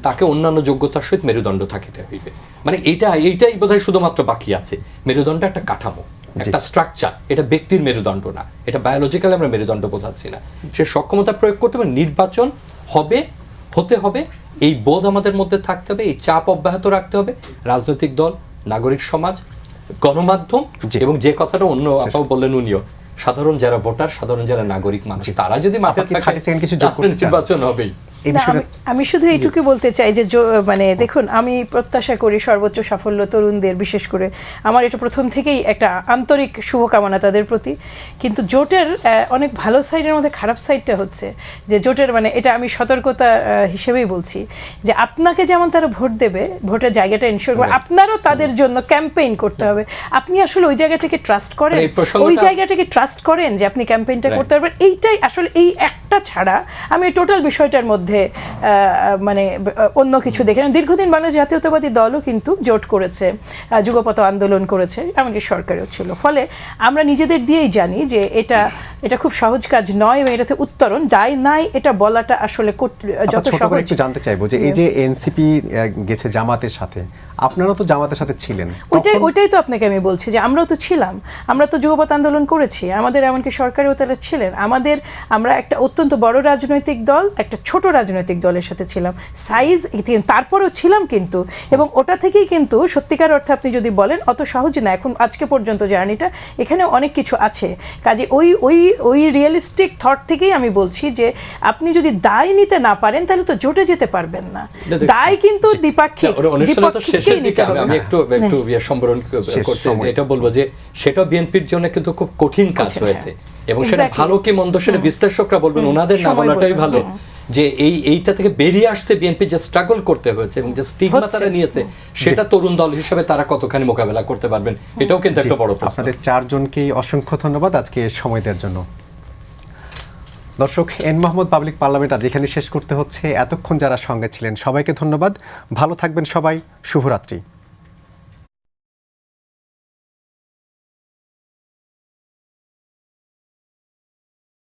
তাকে অন্যান্য যোগ্যতার সহিত মেরুদণ্ড থাকিতে হইবে। মানে এইটাই বোধহয় শুধুমাত্র বাকি আছে। মেরুদণ্ড একটা কাঠামো, একটা স্ট্রাকচার, এটা ব্যক্তির মেরুদণ্ড না, এটা বায়োলজিক্যালি আমরা মেরুদণ্ড বোঝাচ্ছি না। সে সক্ষমতা প্রয়োগ করতে হবে, নির্বাচন হতে হবে, এই বোধ আমাদের মধ্যে থাকতে হবে, এই চাপ অব্যাহত রাখতে হবে। রাজনৈতিক দল, নাগরিক সমাজ, গণমাধ্যম এবং যে কথাটা অন্য আপাও বললেন উনিও, সাধারণ যারা ভোটার, সাধারণ যারা নাগরিক মানুষ, তারা যদি মাঠে থাকে নির্বাচন হবেই। আমি শুধু এইটুকু বলতে চাই যে মানে দেখুন, আমি প্রত্যাশা করি সর্বোচ্চ সাফল্য তরুণদের, বিশেষ করে আমার এটা প্রথম থেকেই একটা আন্তরিক শুভকামনা তাদের প্রতি। কিন্তু জোটের অনেক ভালো সাইডের মধ্যে খারাপ সাইডটা হচ্ছে যে জোটের, মানে এটা আমি সতর্কতা হিসেবেই বলছি, যে আপনাকে যেমন তারা ভোট দেবে, ভোটের জায়গাটা এনশিওর করে আপনারও তাদের জন্য ক্যাম্পেইন করতে হবে। আপনি আসলে ওই জায়গাটাকে ট্রাস্ট করেন, ওই জায়গাটাকে ট্রাস্ট করেন যে আপনি ক্যাম্পেইনটা করতে পারবেন। এইটাই আসলে এই একটা জোটটা ছাড়া আমি টোটাল বিষয়টার মধ্যে মানে অন্য কিছু দেখি না। দীর্ঘদিন বাংলাদেশ জাতীয়তাবাদী দলও কিন্তু জোট করেছে, যুগপৎ আন্দোলন করেছে, এমনকি সরকারও ছিল। ফলে আমরা নিজেদের দিয়েই জানি যে এটা খুব সহজ কাজ নয় এবং এটাতে উত্তরণ দায় নাই, এটা বলাটা আসলে যত ছোট করে সহজ। একটু জানতে চাইবো যে এই যে এনসিপি গেছে জামাতের সাথে, আপনারা তো জামাতের সাথে ছিলেন, ওইটাই তো আপনাকে আমি বলছি যে আমরাও তো ছিলাম, আমরা তো যুগপৎ আন্দোলন করেছি, আমাদের এমনকি সরকারেও তারা ছিলেন। আমরা একটা অত্যন্ত বড় রাজনৈতিক দল একটা ছোট রাজনৈতিক দলের সাথে ছিলাম, সাইজ তারপরেও ছিলাম কিন্তু, এবং ওটা থেকেই কিন্তু সত্যিকার অর্থে আপনি যদি বলেন অত সহজ না এখন আজকে পর্যন্ত জার্নিটা, এখানে অনেক কিছু আছে। কাজে ওই রিয়েলিস্টিক থট থেকেই আমি বলছি যে আপনি যদি দায় নিতে না পারেন তাহলে তো জোটে যেতে পারবেন না। দায় কিন্তু দ্বিপাক্ষিক, শেষের দিকে আমি একটু সম্বরণ করতে এটা বলবো যে সেটা বিএনপির জন্য কিন্তু খুব কঠিন কাজ হয়েছে, এবং সেটা ভালো কি মন্দ সেটা বিশ্লেষকরা বলবেন, ওনাদের না বলাটাই ভালো। যে এইটা থেকে বেরিয়ে আসতে বিএনপি যে স্ট্রাগল করতে হয়েছে এবং যে স্টিগমা তারা নিয়েছে, সেটা তরুণ দল হিসেবে তারা কতখানি মোকাবেলা করতে পারবেন, এটাও কিন্তু একটা বড় প্রশ্ন। আপনাদের চারজনকেই অসংখ্য ধন্যবাদ আজকে সময় দেওয়ার জন্য। দর্শক, এন মোহাম্মদ পাবলিক পার্লামেন্ট আজ এখানে শেষ করতে হচ্ছে। এতক্ষণ যারা সঙ্গে ছিলেন সবাইকে ধন্যবাদ। ভালো থাকবেন সবাই, শুভরাত্রি।